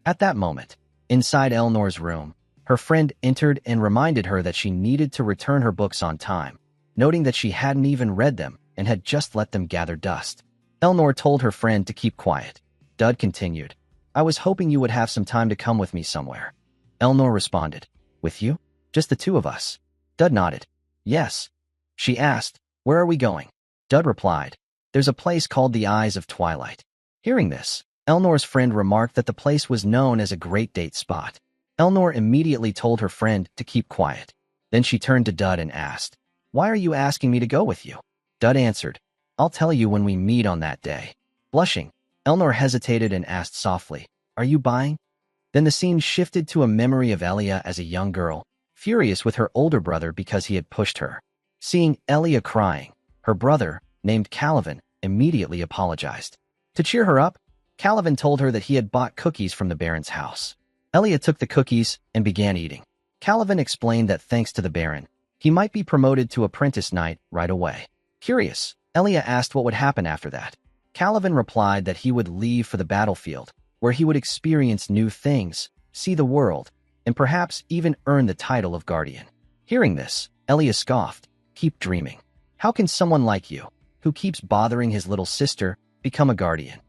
At that moment, inside Elnor's room, Her friend entered and reminded her that she needed to return her books on time, noting that she hadn't even read them and had just let them gather dust. Eleanor told her friend to keep quiet. Dud continued, I was hoping you would have some time to come with me somewhere. Eleanor responded, With you? Just the two of us? Dud nodded. Yes. She asked, Where are we going? Dud replied, There's a place called the Eyes of Twilight. Hearing this, Eleanor's friend remarked that the place was known as a great date spot. Eleanor immediately told her friend to keep quiet. Then she turned to Dud and asked, Why are you asking me to go with you? Dud answered, I'll tell you when we meet on that day. Blushing, Eleanor hesitated and asked softly, Are you buying? Then the scene shifted to a memory of Elia as a young girl, furious with her older brother because he had pushed her. Seeing Elia crying, her brother, named Calivan, immediately apologized. To cheer her up, Calivan told her that he had bought cookies from the Baron's house. Elia took the cookies and began eating. Calivan explained that thanks to the Baron, he might be promoted to apprentice knight right away. Curious, Elia asked what would happen after that. Calivan replied that he would leave for the battlefield, where he would experience new things, see the world, and perhaps even earn the title of guardian. Hearing this, Elia scoffed, Keep dreaming. How can someone like you, who keeps bothering his little sister, become a guardian?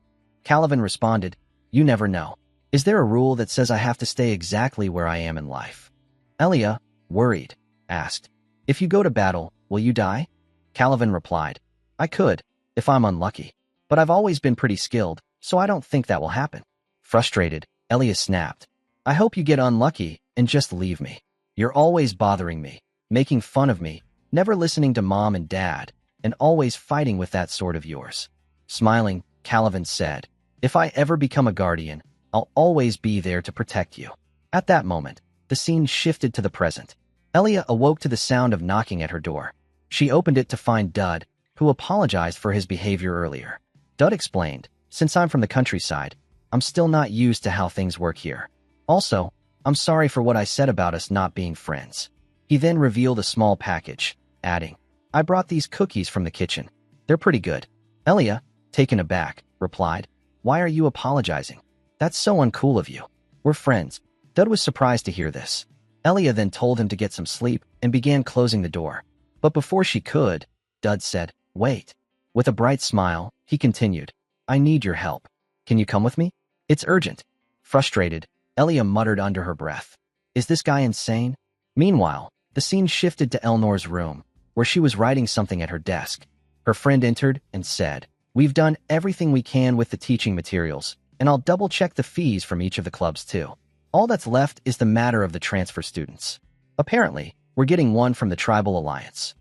Calivan responded, You never know. Is there a rule that says I have to stay exactly where I am in life? Elia, worried, asked, If you go to battle, will you die? Calivan replied, I could, if I'm unlucky. But I've always been pretty skilled, so I don't think that will happen. Frustrated, Elia snapped, I hope you get unlucky and just leave me. You're always bothering me, making fun of me, never listening to mom and dad, and always fighting with that sword of yours. Smiling, Calivan said, If I ever become a guardian, I'll always be there to protect you. At that moment, the scene shifted to the present. Elia awoke to the sound of knocking at her door. She opened it to find Dud, who apologized for his behavior earlier. Dud explained, Since I'm from the countryside, I'm still not used to how things work here. Also, I'm sorry for what I said about us not being friends. He then revealed a small package, adding, I brought these cookies from the kitchen. They're pretty good. Elia, taken aback, replied, Why are you apologizing? That's so uncool of you. We're friends. Dud was surprised to hear this. Elia then told him to get some sleep and began closing the door. But before she could, Dud said, Wait. With a bright smile, he continued, I need your help. Can you come with me? It's urgent. Frustrated, Elia muttered under her breath, Is this guy insane? Meanwhile, the scene shifted to Eleanor's room, where she was writing something at her desk. Her friend entered and said, We've done everything we can with the teaching materials, and I'll double-check the fees from each of the clubs too. All that's left is the matter of the transfer students. Apparently, we're getting one from the Tribal Alliance.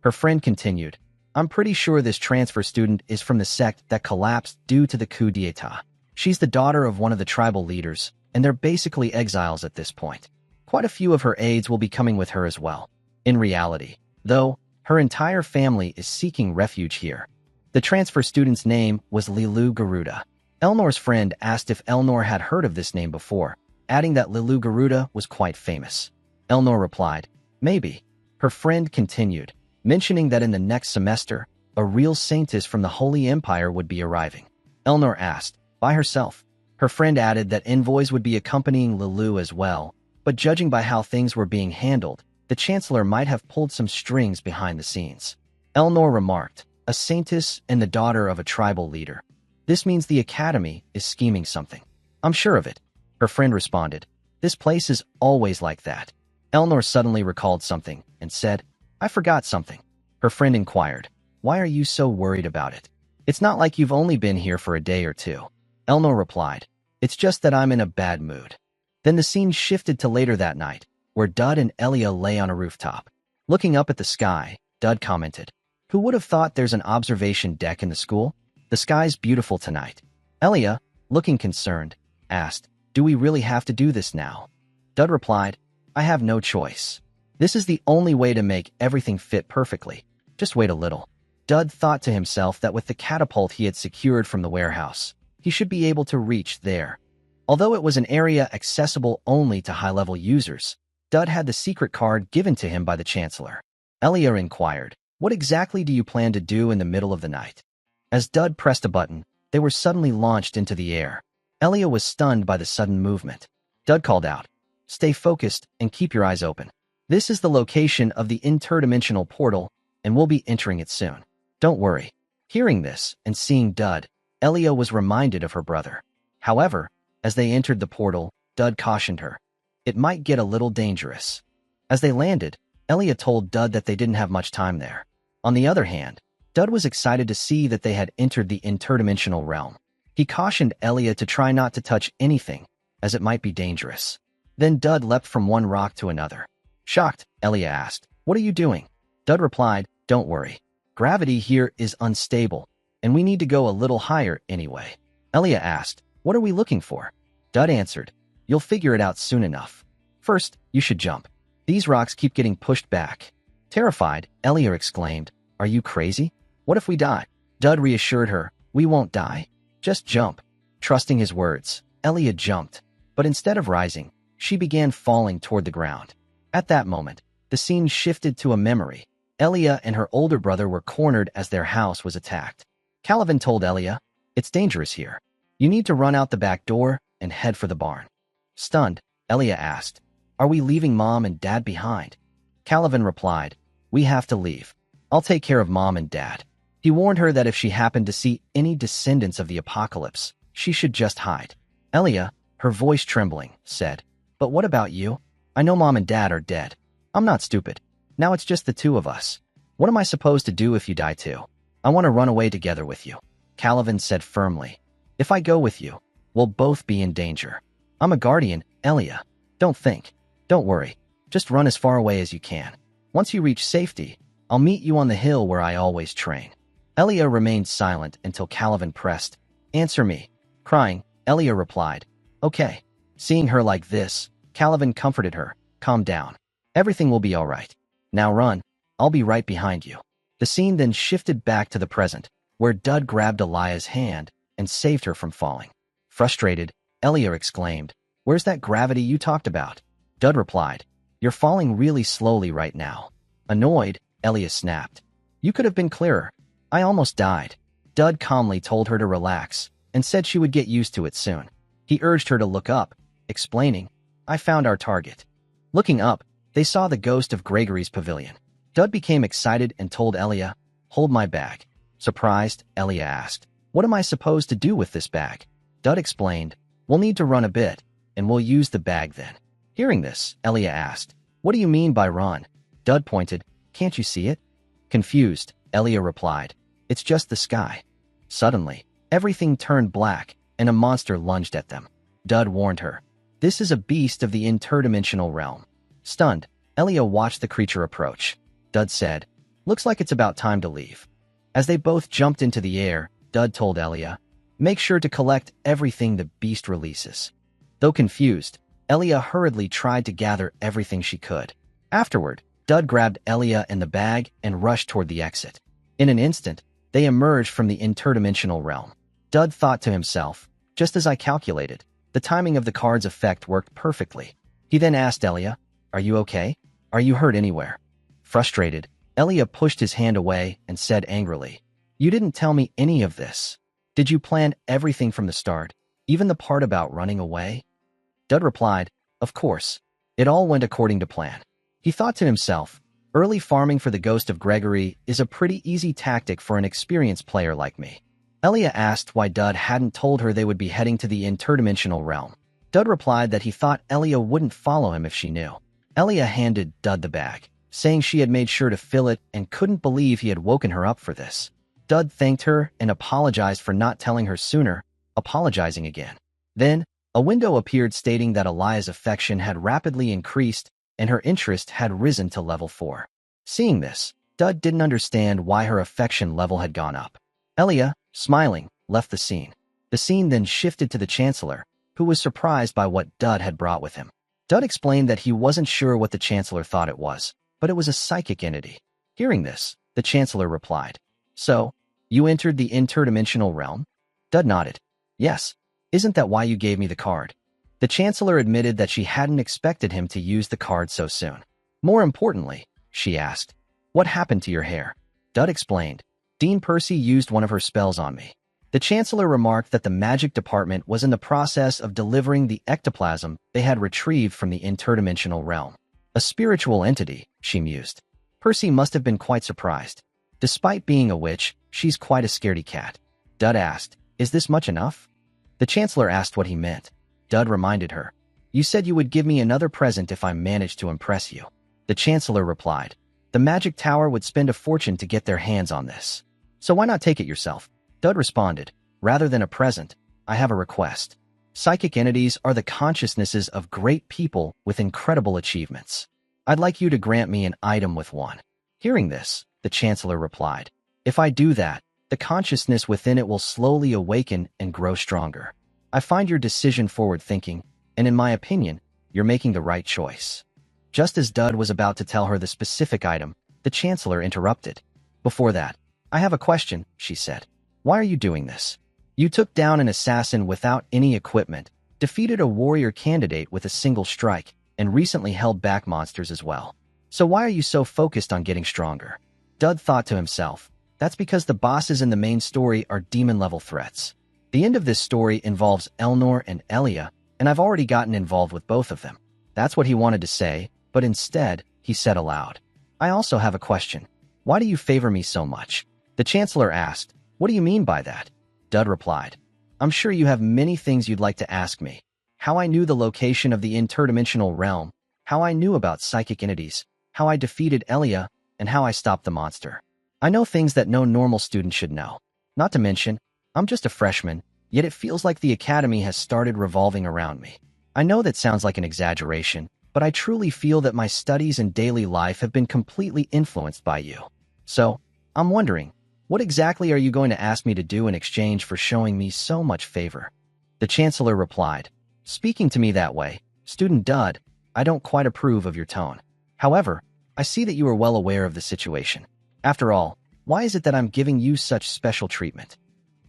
Her friend continued, I'm pretty sure this transfer student is from the sect that collapsed due to the coup d'etat. She's the daughter of one of the tribal leaders, and they're basically exiles at this point. Quite a few of her aides will be coming with her as well. In reality, though, her entire family is seeking refuge here. The transfer student's name was Lilu Garuda. Eleanor's friend asked if Eleanor had heard of this name before, adding that Lilu Garuda was quite famous. Eleanor replied, Maybe. Her friend continued, mentioning that in the next semester, a real saintess from the Holy Empire would be arriving. Eleanor asked, By herself? Her friend added that envoys would be accompanying Lilu as well, but judging by how things were being handled, the Chancellor might have pulled some strings behind the scenes. Eleanor remarked, A saintess and the daughter of a tribal leader. This means the Academy is scheming something. I'm sure of it. Her friend responded, This place is always like that. Eleanor suddenly recalled something and said, I forgot something. Her friend inquired, Why are you so worried about it? It's not like you've only been here for a day or two. Eleanor replied, It's just that I'm in a bad mood. Then the scene shifted to later that night, where Dud and Elia lay on a rooftop. Looking up at the sky, Dud commented, Who would have thought there's an observation deck in the school? The sky's beautiful tonight. Elia, looking concerned, asked, Do we really have to do this now? Dud replied, I have no choice. This is the only way to make everything fit perfectly. Just wait a little. Dud thought to himself that with the catapult he had secured from the warehouse, he should be able to reach there. Although it was an area accessible only to high-level users, Dud had the secret card given to him by the Chancellor. Elia inquired, What exactly do you plan to do in the middle of the night? As Dud pressed a button, they were suddenly launched into the air. Elia was stunned by the sudden movement. Dud called out, Stay focused and keep your eyes open. This is the location of the interdimensional portal, and we'll be entering it soon. Don't worry. Hearing this and seeing Dud, Elia was reminded of her brother. However, as they entered the portal, Dud cautioned her. It might get a little dangerous. As they landed, Elia told Dud that they didn't have much time there. On the other hand, Dud was excited to see that they had entered the interdimensional realm. He cautioned Elia to try not to touch anything, as it might be dangerous. Then Dud leapt from one rock to another. Shocked, Elia asked, "What are you doing?" Dud replied, "Don't worry. Gravity here is unstable, and we need to go a little higher anyway." Elia asked, "What are we looking for?" Dud answered, "You'll figure it out soon enough. First, you should jump. These rocks keep getting pushed back." Terrified, Elia exclaimed, "Are you crazy? What if we die?" Dud reassured her, "We won't die. Just jump." Trusting his words, Elia jumped, but instead of rising, she began falling toward the ground. At that moment, the scene shifted to a memory. Elia and her older brother were cornered as their house was attacked. Caliban told Elia, "It's dangerous here. You need to run out the back door and head for the barn." Stunned, Elia asked, "Are we leaving Mom and Dad behind?" Caliban replied, "We have to leave. I'll take care of Mom and Dad." He warned her that if she happened to see any descendants of the apocalypse, she should just hide. Elia, her voice trembling, said, "But what about you? I know Mom and Dad are dead. I'm not stupid. Now it's just the two of us. What am I supposed to do if you die too? I want to run away together with you." Caliban said firmly, "If I go with you, we'll both be in danger. I'm a guardian, Elia. Don't worry. Just run as far away as you can. Once you reach safety, I'll meet you on the hill where I always train." Elia remained silent until Caliban pressed, "Answer me." Crying, Elia replied, "Okay." Seeing her like this, Caliban comforted her, "Calm down. Everything will be all right. Now run. I'll be right behind you." The scene then shifted back to the present, where Dud grabbed Elia's hand and saved her from falling. Frustrated, Elia exclaimed, "Where's that gravity you talked about?" Dud replied, "You're falling really slowly right now." Annoyed, Elia snapped, "You could have been clearer. I almost died." Dud calmly told her to relax and said she would get used to it soon. He urged her to look up, explaining, "I found our target." Looking up, they saw the ghost of Gregory's pavilion. Dud became excited and told Elia, "Hold my bag." Surprised, Elia asked, "What am I supposed to do with this bag?" Dud explained, "We'll need to run a bit, and we'll use the bag then." Hearing this, Elia asked, "What do you mean by run?" Dud pointed, "Can't you see it?" Confused, Elia replied, "It's just the sky." Suddenly, everything turned black, and a monster lunged at them. Dud warned her, "This is a beast of the interdimensional realm." Stunned, Elia watched the creature approach. Dud said, "Looks like it's about time to leave." As they both jumped into the air, Dud told Elia, "Make sure to collect everything the beast releases." Though confused, Elia hurriedly tried to gather everything she could. Afterward, Dud grabbed Elia and the bag and rushed toward the exit. In an instant, they emerged from the interdimensional realm. Dud thought to himself, "Just as I calculated, the timing of the card's effect worked perfectly." He then asked Elia, "Are you okay? Are you hurt anywhere?" Frustrated, Elia pushed his hand away and said angrily, "You didn't tell me any of this. Did you plan everything from the start, even the part about running away?" Dud replied, "Of course. It all went according to plan." He thought to himself, early farming for the ghost of Gregory is a pretty easy tactic for an experienced player like me. Elia asked why Dud hadn't told her they would be heading to the interdimensional realm. Dud replied that he thought Elia wouldn't follow him if she knew. Elia handed Dud the bag, saying she had made sure to fill it and couldn't believe he had woken her up for this. Dud thanked her and apologized for not telling her sooner, apologizing again. Then, a window appeared stating that Elia's affection had rapidly increased and her interest had risen to level 4. Seeing this, Dud didn't understand why her affection level had gone up. Elia, smiling, left the scene. The scene then shifted to the Chancellor, who was surprised by what Dud had brought with him. Dud explained that he wasn't sure what the Chancellor thought it was, but it was a psychic entity. Hearing this, the Chancellor replied, "So, you entered the interdimensional realm?" Dud nodded. "Yes. Isn't that why you gave me the card?" The Chancellor admitted that she hadn't expected him to use the card so soon. More importantly, she asked, "What happened to your hair?" Dud explained, "Dean Percy used one of her spells on me. The Chancellor remarked that the magic department was in the process of delivering the ectoplasm they had retrieved from the interdimensional realm. A spiritual entity, she mused. Percy must have been quite surprised. Despite being a witch, she's quite a scaredy cat. Dud asked, "Is this much enough?" The Chancellor asked what he meant. Dud reminded her, "You said you would give me another present if I managed to impress you." The Chancellor replied, "The Magic Tower would spend a fortune to get their hands on this. So why not take it yourself?" Dud responded, "Rather than a present, I have a request. Psychic entities are the consciousnesses of great people with incredible achievements. I'd like you to grant me an item with one." Hearing this, the Chancellor replied, "If I do that, the consciousness within it will slowly awaken and grow stronger. I find your decision forward-thinking, and in my opinion, you're making the right choice." Just as Dud was about to tell her the specific item, the Chancellor interrupted. "Before that, I have a question," she said. "Why are you doing this? You took down an assassin without any equipment, defeated a warrior candidate with a single strike, and recently held back monsters as well. So why are you so focused on getting stronger?" Dud thought to himself, "That's because the bosses in the main story are demon-level threats. The end of this story involves Elnor and Elia, and I've already gotten involved with both of them." That's what he wanted to say, but instead, he said aloud, "I also have a question. Why do you favor me so much?" The Chancellor asked, "What do you mean by that?" Dud replied, "I'm sure you have many things you'd like to ask me. How I knew the location of the interdimensional realm, how I knew about psychic entities, how I defeated Elia, and how I stopped the monster. I know things that no normal student should know. Not to mention, I'm just a freshman, yet it feels like the academy has started revolving around me. I know that sounds like an exaggeration, but I truly feel that my studies and daily life have been completely influenced by you. So, I'm wondering, what exactly are you going to ask me to do in exchange for showing me so much favor?" The Chancellor replied, "Speaking to me that way, Student Dud, I don't quite approve of your tone. However, I see that you are well aware of the situation. After all, why is it that I'm giving you such special treatment?"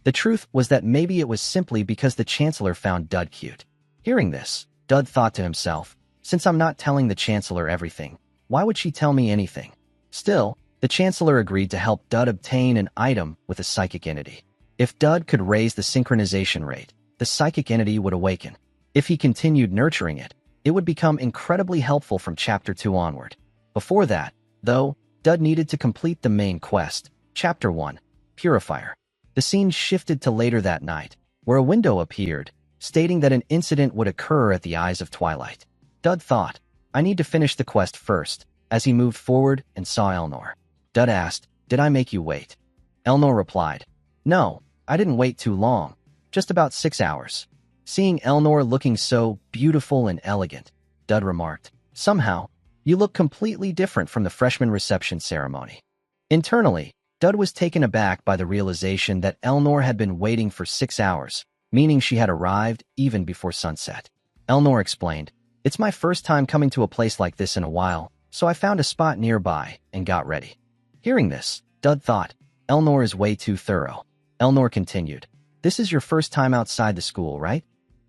The truth was that maybe it was simply because the Chancellor found Dud cute. Hearing this, Dud thought to himself, "Since I'm not telling the Chancellor everything, why would she tell me anything?" Still, the Chancellor agreed to help Dud obtain an item with a psychic entity. If Dud could raise the synchronization rate, the psychic entity would awaken. If he continued nurturing it, it would become incredibly helpful from Chapter 2 onward. Before that, though, Dud needed to complete the main quest, Chapter 1, Purifier. The scene shifted to later that night, where a window appeared, stating that an incident would occur at the Eyes of Twilight. Dud thought, "I need to finish the quest first," as he moved forward and saw Elnor. Dud asked, "Did I make you wait?" Elnor replied, "No, I didn't wait too long, just about 6 hours." Seeing Elnor looking so beautiful and elegant, Dud remarked, "Somehow, you look completely different from the freshman reception ceremony." Internally, Dud was taken aback by the realization that Elnor had been waiting for 6 hours, meaning she had arrived even before sunset. Elnor explained, "It's my first time coming to a place like this in a while, so I found a spot nearby and got ready." Hearing this, Dud thought, "Elnor is way too thorough." Elnor continued, "This is your first time outside the school, right?"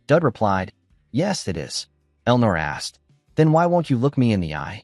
Dud replied, "Yes, it is." Elnor asked, "Then why won't you look me in the eye?"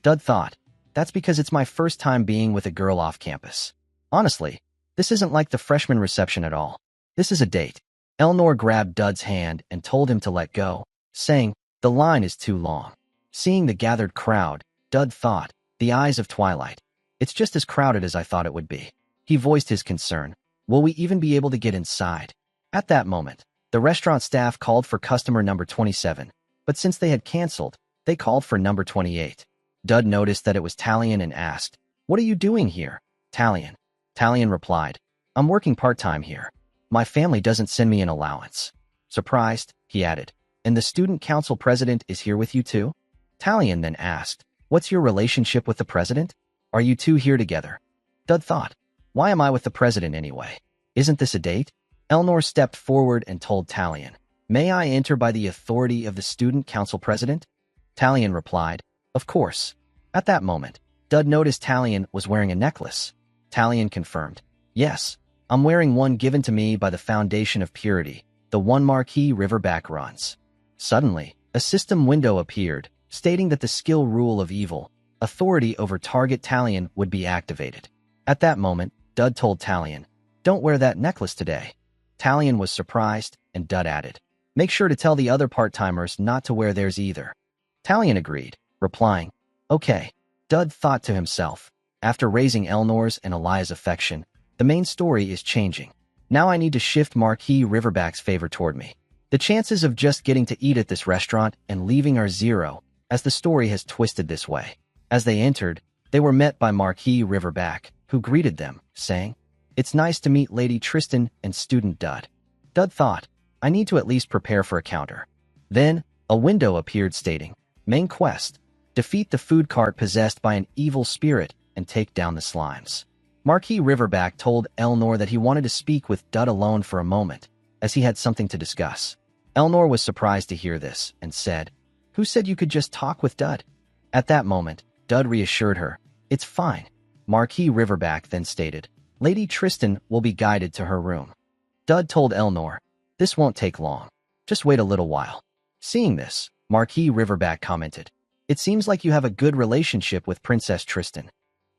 Dud thought, "That's because it's my first time being with a girl off campus. Honestly, this isn't like the freshman reception at all. This is a date." Elnor grabbed Dud's hand and told him to let go, saying, "The line is too long." Seeing the gathered crowd, Dud thought, "The Eyes of Twilight. It's just as crowded as I thought it would be." He voiced his concern, "Will we even be able to get inside?" At that moment, the restaurant staff called for customer number 27, but since they had canceled, they called for number 28. Dud noticed that it was Talion and asked, "What are you doing here, Talion?" Talion replied, "I'm working part-time here. My family doesn't send me an allowance." Surprised, he added, "And the student council president is here with you too?" Talion then asked, "What's your relationship with the president? Are you two here together?" Dud thought, "Why am I with the president anyway? Isn't this a date?" Elnor stepped forward and told Talion, "May I enter by the authority of the student council president?" Talion replied, "Of course." At that moment, Dud noticed Talion was wearing a necklace. Talion confirmed, "Yes, I'm wearing one given to me by the Foundation of Purity, the one Marquis Riverback runs." Suddenly, a system window appeared, stating that the skill rule of evil, authority over target Talion, would be activated. At that moment, Dud told Talion, "Don't wear that necklace today. Talion was surprised, and Dud added, "Make sure to tell the other part-timers not to wear theirs either." Talion agreed, replying, "Okay." Dud thought to himself, after raising Elnor's and Elia's affection, the main story is changing. Now I need to shift Marquis Riverback's favor toward me. The chances of just getting to eat at this restaurant and leaving are zero, as the story has twisted this way. As they entered, they were met by Marquis Riverback, who greeted them, saying, "It's nice to meet Lady Tristan and Student Dud." Dud thought, "I need to at least prepare for a counter." Then, a window appeared stating, "Main quest. Defeat the food cart possessed by an evil spirit and take down the slimes." Marquis Riverback told Elnor that he wanted to speak with Dud alone for a moment, as he had something to discuss. Elnor was surprised to hear this and said, "Who said you could just talk with Dud?" At that moment, Dud reassured her, "It's fine." Marquis Riverback then stated, "Lady Tristan will be guided to her room." Dud told Elnor, "This won't take long. Just wait a little while." Seeing this, Marquis Riverback commented, "It seems like you have a good relationship with Princess Tristan."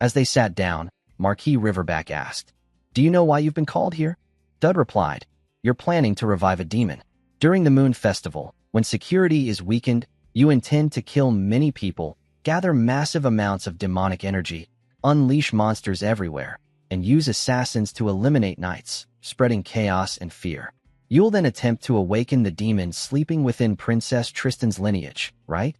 As they sat down, Marquis Riverback asked, "Do you know why you've been called here?" Dud replied, "You're planning to revive a demon. During the Moon Festival, when security is weakened, you intend to kill many people, gather massive amounts of demonic energy, unleash monsters everywhere, and use assassins to eliminate knights, spreading chaos and fear. You'll then attempt to awaken the demon sleeping within Princess Tristan's lineage, right?"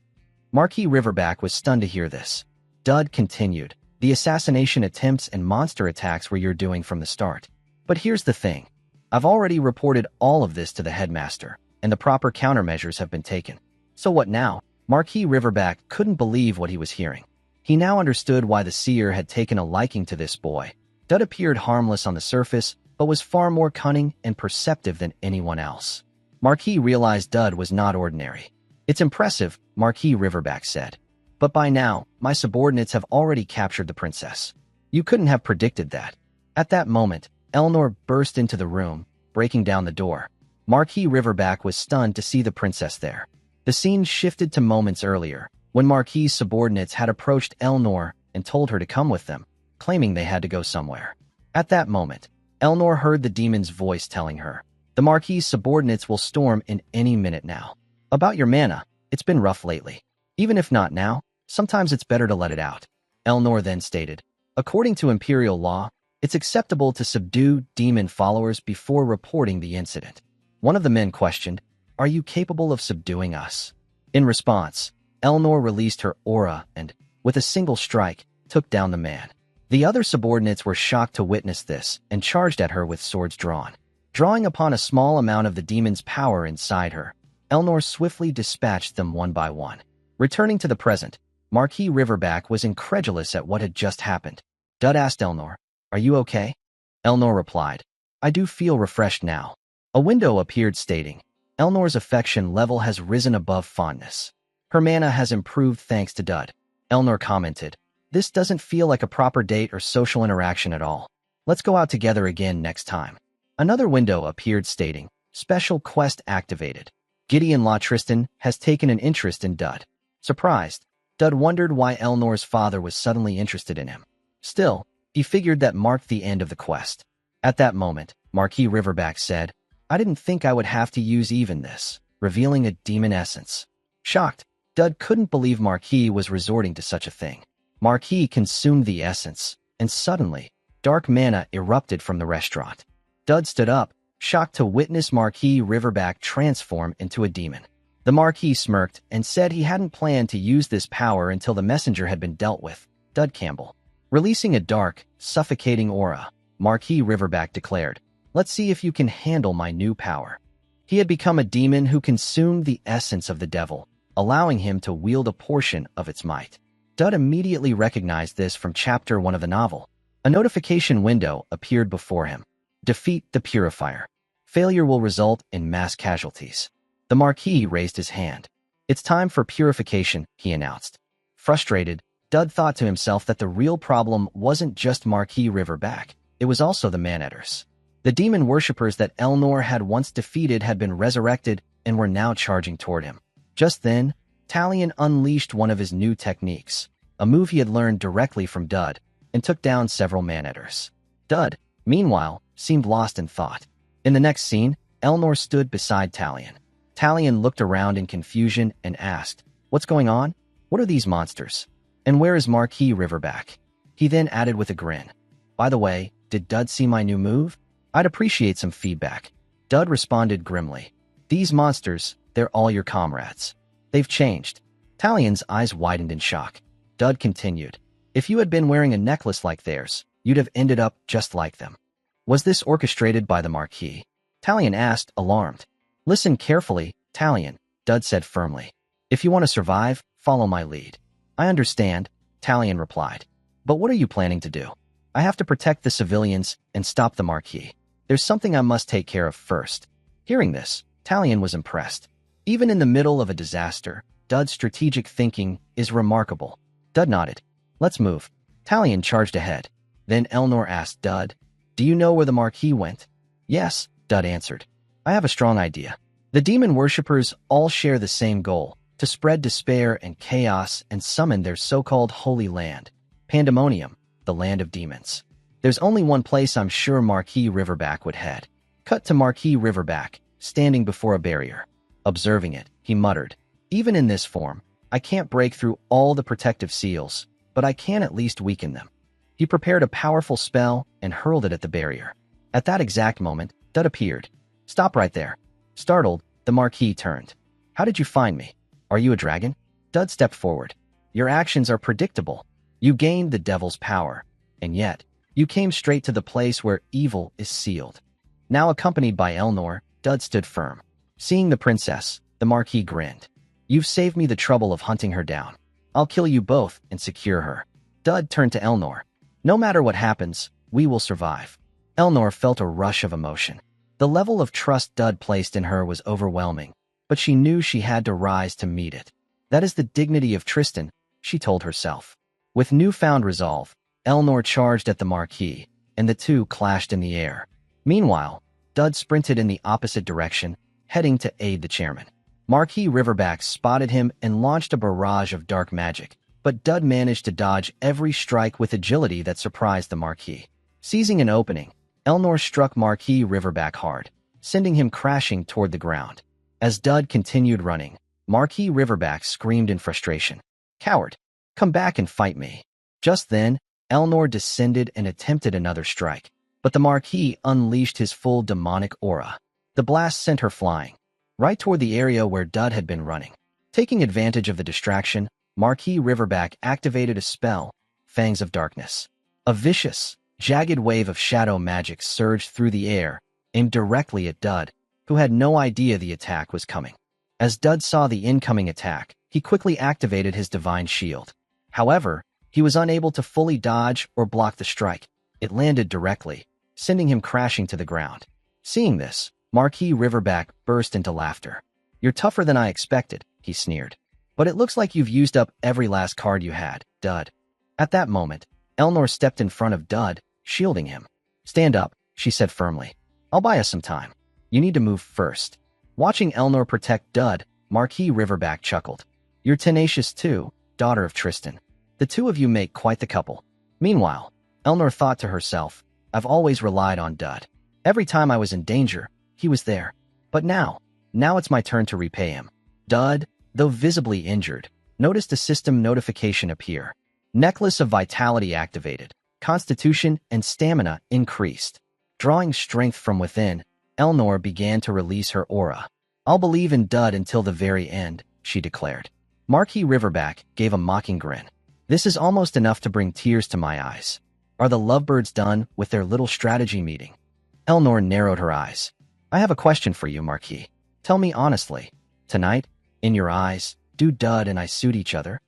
Marquis Riverback was stunned to hear this. Dud continued, "The assassination attempts and monster attacks were you're doing from the start. But here's the thing. I've already reported all of this to the headmaster, and the proper countermeasures have been taken. So what now?" Marquis Riverback couldn't believe what he was hearing. He now understood why the seer had taken a liking to this boy. Dud appeared harmless on the surface, but was far more cunning and perceptive than anyone else. Marquis realized Dud was not ordinary. "It's impressive," Marquis Riverback said. "But by now, my subordinates have already captured the princess. You couldn't have predicted that." At that moment, Elnor burst into the room, breaking down the door. Marquis Riverback was stunned to see the princess there. The scene shifted to moments earlier, when Marquis' subordinates had approached Elnor and told her to come with them, claiming they had to go somewhere. At that moment, Elnor heard the demon's voice telling her, "The Marquis' subordinates will storm in any minute now. About your mana, it's been rough lately. Even if not now, sometimes it's better to let it out." Elnor then stated, "According to Imperial law, it's acceptable to subdue demon followers before reporting the incident." One of the men questioned, "Are you capable of subduing us?" In response, Elnor released her aura and, with a single strike, took down the man. The other subordinates were shocked to witness this and charged at her with swords drawn. Drawing upon a small amount of the demon's power inside her, Elnor swiftly dispatched them one by one. Returning to the present, Marquis Riverback was incredulous at what had just happened. Dud asked Elnor, "Are you okay?" Elnor replied, "I do feel refreshed now." A window appeared stating, "Elnor's affection level has risen above fondness. Her mana has improved thanks to Dud." Elnor commented, "This doesn't feel like a proper date or social interaction at all. Let's go out together again next time." Another window appeared stating, "Special quest activated. Gideon La Tristan has taken an interest in Dud." Surprised, Dud wondered why Elnor's father was suddenly interested in him. Still, he figured that marked the end of the quest. At that moment, Marquis Riverback said, "I didn't think I would have to use even this," revealing a demon essence. Shocked, Dud couldn't believe Marquis was resorting to such a thing. Marquis consumed the essence, and suddenly, dark mana erupted from the restaurant. Dud stood up, shocked to witness Marquis Riverback transform into a demon. The Marquis smirked and said he hadn't planned to use this power until the messenger had been dealt with, Dud Campbell. Releasing a dark, suffocating aura, Marquis Riverback declared, "Let's see if you can handle my new power." He had become a demon who consumed the essence of the devil, allowing him to wield a portion of its might. Dud immediately recognized this from Chapter 1 of the novel. A notification window appeared before him. Defeat the Purifier. Failure will result in mass casualties. The Marquis raised his hand. "It's time for purification," he announced. Frustrated, Dud thought to himself that the real problem wasn't just Marquis Riverback, it was also the man-eaters. The demon worshippers that Elnor had once defeated had been resurrected and were now charging toward him. Just then, Talion unleashed one of his new techniques, a move he had learned directly from Dud, and took down several man-eaters. Dud, meanwhile, seemed lost in thought. In the next scene, Elnor stood beside Talion. Talion looked around in confusion and asked, "What's going on? What are these monsters? And where is Marquis Riverback?" He then added with a grin, "By the way, did Dud see my new move? I'd appreciate some feedback." Dud responded grimly, "These monsters, they're all your comrades. They've changed." Talion's eyes widened in shock. Dud continued, "If you had been wearing a necklace like theirs, you'd have ended up just like them." "Was this orchestrated by the Marquis?" Talion asked, alarmed. "Listen carefully, Talion," Dud said firmly. "If you want to survive, follow my lead." "I understand," Talion replied. "But what are you planning to do?" "I have to protect the civilians and stop the Marquis. There's something I must take care of first." Hearing this, Talion was impressed. Even in the middle of a disaster, Dud's strategic thinking is remarkable. Dud nodded. "Let's move." Talion charged ahead. Then Elnor asked Dud, "Do you know where the Marquis went?" "Yes," Dud answered. "I have a strong idea. The demon worshippers all share the same goal, to spread despair and chaos and summon their so-called holy land, Pandemonium, the land of demons. There's only one place I'm sure Marquis Riverback would head." Cut to Marquis Riverback, standing before a barrier. Observing it, he muttered, "Even in this form, I can't break through all the protective seals, but I can at least weaken them." He prepared a powerful spell and hurled it at the barrier. At that exact moment, Dud appeared. "Stop right there." Startled, the Marquis turned. "How did you find me? Are you a dragon?" Dud stepped forward. "Your actions are predictable. You gained the devil's power, and yet, you came straight to the place where evil is sealed." Now accompanied by Elnor, Dud stood firm. Seeing the princess, the Marquis grinned. "You've saved me the trouble of hunting her down. I'll kill you both and secure her." Dud turned to Elnor. "No matter what happens, we will survive." Elnor felt a rush of emotion. The level of trust Dud placed in her was overwhelming, but she knew she had to rise to meet it. That is the dignity of Tristan, she told herself. With newfound resolve, Elnor charged at the Marquis, and the two clashed in the air. Meanwhile, Dud sprinted in the opposite direction, heading to aid the chairman. Marquis Riverback spotted him and launched a barrage of dark magic, but Dud managed to dodge every strike with agility that surprised the Marquis. Seizing an opening, Elnor struck Marquis Riverback hard, sending him crashing toward the ground. As Dud continued running, Marquis Riverback screamed in frustration, "Coward! Come back and fight me." Just then, Elnor descended and attempted another strike, but the Marquis unleashed his full demonic aura. The blast sent her flying, right toward the area where Dud had been running. Taking advantage of the distraction, Marquis Riverback activated a spell, Fangs of Darkness. A vicious, jagged wave of shadow magic surged through the air, aimed directly at Dud, who had no idea the attack was coming. As Dud saw the incoming attack, he quickly activated his divine shield. However, he was unable to fully dodge or block the strike. It landed directly, sending him crashing to the ground. Seeing this, Marquis Riverback burst into laughter. "You're tougher than I expected," he sneered. "But it looks like you've used up every last card you had, Dud." At that moment, Elnor stepped in front of Dud, shielding him. "Stand up," she said firmly. "I'll buy us some time. You need to move first." Watching Elnor protect Dud, Marquis Riverback chuckled. "You're tenacious too, daughter of Tristan. The two of you make quite the couple." Meanwhile, Elnor thought to herself, "I've always relied on Dud. Every time I was in danger, he was there. But now it's my turn to repay him." Dud, though visibly injured, noticed a system notification appear. Necklace of Vitality activated. Constitution and stamina increased. Drawing strength from within, Elnor began to release her aura. "I'll believe in Dud until the very end," she declared. Marquis Riverback gave a mocking grin. "This is almost enough to bring tears to my eyes. Are the lovebirds done with their little strategy meeting?" Elnor narrowed her eyes. "I have a question for you, Marquis. Tell me honestly. Tonight, in your eyes, do Dud and I suit each other?"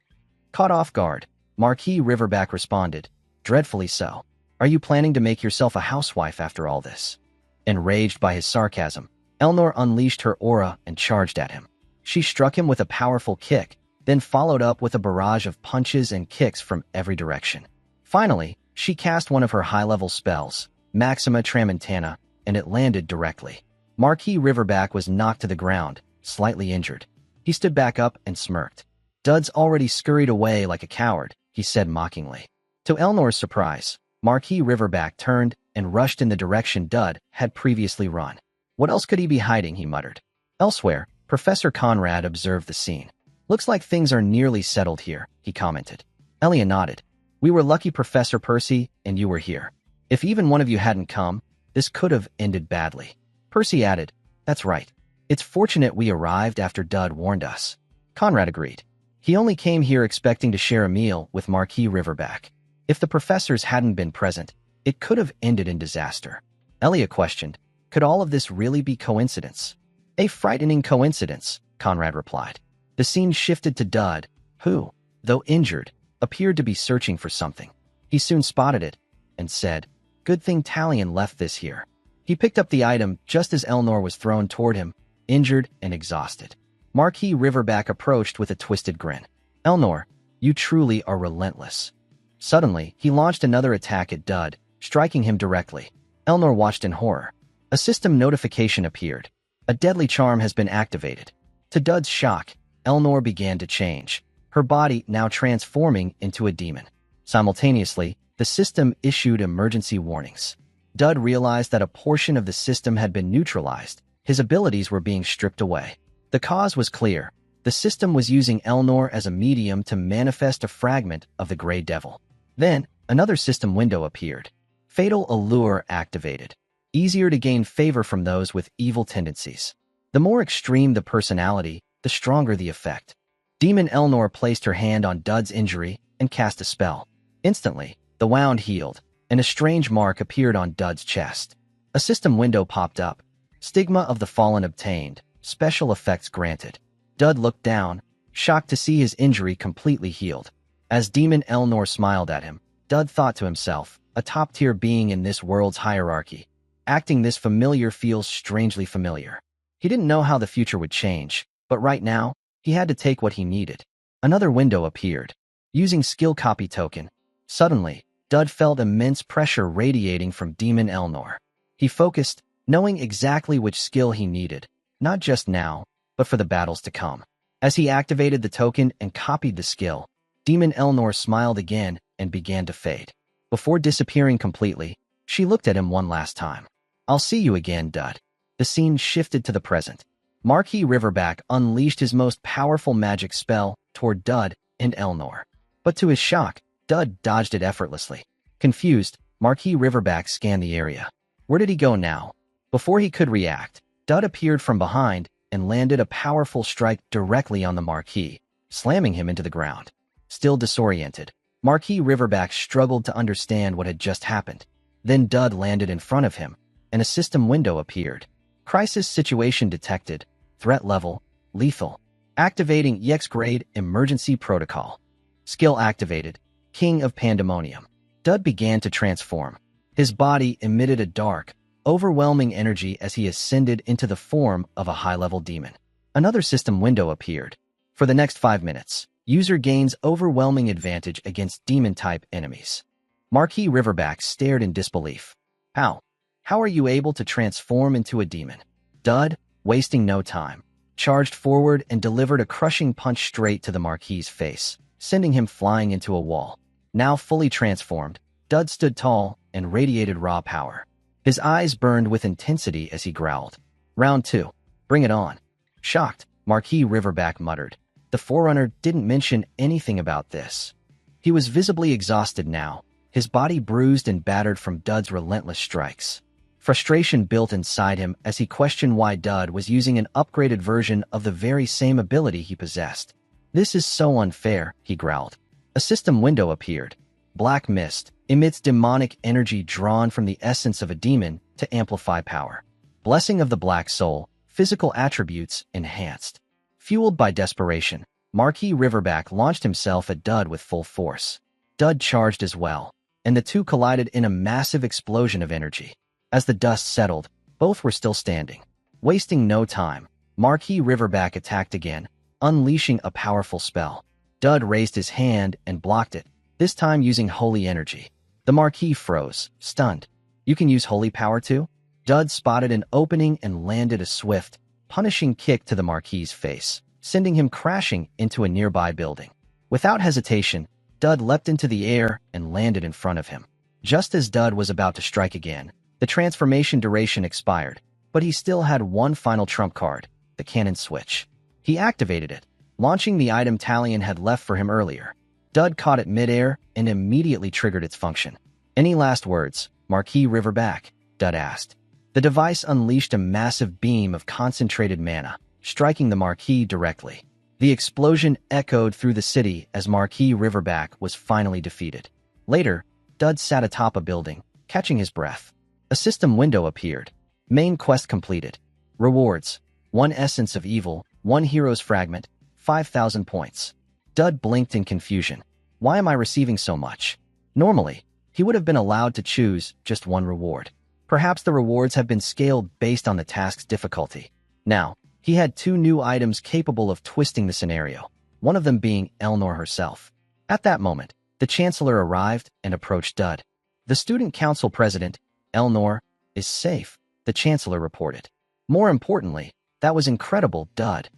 Caught off guard, Marquis Riverback responded, "Dreadfully so. Are you planning to make yourself a housewife after all this?" Enraged by his sarcasm, Elnor unleashed her aura and charged at him. She struck him with a powerful kick, then followed up with a barrage of punches and kicks from every direction. Finally, she cast one of her high-level spells, Maxima Tramontana, and it landed directly. Marquis Riverback was knocked to the ground, slightly injured. He stood back up and smirked. "Dud's already scurried away like a coward," he said mockingly. To Elnor's surprise, Marquis Riverback turned and rushed in the direction Dud had previously run. What else could he be hiding, he muttered. Elsewhere, Professor Conrad observed the scene. Looks like things are nearly settled here, he commented. Elia nodded. We were lucky, Professor Percy, and you were here. If even one of you hadn't come, this could have ended badly. Percy added, That's right. It's fortunate we arrived after Dud warned us. Conrad agreed. He only came here expecting to share a meal with Marquis Riverback. If the professors hadn't been present, it could have ended in disaster. Elia questioned, Could all of this really be coincidence? A frightening coincidence, Conrad replied. The scene shifted to Dud, who, though injured, appeared to be searching for something. He soon spotted it and said, Good thing Talion left this here. He picked up the item just as Elnor was thrown toward him, injured and exhausted. Marquis Riverback approached with a twisted grin. Elnor, you truly are relentless. Suddenly, he launched another attack at Dud, striking him directly. Elnor watched in horror. A system notification appeared. A deadly charm has been activated. To Dud's shock, Elnor began to change, her body now transforming into a demon. Simultaneously, the system issued emergency warnings. Dud realized that a portion of the system had been neutralized. His abilities were being stripped away. The cause was clear. The system was using Elnor as a medium to manifest a fragment of the Grey Devil. Then, another system window appeared. Fatal Allure activated. Easier to gain favor from those with evil tendencies. The more extreme the personality, the stronger the effect. Demon Elnor placed her hand on Dud's injury and cast a spell. Instantly, the wound healed, and a strange mark appeared on Dud's chest. A system window popped up. Stigma of the Fallen obtained. Special effects granted. Dud looked down, shocked to see his injury completely healed. As Demon Elnor smiled at him, Dud thought to himself, a top-tier being in this world's hierarchy. Acting this familiar feels strangely familiar. He didn't know how the future would change, but right now, he had to take what he needed. Another window appeared. Using skill copy token. Suddenly, Dud felt immense pressure radiating from Demon Elnor. He focused, knowing exactly which skill he needed, not just now, but for the battles to come. As he activated the token and copied the skill, Demon Elnor smiled again and began to fade. Before disappearing completely, she looked at him one last time. I'll see you again, Dud. The scene shifted to the present. Marquis Riverback unleashed his most powerful magic spell toward Dud and Elnor. But to his shock, Dud dodged it effortlessly. Confused, Marquis Riverback scanned the area. Where did he go now? Before he could react, Dud appeared from behind and landed a powerful strike directly on the Marquis, slamming him into the ground. Still disoriented, Marquis Riverback struggled to understand what had just happened. Then Dud landed in front of him, and a system window appeared. Crisis situation detected. Threat level, lethal. Activating EX grade emergency protocol. Skill activated. King of Pandemonium. Dud began to transform. His body emitted a dark, overwhelming energy as he ascended into the form of a high-level demon. Another system window appeared. For the next 5 minutes, user gains overwhelming advantage against demon-type enemies. Marquis Riverback stared in disbelief. How? How are you able to transform into a demon? Dud, wasting no time, charged forward and delivered a crushing punch straight to the Marquis's face, sending him flying into a wall. Now fully transformed, Dud stood tall and radiated raw power. His eyes burned with intensity as he growled. Round 2. Bring it on. Shocked, Marquis Riverback muttered. The Forerunner didn't mention anything about this. He was visibly exhausted now, his body bruised and battered from Dud's relentless strikes. Frustration built inside him as he questioned why Dud was using an upgraded version of the very same ability he possessed. This is so unfair, he growled. A system window appeared. Black mist emits demonic energy drawn from the essence of a demon to amplify power. Blessing of the Black Soul, physical attributes enhanced. Fueled by desperation, Marquis Riverback launched himself at Dud with full force. Dud charged as well, and the two collided in a massive explosion of energy. As the dust settled, both were still standing. Wasting no time, Marquis Riverback attacked again, unleashing a powerful spell. Dud raised his hand and blocked it, this time using holy energy. The Marquis froze, stunned. You can use holy power too? Dud spotted an opening and landed a swift, punishing kick to the Marquis's face, sending him crashing into a nearby building. Without hesitation, Dud leapt into the air and landed in front of him. Just as Dud was about to strike again, the transformation duration expired. But he still had one final trump card, the cannon switch. He activated it, launching the item Talion had left for him earlier. Dud caught it midair and immediately triggered its function. "Any last words, Marquis Riverback?" Dud asked. The device unleashed a massive beam of concentrated mana, striking the Marquis directly. The explosion echoed through the city as Marquis Riverback was finally defeated. Later, Dud sat atop a building, catching his breath. A system window appeared. Main quest completed. Rewards: 1 Essence of Evil, 1 Hero's Fragment, 5,000 points. Dud blinked in confusion. Why am I receiving so much? Normally, he would have been allowed to choose just one reward. Perhaps the rewards have been scaled based on the task's difficulty. Now, he had 2 new items capable of twisting the scenario, one of them being Elnor herself. At that moment, the Chancellor arrived and approached Dud. "The Student Council President, Elnor, is safe," the Chancellor reported. "More importantly, that was incredible, Dud.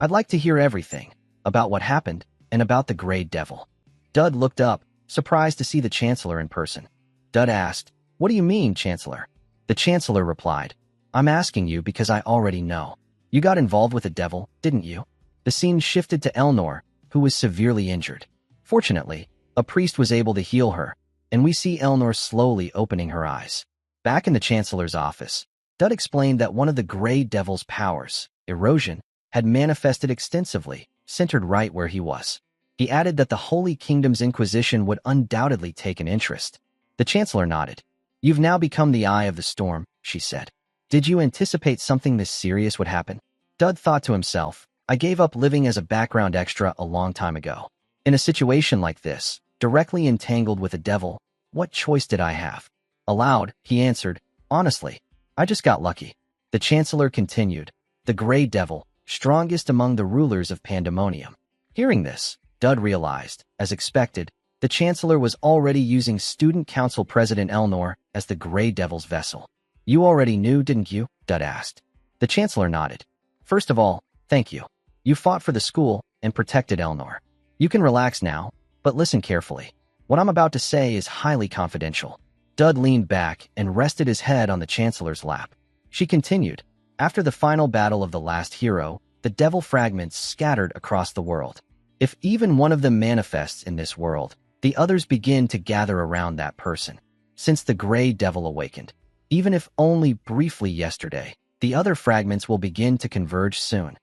I'd like to hear everything, about what happened, and about the Grey Devil." Dud looked up, surprised to see the Chancellor in person. Dud asked, "What do you mean, Chancellor?" The Chancellor replied, "I'm asking you because I already know. You got involved with the devil, didn't you?" The scene shifted to Elnor, who was severely injured. Fortunately, a priest was able to heal her, and we see Elnor slowly opening her eyes. Back in the Chancellor's office, Dud explained that one of the Grey Devil's powers, erosion, had manifested extensively, centered right where he was. He added that the Holy Kingdom's Inquisition would undoubtedly take an interest. The Chancellor nodded. "You've now become the eye of the storm," she said. "Did you anticipate something this serious would happen?" Dud thought to himself, "I gave up living as a background extra a long time ago. In a situation like this, directly entangled with a devil, what choice did I have?" Aloud, he answered, "Honestly, I just got lucky." The Chancellor continued, "The Grey Devil, strongest among the rulers of Pandemonium." Hearing this, Dud realized, as expected, the Chancellor was already using Student Council President Elnor as the Grey Devil's vessel. "You already knew, didn't you?" Dud asked. The Chancellor nodded. "First of all, thank you. You fought for the school and protected Elnor. You can relax now, but listen carefully. What I'm about to say is highly confidential." Dud leaned back and rested his head on the Chancellor's lap. She continued, "After the final battle of the last hero, the devil fragments scattered across the world. If even one of them manifests in this world, the others begin to gather around that person. Since the Grey Devil awakened, even if only briefly yesterday, the other fragments will begin to converge soon."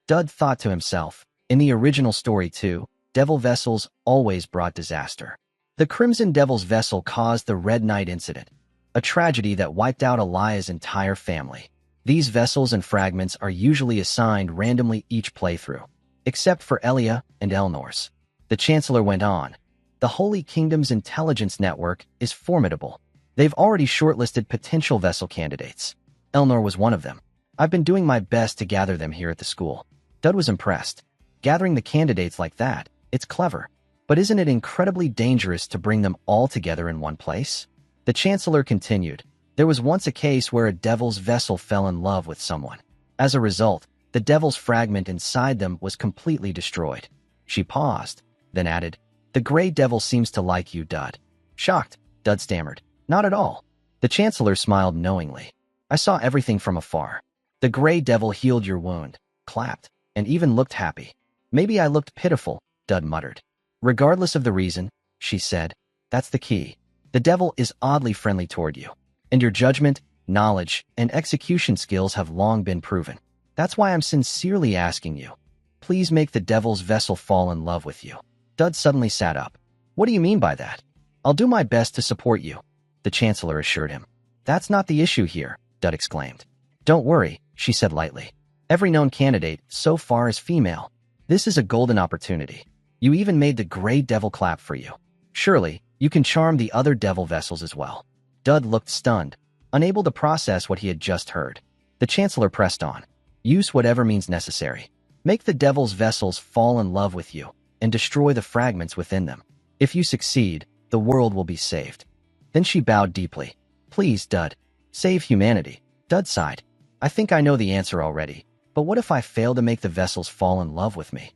Dud thought to himself, in the original story too, devil vessels always brought disaster. The Crimson Devil's vessel caused the Red Knight incident, a tragedy that wiped out Elia's entire family. These vessels and fragments are usually assigned randomly each playthrough, except for Elia and Elnor's. The Chancellor went on, "The Holy Kingdom's intelligence network is formidable. They've already shortlisted potential vessel candidates. Elnor was one of them. I've been doing my best to gather them here at the school." Dud was impressed. Gathering the candidates like that, it's clever. But isn't it incredibly dangerous to bring them all together in one place? The Chancellor continued, "There was once a case where a devil's vessel fell in love with someone. As a result, the devil's fragment inside them was completely destroyed." She paused, then added, "The Grey Devil seems to like you, Dud." Shocked, Dud stammered, "Not at all." The Chancellor smiled knowingly. "I saw everything from afar. The Grey Devil healed your wound, clapped, and even looked happy." "Maybe I looked pitiful," Dud muttered. "Regardless of the reason," she said, "that's the key. The devil is oddly friendly toward you, and your judgment, knowledge, and execution skills have long been proven. That's why I'm sincerely asking you. Please make the devil's vessel fall in love with you." Dud suddenly sat up. "What do you mean by that?" "I'll do my best to support you," the Chancellor assured him. "That's not the issue here," Dud exclaimed. "Don't worry," she said lightly. "Every known candidate so far is female. This is a golden opportunity. You even made the Grey Devil clap for you. Surely, you can charm the other devil vessels as well." Dud looked stunned, unable to process what he had just heard. The Chancellor pressed on. "Use whatever means necessary. Make the devil's vessels fall in love with you, and destroy the fragments within them. If you succeed, the world will be saved." Then she bowed deeply. "Please, Dud, save humanity." Dud sighed. "I think I know the answer already, but what if I fail to make the vessels fall in love with me?"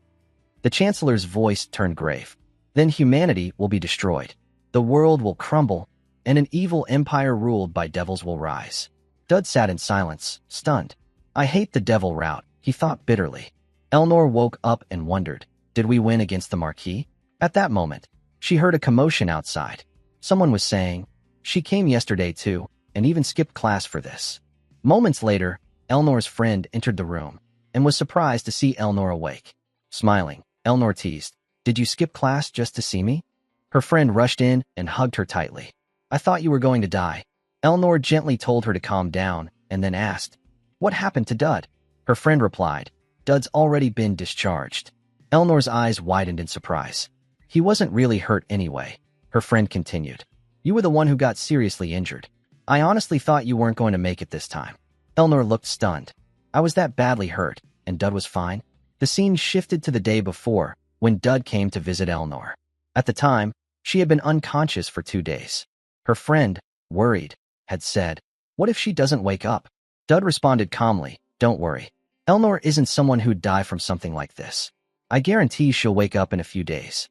The Chancellor's voice turned grave. "Then humanity will be destroyed. The world will crumble, and an evil empire ruled by devils will rise." Dud sat in silence, stunned. I hate the devil route, he thought bitterly. Elnor woke up and wondered, did we win against the Marquis? At that moment, she heard a commotion outside. Someone was saying, she came yesterday too, and even skipped class for this. Moments later, Elnor's friend entered the room, and was surprised to see Elnor awake. Smiling, Elnor teased, did you skip class just to see me? Her friend rushed in and hugged her tightly. I thought you were going to die. Elnor gently told her to calm down, and then asked, what happened to Dud? Her friend replied, Dud's already been discharged. Elnor's eyes widened in surprise. He wasn't really hurt anyway. Her friend continued, you were the one who got seriously injured. I honestly thought you weren't going to make it this time. Elnor looked stunned. I was that badly hurt, and Dud was fine? The scene shifted to the day before, when Dud came to visit Elnor. At the time, she had been unconscious for 2 days. Her friend, worried, had said, what if she doesn't wake up? Dud responded calmly, don't worry. Elnor isn't someone who'd die from something like this. I guarantee she'll wake up in a few days.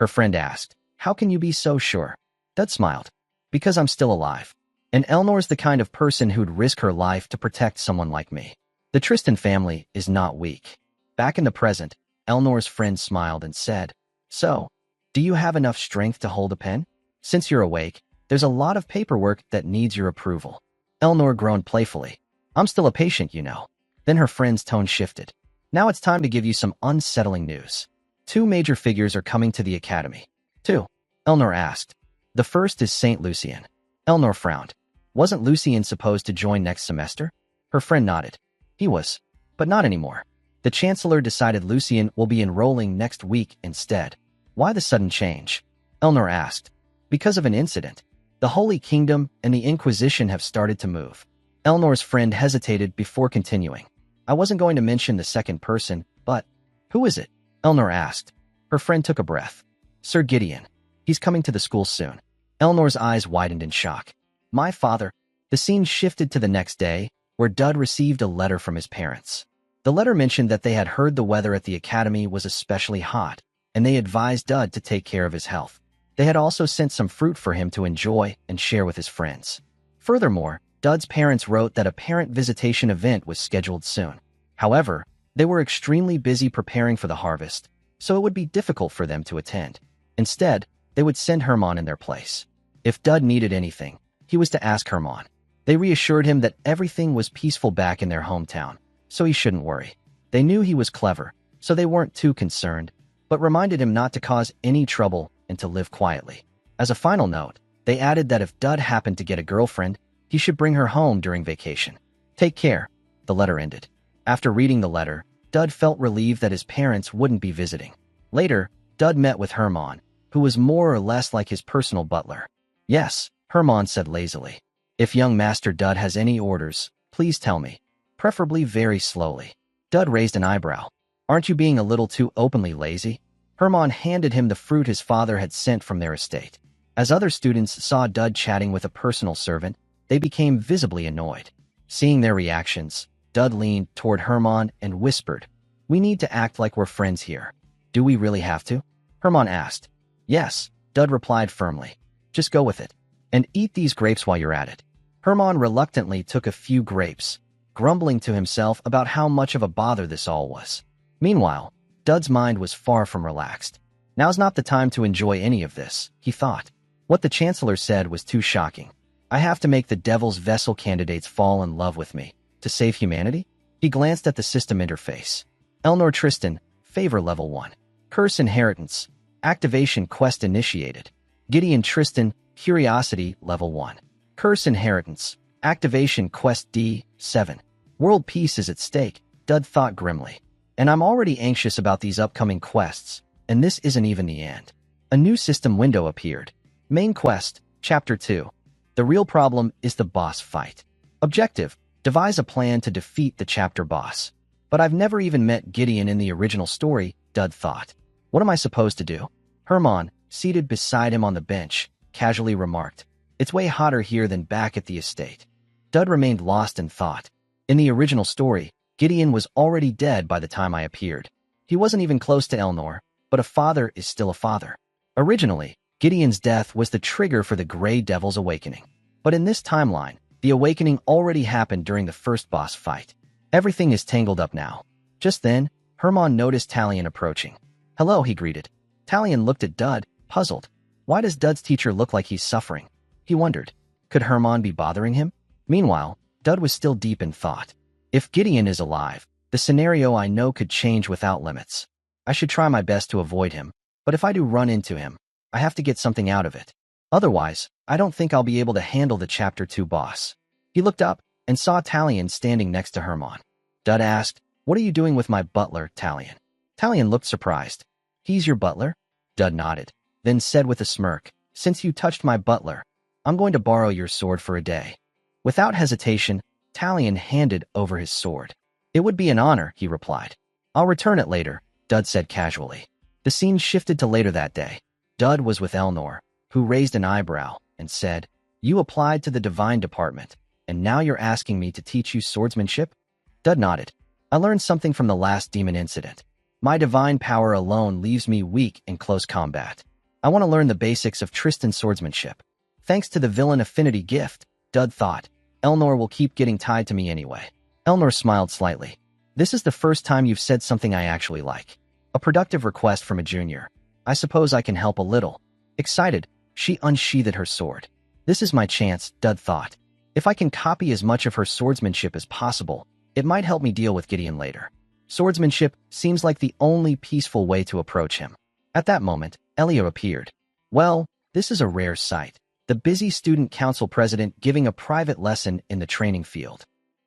Her friend asked, how can you be so sure? Dud smiled, because I'm still alive. And Elnor's the kind of person who'd risk her life to protect someone like me. The Tristan family is not weak. Back in the present, Elnor's friend smiled and said, so, do you have enough strength to hold a pen? Since you're awake, there's a lot of paperwork that needs your approval. Elnor groaned playfully. I'm still a patient, you know. Then her friend's tone shifted. Now it's time to give you some unsettling news. 2 major figures are coming to the academy. 2. Elnor asked. The first is Saint Lucien. Elnor frowned. Wasn't Lucien supposed to join next semester? Her friend nodded. He was, but not anymore. The Chancellor decided Lucien will be enrolling next week instead. Why the sudden change? Elnor asked. Because of an incident. The Holy Kingdom and the Inquisition have started to move. Elnor's friend hesitated before continuing. I wasn't going to mention the second person, but who is it? Elnor asked. Her friend took a breath. Sir Gideon. He's coming to the school soon. Elnor's eyes widened in shock. My father. The scene shifted to the next day, where Dud received a letter from his parents. The letter mentioned that they had heard the weather at the academy was especially hot, and they advised Dud to take care of his health. They had also sent some fruit for him to enjoy and share with his friends. Furthermore, Dud's parents wrote that a parent visitation event was scheduled soon. However, they were extremely busy preparing for the harvest, so it would be difficult for them to attend. Instead, they would send Hermann in their place. If Dud needed anything, he was to ask Hermann. They reassured him that everything was peaceful back in their hometown, so he shouldn't worry. They knew he was clever, so they weren't too concerned, but reminded him not to cause any trouble and to live quietly. As a final note, they added that if Dud happened to get a girlfriend, he should bring her home during vacation. Take care, the letter ended. After reading the letter, Dud felt relieved that his parents wouldn't be visiting. Later, Dud met with Hermann, who was more or less like his personal butler. Yes, Hermann said lazily. If young Master Dud has any orders, please tell me. Preferably very slowly. Dud raised an eyebrow. Aren't you being a little too openly lazy? Hermann handed him the fruit his father had sent from their estate. As other students saw Dud chatting with a personal servant, they became visibly annoyed. Seeing their reactions, Dud leaned toward Hermann and whispered, we need to act like we're friends here. Do we really have to? Hermann asked. Yes, Dud replied firmly. Just go with it. And eat these grapes while you're at it. Hermann reluctantly took a few grapes, grumbling to himself about how much of a bother this all was. Meanwhile, Dud's mind was far from relaxed. Now's not the time to enjoy any of this, he thought. What the Chancellor said was too shocking. I have to make the Devil's Vessel candidates fall in love with me to save humanity? He glanced at the system interface. Elnor Tristan, Favor Level 1. Curse Inheritance. Activation Quest Initiated. Gideon Tristan, Curiosity Level 1. Curse Inheritance. Activation Quest D7. World peace is at stake, Dud thought grimly. And I'm already anxious about these upcoming quests, and this isn't even the end. A new system window appeared. Main Quest, Chapter 2. The real problem is the boss fight. Objective, devise a plan to defeat the chapter boss. But I've never even met Gideon in the original story, Dud thought. What am I supposed to do? Hermann, seated beside him on the bench, casually remarked. It's way hotter here than back at the estate. Dud remained lost in thought. In the original story, Gideon was already dead by the time I appeared. He wasn't even close to Elnor, but a father is still a father. Originally, Gideon's death was the trigger for the Grey Devil's awakening. But in this timeline, The awakening already happened during the first boss fight. Everything is tangled up now. Just then, Hermann noticed Talion approaching. "Hello," he greeted. Talion looked at Dud, puzzled. Why does Dud's teacher look like he's suffering? He wondered. Could Hermann be bothering him? Meanwhile, Dud was still deep in thought. If Gideon is alive, the scenario I know could change without limits. I should try my best to avoid him, but if I do run into him, I have to get something out of it. Otherwise, I don't think I'll be able to handle the Chapter 2 boss. He looked up and saw Talion standing next to Hermann. Dud asked, "What are you doing with my butler, Talion?" Talion looked surprised. "He's your butler?" Dud nodded, then said with a smirk, "Since you touched my butler, I'm going to borrow your sword for a day." Without hesitation, Talion handed over his sword. "It would be an honor," he replied. "I'll return it later," Dud said casually. The scene shifted to later that day. Dud was with Elnor, who raised an eyebrow and said, "You applied to the Divine Department, and now you're asking me to teach you swordsmanship?" Dud nodded. "I learned something from the last demon incident. My divine power alone leaves me weak in close combat. I want to learn the basics of Tristan's swordsmanship. Thanks to the villain affinity gift," Dud thought, "Elnor will keep getting tied to me anyway." Elnor smiled slightly. "This is the first time you've said something I actually like. A productive request from a junior. I suppose I can help a little." Excited, she unsheathed her sword. "This is my chance," Dud thought. "If I can copy as much of her swordsmanship as possible, it might help me deal with Gideon later." Swordsmanship seems like the only peaceful way to approach him. At that moment, Elia appeared. "Well, this is a rare sight. The busy student council president giving a private lesson in the training field."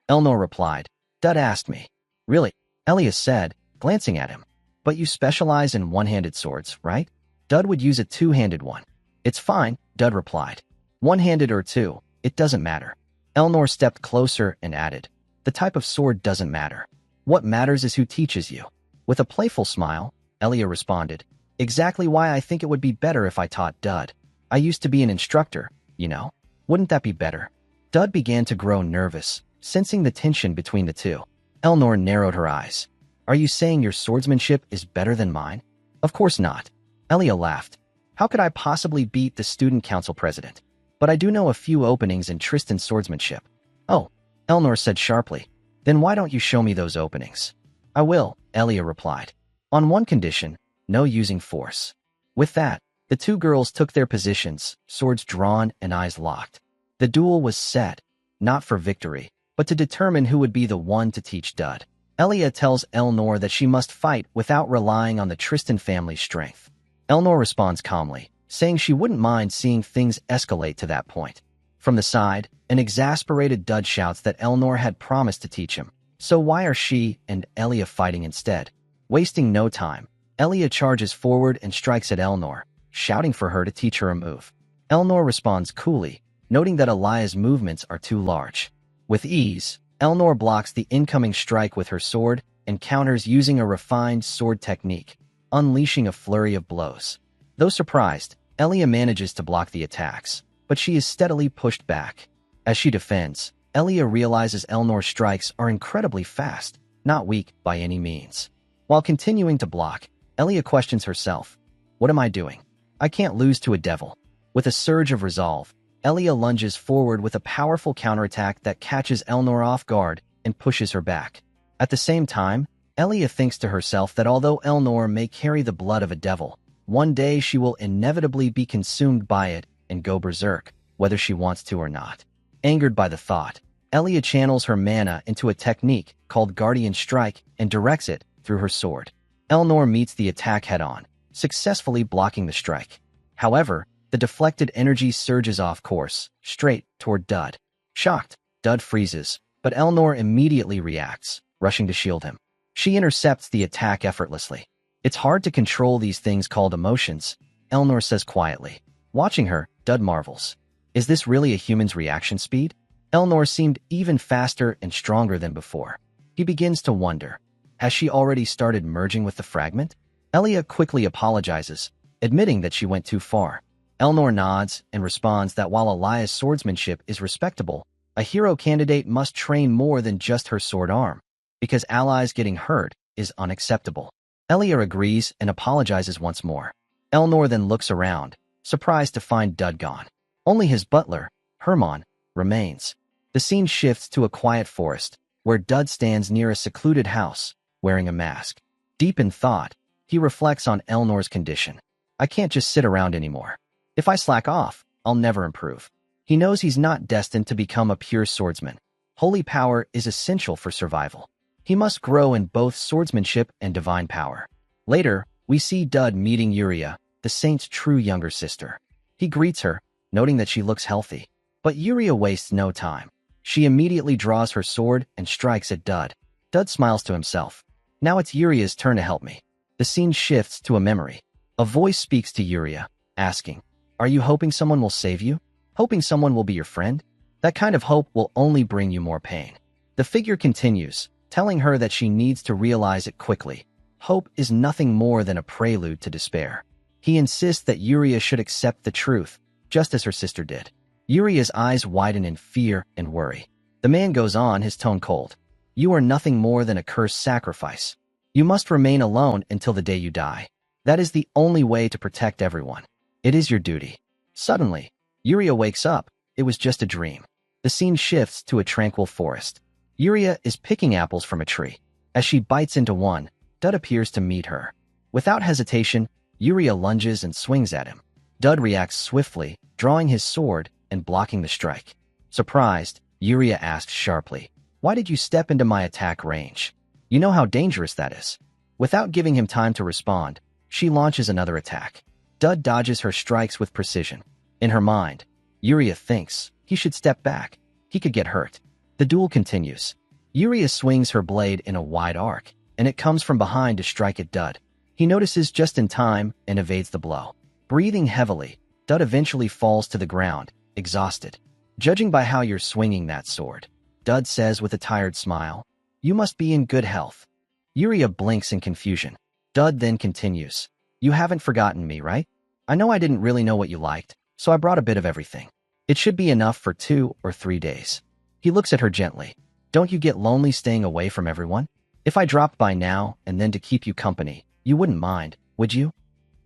Elnor replied. "Dud asked me." "Really?" Elia said, glancing at him. "But you specialize in one-handed swords, right?" Dud would use a two-handed one. "It's fine," Dud replied. "One-handed or two, it doesn't matter." Elnor stepped closer and added, "The type of sword doesn't matter. What matters is who teaches you." With a playful smile, Elia responded, "Exactly why I think it would be better if I taught Dud. I used to be an instructor, you know. Wouldn't that be better?" Dud began to grow nervous, sensing the tension between the two. Elnor narrowed her eyes. "Are you saying your swordsmanship is better than mine?" "Of course not." Elia laughed. "How could I possibly beat the student council president? But I do know a few openings in Tristan's swordsmanship." "Oh," Elnor said sharply. "Then why don't you show me those openings?" "I will," Elia replied. "On one condition, no using force." With that, the two girls took their positions, swords drawn and eyes locked. The duel was set, not for victory, but to determine who would be the one to teach Dud. Elia tells Elnor that she must fight without relying on the Tristan family's strength. Elnor responds calmly, saying she wouldn't mind seeing things escalate to that point. From the side, an exasperated Dud shouts that Elnor had promised to teach him. So why are she and Elia fighting instead? Wasting no time, Elia charges forward and strikes at Elnor, shouting for her to teach her a move. Elnor responds coolly, noting that Elia's movements are too large. With ease, Elnor blocks the incoming strike with her sword and counters using a refined sword technique, unleashing a flurry of blows. Though surprised, Elia manages to block the attacks, but she is steadily pushed back. As she defends, Elia realizes Elnor's strikes are incredibly fast, not weak by any means. While continuing to block, Elia questions herself. "What am I doing? I can't lose to a devil." With a surge of resolve, Elia lunges forward with a powerful counterattack that catches Elnor off guard and pushes her back. At the same time, Elia thinks to herself that although Elnor may carry the blood of a devil, one day she will inevitably be consumed by it and go berserk, whether she wants to or not. Angered by the thought, Elia channels her mana into a technique called Guardian Strike and directs it through her sword. Elnor meets the attack head-on, successfully blocking the strike. However, the deflected energy surges off course, straight toward Dud. Shocked, Dud freezes, but Elnor immediately reacts, rushing to shield him. She intercepts the attack effortlessly. "It's hard to control these things called emotions," Elnor says quietly. Watching her, Dud marvels. Is this really a human's reaction speed? Elnor seemed even faster and stronger than before. He begins to wonder, has she already started merging with the fragment? Elia quickly apologizes, admitting that she went too far. Elnor nods and responds that while Elia's swordsmanship is respectable, a hero candidate must train more than just her sword arm, because allies getting hurt is unacceptable. Elia agrees and apologizes once more. Elnor then looks around, surprised to find Dud gone. Only his butler, Hermann, remains. The scene shifts to a quiet forest, where Dud stands near a secluded house, wearing a mask. Deep in thought, he reflects on Elnor's condition. I can't just sit around anymore. If I slack off, I'll never improve. He knows he's not destined to become a pure swordsman. Holy power is essential for survival. He must grow in both swordsmanship and divine power. Later, we see Dud meeting Yuria, the saint's true younger sister. He greets her, noting that she looks healthy. But Yuria wastes no time. She immediately draws her sword and strikes at Dud. Dud smiles to himself. Now it's Yuria's turn to help me. The scene shifts to a memory. A voice speaks to Yuria, asking, "Are you hoping someone will save you? Hoping someone will be your friend? That kind of hope will only bring you more pain." The figure continues, telling her that she needs to realize it quickly. Hope is nothing more than a prelude to despair. He insists that Yuria should accept the truth, just as her sister did. Yuria's eyes widen in fear and worry. The man goes on, his tone cold. "You are nothing more than a cursed sacrifice. You must remain alone until the day you die. That is the only way to protect everyone. It is your duty." Suddenly, Yuria wakes up. It was just a dream. The scene shifts to a tranquil forest. Yuria is picking apples from a tree. As she bites into one, Dud appears to meet her. Without hesitation, Yuria lunges and swings at him. Dud reacts swiftly, drawing his sword and blocking the strike. Surprised, Yuria asks sharply, "Why did you step into my attack range? You know how dangerous that is." Without giving him time to respond, she launches another attack. Dud dodges her strikes with precision. In her mind, Yuria thinks he should step back. He could get hurt. The duel continues. Yuria swings her blade in a wide arc, and it comes from behind to strike at Dud. He notices just in time and evades the blow. Breathing heavily, Dud eventually falls to the ground, exhausted. "Judging by how you're swinging that sword," Dud says with a tired smile, "you must be in good health." Yuria blinks in confusion. Dud then continues, "You haven't forgotten me, right? I know I didn't really know what you liked, so I brought a bit of everything. It should be enough for 2 or 3 days." He looks at her gently. "Don't you get lonely staying away from everyone? If I dropped by now and then to keep you company, you wouldn't mind, would you?"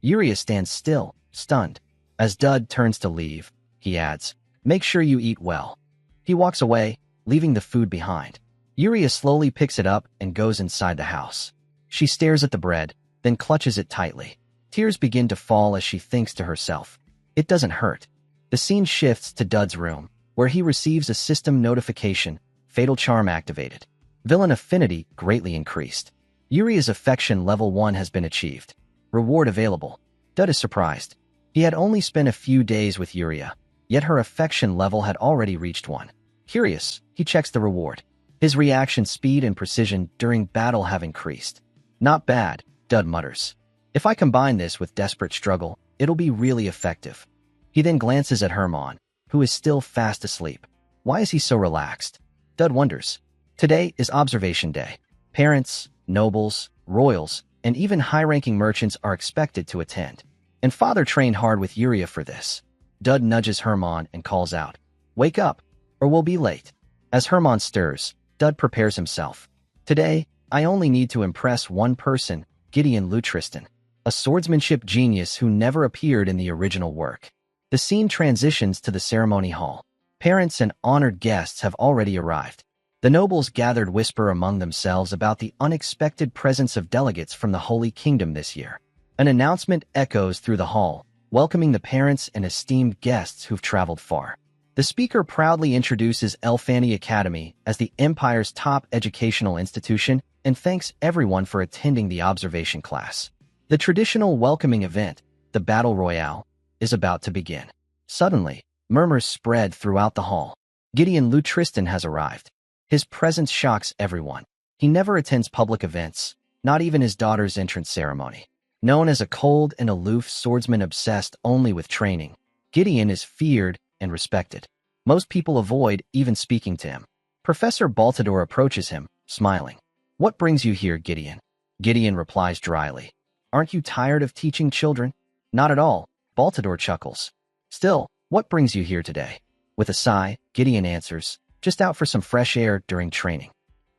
Yuria stands still, stunned. As Dud turns to leave, he adds, "Make sure you eat well." He walks away, leaving the food behind. Yuria slowly picks it up and goes inside the house. She stares at the bread, then clutches it tightly. Tears begin to fall as she thinks to herself, "It doesn't hurt." The scene shifts to Dud's room, where he receives a system notification, fatal charm activated. Villain affinity greatly increased. Yuria's affection level 1 has been achieved. Reward available. Dud is surprised. He had only spent a few days with Yuria, yet her affection level had already reached 1. Curious, he checks the reward. His reaction speed and precision during battle have increased. "Not bad," Dud mutters. "If I combine this with desperate struggle, it'll be really effective." He then glances at Hermann, who is still fast asleep. Why is he so relaxed? Dud wonders. Today is observation day. Parents, nobles, royals, and even high-ranking merchants are expected to attend. And father trained hard with Yuria for this. Dud nudges Hermann and calls out, "Wake up, or we'll be late." As Hermann stirs, Dud prepares himself. "Today, I only need to impress one person, Gideon Lutristan, a swordsmanship genius who never appeared in the original work." The scene transitions to the ceremony hall. Parents and honored guests have already arrived. The nobles gathered whisper among themselves about the unexpected presence of delegates from the Holy Kingdom this year. An announcement echoes through the hall, welcoming the parents and esteemed guests who've traveled far. The speaker proudly introduces Elfani Academy as the Empire's top educational institution and thanks everyone for attending the observation class. The traditional welcoming event, the Battle Royale, is about to begin. Suddenly, murmurs spread throughout the hall. Gideon Lutristan has arrived. His presence shocks everyone. He never attends public events, not even his daughter's entrance ceremony. Known as a cold and aloof swordsman obsessed only with training, Gideon is feared and respected. Most people avoid even speaking to him. Professor Baltador approaches him, smiling. "What brings you here, Gideon?" Gideon replies dryly. "Aren't you tired of teaching children?" "Not at all," Baltador chuckles. "Still, what brings you here today?" With a sigh, Gideon answers, "Just out for some fresh air during training."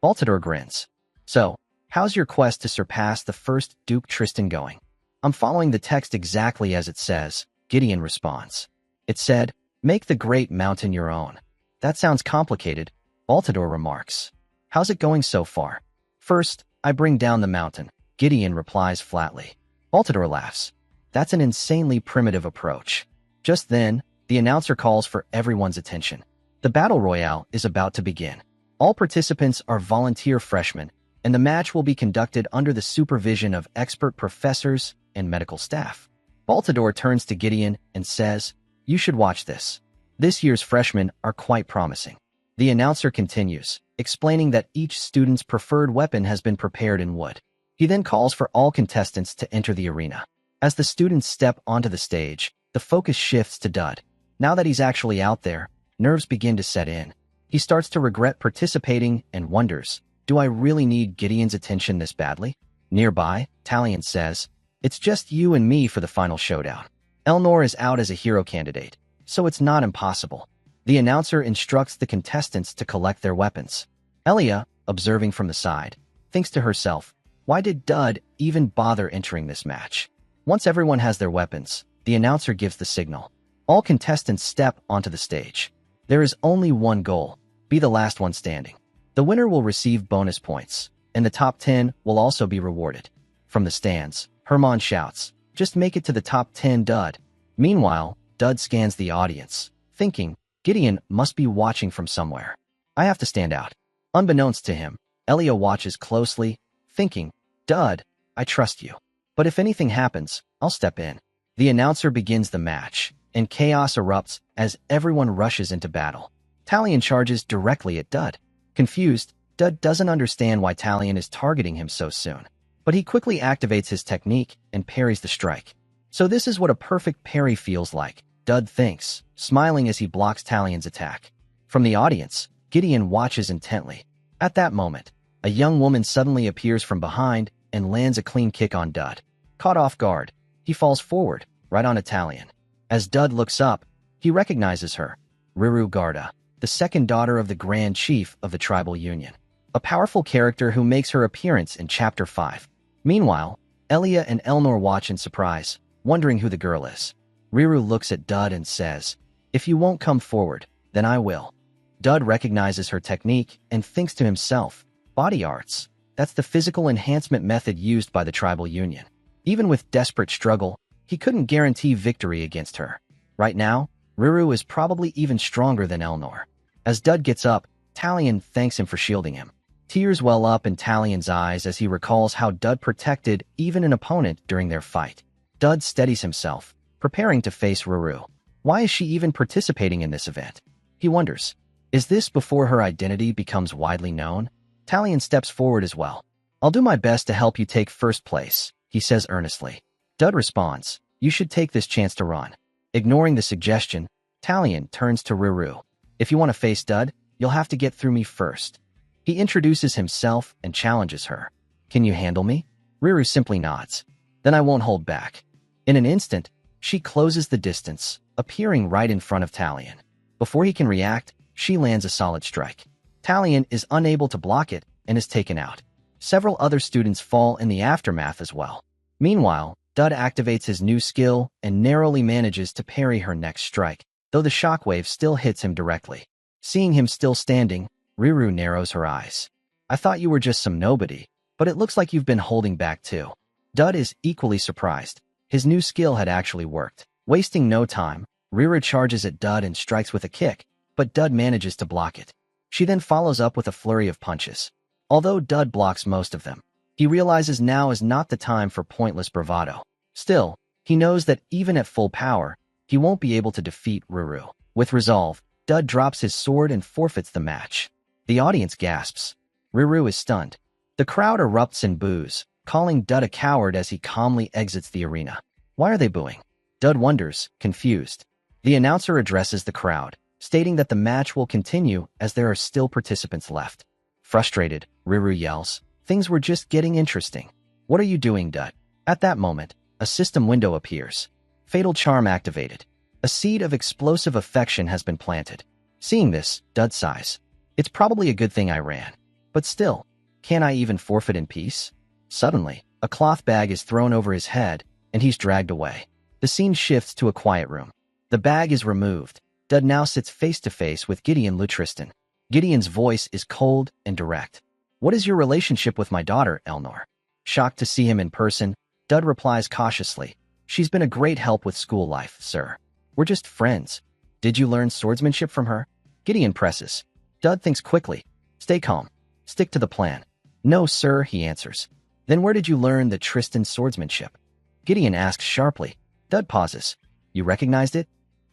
Baltador grins. "So, how's your quest to surpass the first Duke Tristan going?" "I'm following the text exactly as it says," Gideon responds. It said, "Make the great mountain your own." That sounds complicated, Baltador remarks. How's it going so far? First, I bring down the mountain, Gideon replies flatly. Baltador laughs. That's an insanely primitive approach. Just then, the announcer calls for everyone's attention. The battle royale is about to begin. All participants are volunteer freshmen, and the match will be conducted under the supervision of expert professors and medical staff. Baltador turns to Gideon and says, "You should watch this. This year's freshmen are quite promising." The announcer continues, explaining that each student's preferred weapon has been prepared in wood. He then calls for all contestants to enter the arena. As the students step onto the stage, the focus shifts to Dud. Now that he's actually out there, nerves begin to set in. He starts to regret participating and wonders, do I really need Gideon's attention this badly? Nearby, Talion says, "It's just you and me for the final showdown. Elnor is out as a hero candidate, so it's not impossible." The announcer instructs the contestants to collect their weapons. Elia, observing from the side, thinks to herself, why did Dud even bother entering this match? Once everyone has their weapons, the announcer gives the signal. All contestants step onto the stage. There is only one goal, be the last one standing. The winner will receive bonus points, and the top 10 will also be rewarded. From the stands, Herman shouts, "Just make it to the top 10, Dud." Meanwhile, Dud scans the audience, thinking, Gideon must be watching from somewhere. I have to stand out. Unbeknownst to him, Elia watches closely, thinking, Dud, I trust you. But if anything happens, I'll step in. The announcer begins the match, and chaos erupts as everyone rushes into battle. Talion charges directly at Dud. Confused, Dud doesn't understand why Talion is targeting him so soon. But he quickly activates his technique and parries the strike. So this is what a perfect parry feels like, Dud thinks, smiling as he blocks Talion's attack. From the audience, Gideon watches intently. At that moment, a young woman suddenly appears from behind and lands a clean kick on Dud. Caught off guard, he falls forward, right on Talion. As Dud looks up, he recognizes her, Riru Garda, the second daughter of the Grand Chief of the Tribal Union, a powerful character who makes her appearance in Chapter 5. Meanwhile, Elia and Elnor watch in surprise, wondering who the girl is. Riru looks at Dud and says, "If you won't come forward, then I will." Dud recognizes her technique and thinks to himself, body arts, that's the physical enhancement method used by the Tribal Union. Even with desperate struggle, he couldn't guarantee victory against her. Right now, Riru is probably even stronger than Elnor. As Dud gets up, Talion thanks him for shielding him. Tears well up in Talion's eyes as he recalls how Dud protected even an opponent during their fight. Dud steadies himself, preparing to face Riru. Why is she even participating in this event? He wonders, is this before her identity becomes widely known? Talion steps forward as well. "I'll do my best to help you take first place," he says earnestly. Dud responds, "You should take this chance to run." Ignoring the suggestion, Talion turns to Riru. "If you want to face Dud, you'll have to get through me first." He introduces himself and challenges her. "Can you handle me?" Riru simply nods. "Then I won't hold back." In an instant, she closes the distance, appearing right in front of Talion. Before he can react, she lands a solid strike. Talion is unable to block it and is taken out. Several other students fall in the aftermath as well. Meanwhile, Dud activates his new skill and narrowly manages to parry her next strike, though the shockwave still hits him directly. Seeing him still standing, Riru narrows her eyes. "I thought you were just some nobody, but it looks like you've been holding back too." Dud is equally surprised. His new skill had actually worked. Wasting no time, Riru charges at Dud and strikes with a kick, but Dud manages to block it. She then follows up with a flurry of punches. Although Dud blocks most of them, he realizes now is not the time for pointless bravado. Still, he knows that even at full power, he won't be able to defeat Riru. With resolve, Dud drops his sword and forfeits the match. The audience gasps. Riru is stunned. The crowd erupts in boos, calling Dud a coward as he calmly exits the arena. Why are they booing? Dud wonders, confused. The announcer addresses the crowd, stating that the match will continue as there are still participants left. Frustrated, Riru yells, "Things were just getting interesting. What are you doing, Dud?" At that moment, a system window appears. Fatal charm activated. A seed of explosive affection has been planted. Seeing this, Dud sighs. It's probably a good thing I ran. But still, can't I even forfeit in peace? Suddenly, a cloth bag is thrown over his head, and he's dragged away. The scene shifts to a quiet room. The bag is removed, Dud now sits face to face with Gideon Lutristan. Gideon's voice is cold and direct. What is your relationship with my daughter, Elnor? Shocked to see him in person, Dud replies cautiously. She's been a great help with school life, sir. We're just friends. Did you learn swordsmanship from her? Gideon presses. Dud thinks quickly. Stay calm. Stick to the plan. No, sir, he answers. Then where did you learn the Tristan swordsmanship? Gideon asks sharply. Dud pauses. You recognized it?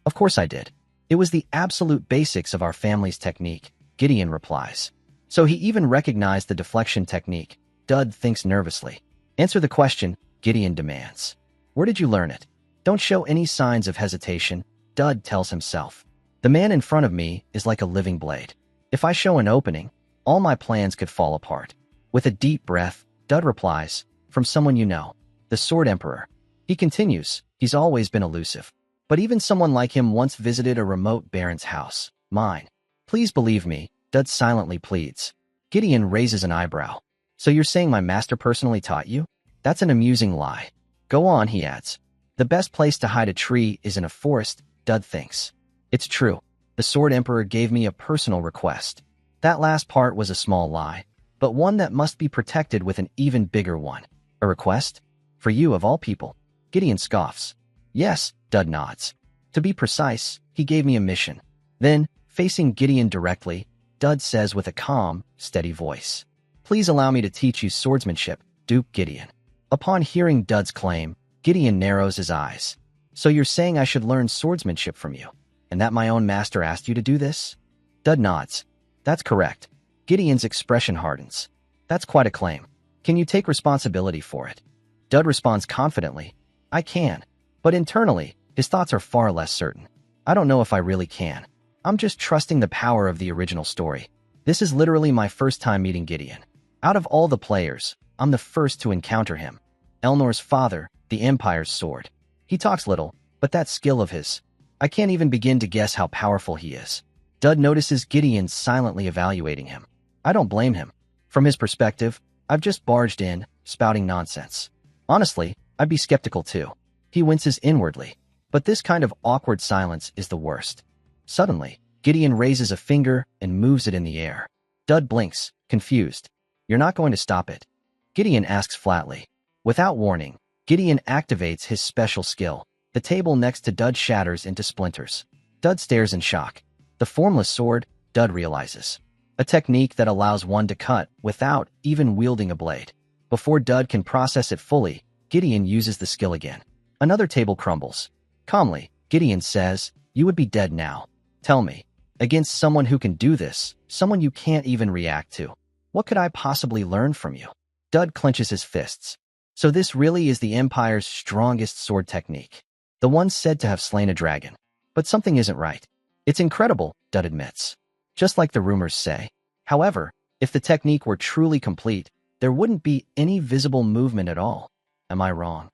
Of course I did. It was the absolute basics of our family's technique, Gideon replies. So he even recognized the deflection technique. Dud thinks nervously. Answer the question, Gideon demands. Where did you learn it? Don't show any signs of hesitation, Dud tells himself. The man in front of me is like a living blade. If I show an opening, all my plans could fall apart. With a deep breath, Dud replies, from someone you know, the Sword Emperor. He continues, he's always been elusive. But even someone like him once visited a remote baron's house, mine. Please believe me, Dud silently pleads. Gideon raises an eyebrow. So you're saying my master personally taught you? That's an amusing lie. Go on, he adds. The best place to hide a tree is in a forest, Dud thinks. It's true. The Sword Emperor gave me a personal request. That last part was a small lie, but one that must be protected with an even bigger one. A request? For you of all people. Gideon scoffs. Yes, Dud nods. To be precise, he gave me a mission. Then, facing Gideon directly, Dud says with a calm, steady voice. Please allow me to teach you swordsmanship, Duke Gideon. Upon hearing Dud's claim, Gideon narrows his eyes. So you're saying I should learn swordsmanship from you, and that my own master asked you to do this? Dud nods. That's correct. Gideon's expression hardens. That's quite a claim. Can you take responsibility for it? Dud responds confidently. I can. But internally, his thoughts are far less certain. I don't know if I really can. I'm just trusting the power of the original story. This is literally my first time meeting Gideon. Out of all the players, I'm the first to encounter him. Elnor's father, the Empire's sword. He talks little, but that skill of his. I can't even begin to guess how powerful he is. Dud notices Gideon silently evaluating him. I don't blame him. From his perspective, I've just barged in, spouting nonsense. Honestly, I'd be skeptical too. He winces inwardly. But this kind of awkward silence is the worst. Suddenly, Gideon raises a finger and moves it in the air. Dud blinks, confused. You're not going to stop it? Gideon asks flatly. Without warning, Gideon activates his special skill. The table next to Dud shatters into splinters. Dud stares in shock. The formless sword, Dud realizes. A technique that allows one to cut without even wielding a blade. Before Dud can process it fully, Gideon uses the skill again. Another table crumbles. Calmly, Gideon says, you would be dead now. Tell me, against someone who can do this, someone you can't even react to, what could I possibly learn from you? Dud clenches his fists. So this really is the Empire's strongest sword technique. The one said to have slain a dragon. But something isn't right. It's incredible, Dud admits. Just like the rumors say. However, if the technique were truly complete, there wouldn't be any visible movement at all. Am I wrong?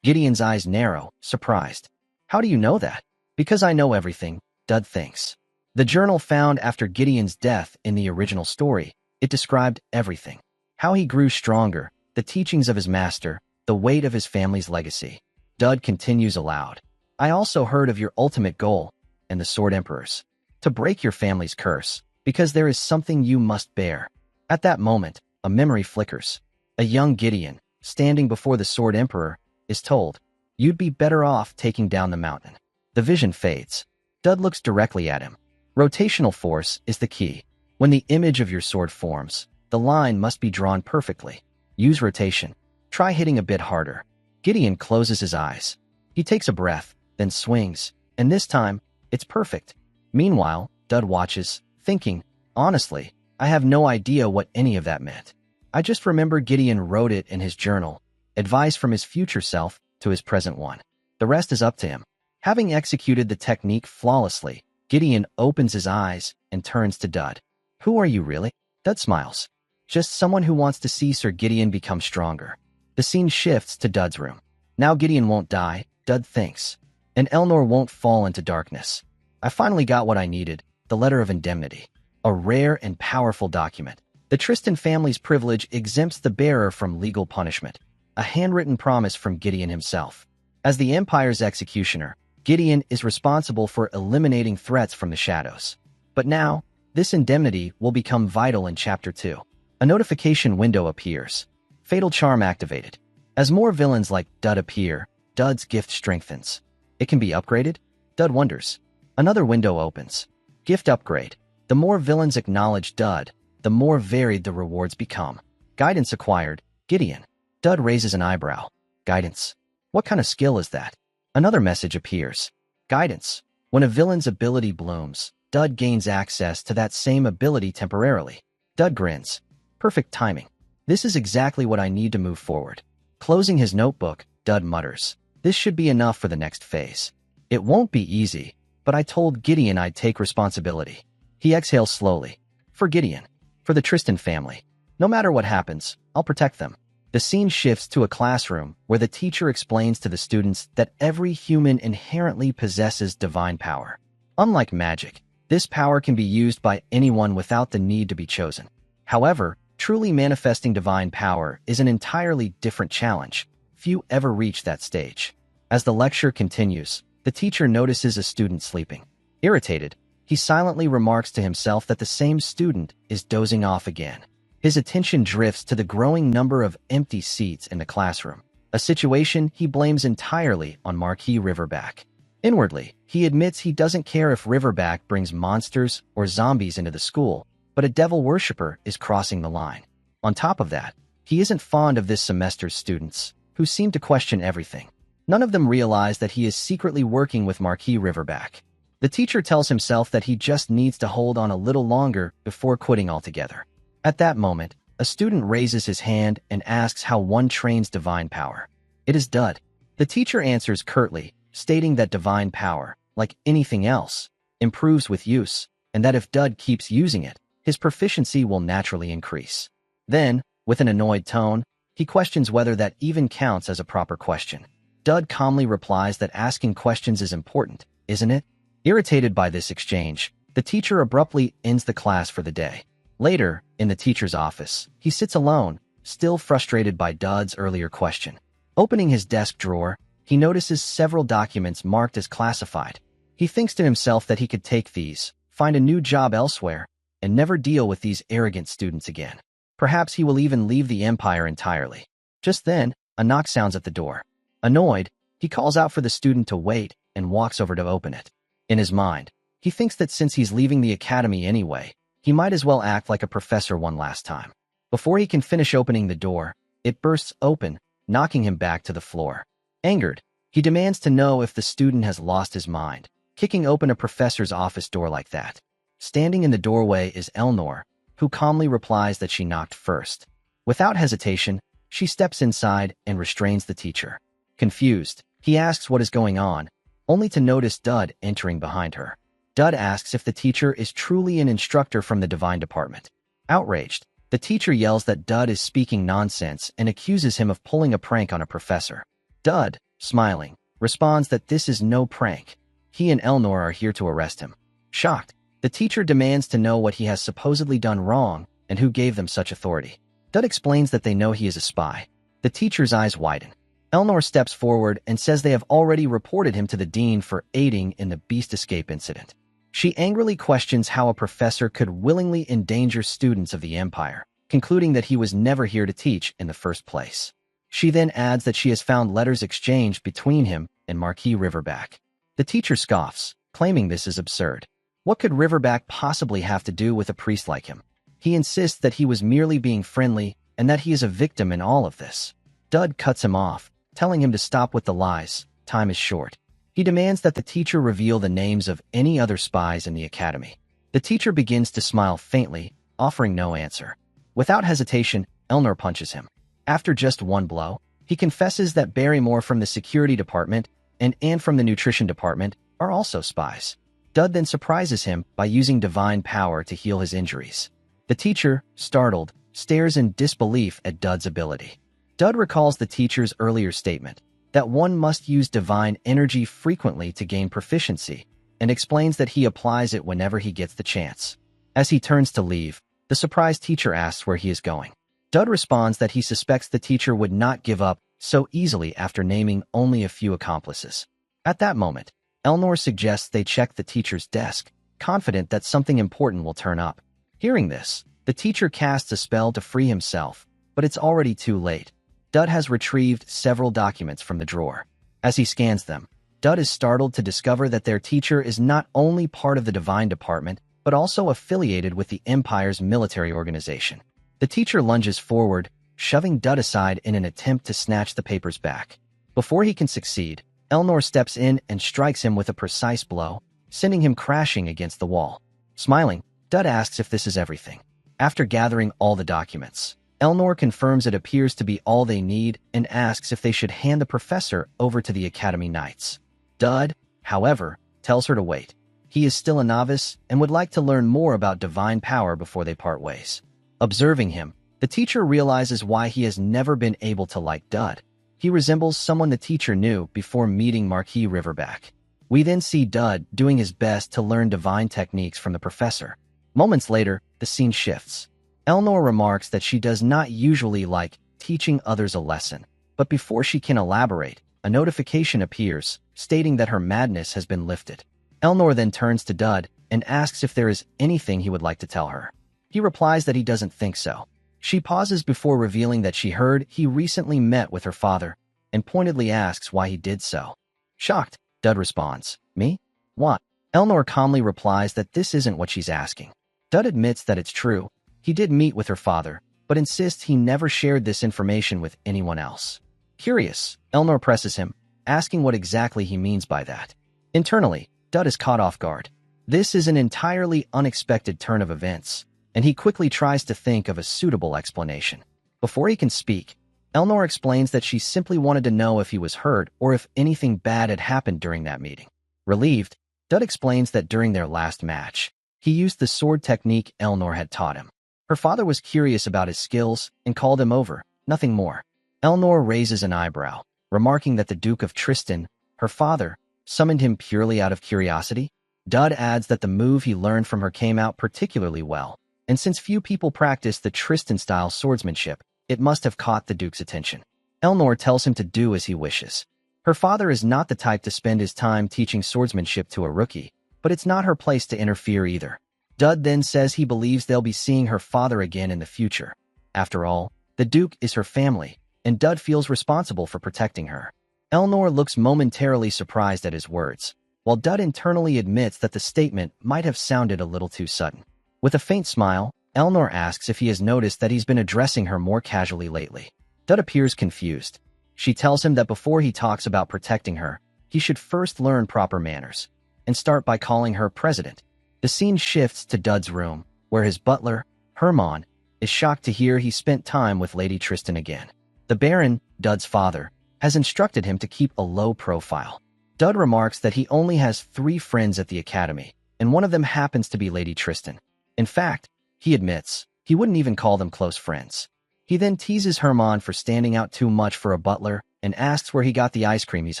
Gideon's eyes narrow, surprised. How do you know that? Because I know everything, Dud thinks. The journal found after Gideon's death in the original story, it described everything. How he grew stronger, the teachings of his master, the weight of his family's legacy. Dud continues aloud. I also heard of your ultimate goal, and the Sword Emperor's. To break your family's curse, because there is something you must bear. At that moment, a memory flickers. A young Gideon, standing before the Sword Emperor, is told, you'd be better off taking down the mountain. The vision fades. Dud looks directly at him. Rotational force is the key. When the image of your sword forms, the line must be drawn perfectly. Use rotation. Try hitting a bit harder. Gideon closes his eyes. He takes a breath, then swings, and this time, it's perfect. Meanwhile, Dud watches, thinking, honestly, I have no idea what any of that meant. I just remember Gideon wrote it in his journal, advice from his future self to his present one. The rest is up to him. Having executed the technique flawlessly, Gideon opens his eyes and turns to Dud. Who are you really? Dud smiles. Just someone who wants to see Sir Gideon become stronger. The scene shifts to Dud's room. Now Gideon won't die, Dud thinks. And Elnor won't fall into darkness. I finally got what I needed, the letter of indemnity. A rare and powerful document. The Tristan family's privilege exempts the bearer from legal punishment. A handwritten promise from Gideon himself. As the Empire's executioner, Gideon is responsible for eliminating threats from the shadows. But now, this indemnity will become vital in Chapter 2. A notification window appears. Fatal Charm activated. As more villains like Dud appear, Dud's gift strengthens. It can be upgraded? Dud wonders. Another window opens. Gift upgrade. The more villains acknowledge Dud, the more varied the rewards become. Guidance acquired. Gideon. Dud raises an eyebrow. Guidance. What kind of skill is that? Another message appears. Guidance. When a villain's ability blooms, Dud gains access to that same ability temporarily. Dud grins. Perfect timing. This is exactly what I need to move forward. Closing his notebook, Dud mutters. This should be enough for the next phase. It won't be easy, but I told Gideon I'd take responsibility. He exhales slowly. For Gideon. For the Tristan family. No matter what happens, I'll protect them. The scene shifts to a classroom where the teacher explains to the students that every human inherently possesses divine power. Unlike magic, this power can be used by anyone without the need to be chosen. However, truly manifesting divine power is an entirely different challenge. Few ever reach that stage. As the lecture continues, the teacher notices a student sleeping. Irritated, he silently remarks to himself that the same student is dozing off again. His attention drifts to the growing number of empty seats in the classroom, a situation he blames entirely on Marquis Riverback. Inwardly, he admits he doesn't care if Riverback brings monsters or zombies into the school, but a devil worshipper is crossing the line. On top of that, he isn't fond of this semester's students, who seem to question everything. None of them realize that he is secretly working with Marquis Riverback. The teacher tells himself that he just needs to hold on a little longer before quitting altogether. At that moment, a student raises his hand and asks how one trains divine power. It is Dud. The teacher answers curtly, stating that divine power, like anything else, improves with use, and that if Dud keeps using it, his proficiency will naturally increase. Then, with an annoyed tone, he questions whether that even counts as a proper question. Dud calmly replies that asking questions is important, isn't it? Irritated by this exchange, the teacher abruptly ends the class for the day. Later, in the teacher's office, he sits alone, still frustrated by Dud's earlier question. Opening his desk drawer, he notices several documents marked as classified. He thinks to himself that he could take these, find a new job elsewhere, and never deal with these arrogant students again. Perhaps he will even leave the empire entirely. Just then, a knock sounds at the door. Annoyed, he calls out for the student to wait and walks over to open it. In his mind, he thinks that since he's leaving the academy anyway, he might as well act like a professor one last time. Before he can finish opening the door, it bursts open, knocking him back to the floor. Angered, he demands to know if the student has lost his mind, kicking open a professor's office door like that. Standing in the doorway is Eleanor, who calmly replies that she knocked first. Without hesitation, she steps inside and restrains the teacher. Confused, he asks what is going on, only to notice Dud entering behind her. Dud asks if the teacher is truly an instructor from the Divine Department. Outraged, the teacher yells that Dud is speaking nonsense and accuses him of pulling a prank on a professor. Dud, smiling, responds that this is no prank. He and Eleanor are here to arrest him. Shocked, the teacher demands to know what he has supposedly done wrong and who gave them such authority. Dud explains that they know he is a spy. The teacher's eyes widen. Eleanor steps forward and says they have already reported him to the dean for aiding in the beast escape incident. She angrily questions how a professor could willingly endanger students of the Empire, concluding that he was never here to teach in the first place. She then adds that she has found letters exchanged between him and Marquis Riverback. The teacher scoffs, claiming this is absurd. What could Riverback possibly have to do with a priest like him? He insists that he was merely being friendly and that he is a victim in all of this. Dud cuts him off, telling him to stop with the lies. Time is short. He demands that the teacher reveal the names of any other spies in the academy. The teacher begins to smile faintly, offering no answer. Without hesitation, Eleanor punches him. After just one blow, he confesses that Barrymore from the security department and Anne from the nutrition department are also spies. Dud then surprises him by using divine power to heal his injuries. The teacher, startled, stares in disbelief at Dud's ability. Dud recalls the teacher's earlier statement that one must use divine energy frequently to gain proficiency, and explains that he applies it whenever he gets the chance. As he turns to leave, the surprised teacher asks where he is going. Dud responds that he suspects the teacher would not give up so easily after naming only a few accomplices. At that moment, Elnor suggests they check the teacher's desk, confident that something important will turn up. Hearing this, the teacher casts a spell to free himself, but it's already too late. Dud has retrieved several documents from the drawer. As he scans them, Dud is startled to discover that their teacher is not only part of the Divine Department, but also affiliated with the Empire's military organization. The teacher lunges forward, shoving Dud aside in an attempt to snatch the papers back. Before he can succeed, Elnor steps in and strikes him with a precise blow, sending him crashing against the wall. Smiling, Dud asks if this is everything. After gathering all the documents, Elnor confirms it appears to be all they need and asks if they should hand the professor over to the Academy Knights. Dud, however, tells her to wait. He is still a novice and would like to learn more about divine power before they part ways. Observing him, the teacher realizes why he has never been able to like Dud. He resembles someone the teacher knew before meeting Marquis Riverback. We then see Dud doing his best to learn divine techniques from the professor. Moments later, the scene shifts. Elnor remarks that she does not usually like teaching others a lesson, but before she can elaborate, a notification appears, stating that her madness has been lifted. Elnor then turns to Dud and asks if there is anything he would like to tell her. He replies that he doesn't think so. She pauses before revealing that she heard he recently met with her father, and pointedly asks why he did so. Shocked, Dud responds, "Me? What?" Elnor calmly replies that this isn't what she's asking. Dud admits that it's true. He did meet with her father, but insists he never shared this information with anyone else. Curious, Elnor presses him, asking what exactly he means by that. Internally, Dud is caught off guard. This is an entirely unexpected turn of events, and he quickly tries to think of a suitable explanation. Before he can speak, Elnor explains that she simply wanted to know if he was hurt or if anything bad had happened during that meeting. Relieved, Dud explains that during their last match, he used the sword technique Elnor had taught him. Her father was curious about his skills and called him over, nothing more. Elnor raises an eyebrow, remarking that the Duke of Tristan, her father, summoned him purely out of curiosity. Dud adds that the move he learned from her came out particularly well, and since few people practice the Tristan-style swordsmanship, it must have caught the Duke's attention. Elnor tells him to do as he wishes. Her father is not the type to spend his time teaching swordsmanship to a rookie, but it's not her place to interfere either. Dud then says he believes they'll be seeing her father again in the future. After all, the Duke is her family, and Dud feels responsible for protecting her. Elnor looks momentarily surprised at his words, while Dud internally admits that the statement might have sounded a little too sudden. With a faint smile, Elnor asks if he has noticed that he's been addressing her more casually lately. Dud appears confused. She tells him that before he talks about protecting her, he should first learn proper manners, and start by calling her president. The scene shifts to Dud's room, where his butler, Hermann, is shocked to hear he spent time with Lady Tristan again. The Baron, Dud's father, has instructed him to keep a low profile. Dud remarks that he only has 3 friends at the academy, and one of them happens to be Lady Tristan. In fact, he admits, he wouldn't even call them close friends. He then teases Hermann for standing out too much for a butler and asks where he got the ice cream he's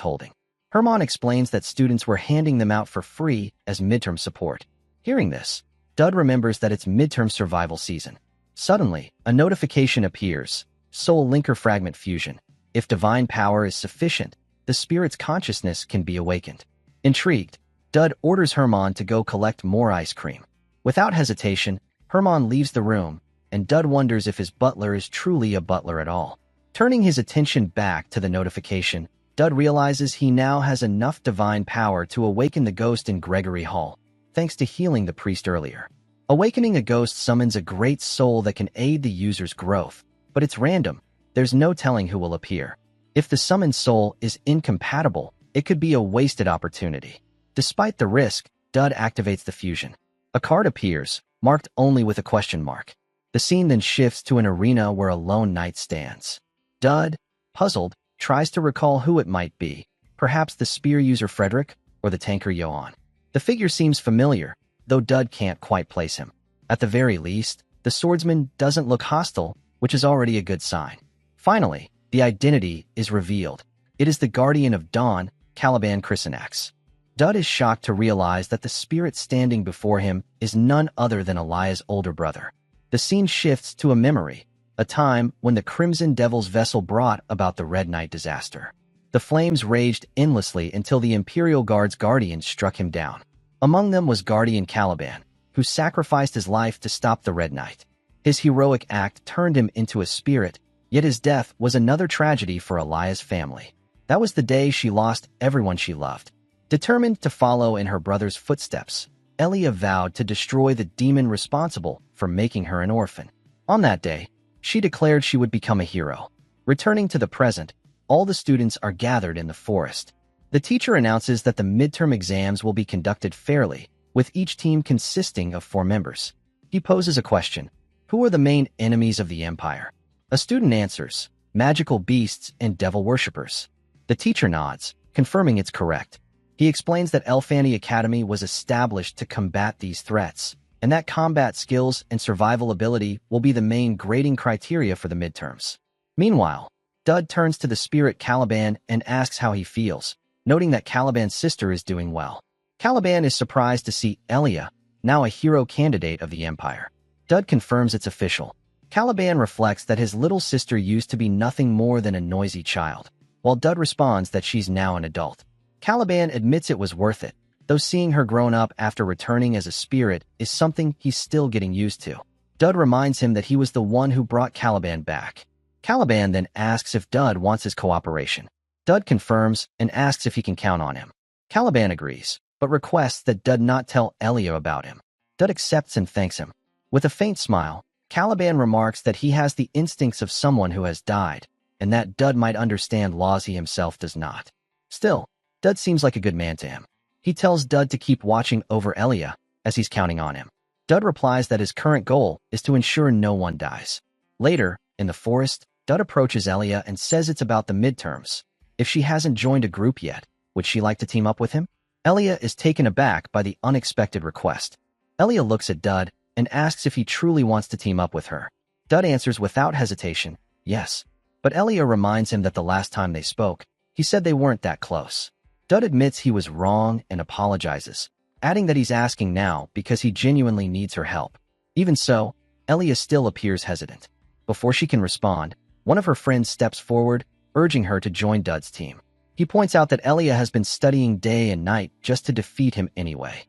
holding. Hermann explains that students were handing them out for free as midterm support. Hearing this, Dud remembers that it's midterm survival season. Suddenly, a notification appears, Soul Linker Fragment Fusion. If divine power is sufficient, the spirit's consciousness can be awakened. Intrigued, Dud orders Hermann to go collect more ice cream. Without hesitation, Hermann leaves the room, and Dud wonders if his butler is truly a butler at all. Turning his attention back to the notification, Dud realizes he now has enough divine power to awaken the ghost in Gregory Hall, thanks to healing the priest earlier. Awakening a ghost summons a great soul that can aid the user's growth, but it's random. There's no telling who will appear. If the summoned soul is incompatible, it could be a wasted opportunity. Despite the risk, Dud activates the fusion. A card appears, marked only with a question mark. The scene then shifts to an arena where a lone knight stands. Dud, puzzled, tries to recall who it might be, perhaps the spear user Frederick or the tanker Johann. The figure seems familiar, though Dud can't quite place him. At the very least, the swordsman doesn't look hostile, which is already a good sign. Finally, the identity is revealed. It is the Guardian of Dawn, Caliban Chrysanax. Dud is shocked to realize that the spirit standing before him is none other than Eliah's older brother. The scene shifts to a memory, a time when the Crimson Devil's vessel brought about the Red Knight disaster. The flames raged endlessly until the Imperial Guard's guardian struck him down. Among them was Guardian Caliban, who sacrificed his life to stop the Red Knight. His heroic act turned him into a spirit, yet his death was another tragedy for Elia's family. That was the day she lost everyone she loved. Determined to follow in her brother's footsteps, Elia vowed to destroy the demon responsible for making her an orphan. On that day, she declared she would become a hero. Returning to the present, all the students are gathered in the forest. The teacher announces that the midterm exams will be conducted fairly, with each team consisting of 4 members. He poses a question: who are the main enemies of the Empire? A student answers: magical beasts and devil worshippers. The teacher nods, confirming it's correct. He explains that Elfani Academy was established to combat these threats, and that combat skills and survival ability will be the main grading criteria for the midterms. Meanwhile, Dud turns to the spirit Caliban and asks how he feels, noting that Caliban's sister is doing well. Caliban is surprised to see Elia, now a hero candidate of the Empire. Dud confirms it's official. Caliban reflects that his little sister used to be nothing more than a noisy child, while Dud responds that she's now an adult. Caliban admits it was worth it, though seeing her grown up after returning as a spirit is something he's still getting used to. Dud reminds him that he was the one who brought Caliban back. Caliban then asks if Dud wants his cooperation. Dud confirms and asks if he can count on him. Caliban agrees, but requests that Dud not tell Elia about him. Dud accepts and thanks him. With a faint smile, Caliban remarks that he has the instincts of someone who has died, and that Dud might understand laws he himself does not. Still, Dud seems like a good man to him. He tells Dud to keep watching over Elia, as he's counting on him. Dud replies that his current goal is to ensure no one dies. Later, in the forest, Dud approaches Elia and says it's about the midterms. If she hasn't joined a group yet, would she like to team up with him? Elia is taken aback by the unexpected request. Elia looks at Dud and asks if he truly wants to team up with her. Dud answers without hesitation, yes. But Elia reminds him that the last time they spoke, he said they weren't that close. Dud admits he was wrong and apologizes, adding that he's asking now because he genuinely needs her help. Even so, Elia still appears hesitant. Before she can respond, one of her friends steps forward, urging her to join Dud's team. He points out that Elia has been studying day and night just to defeat him anyway.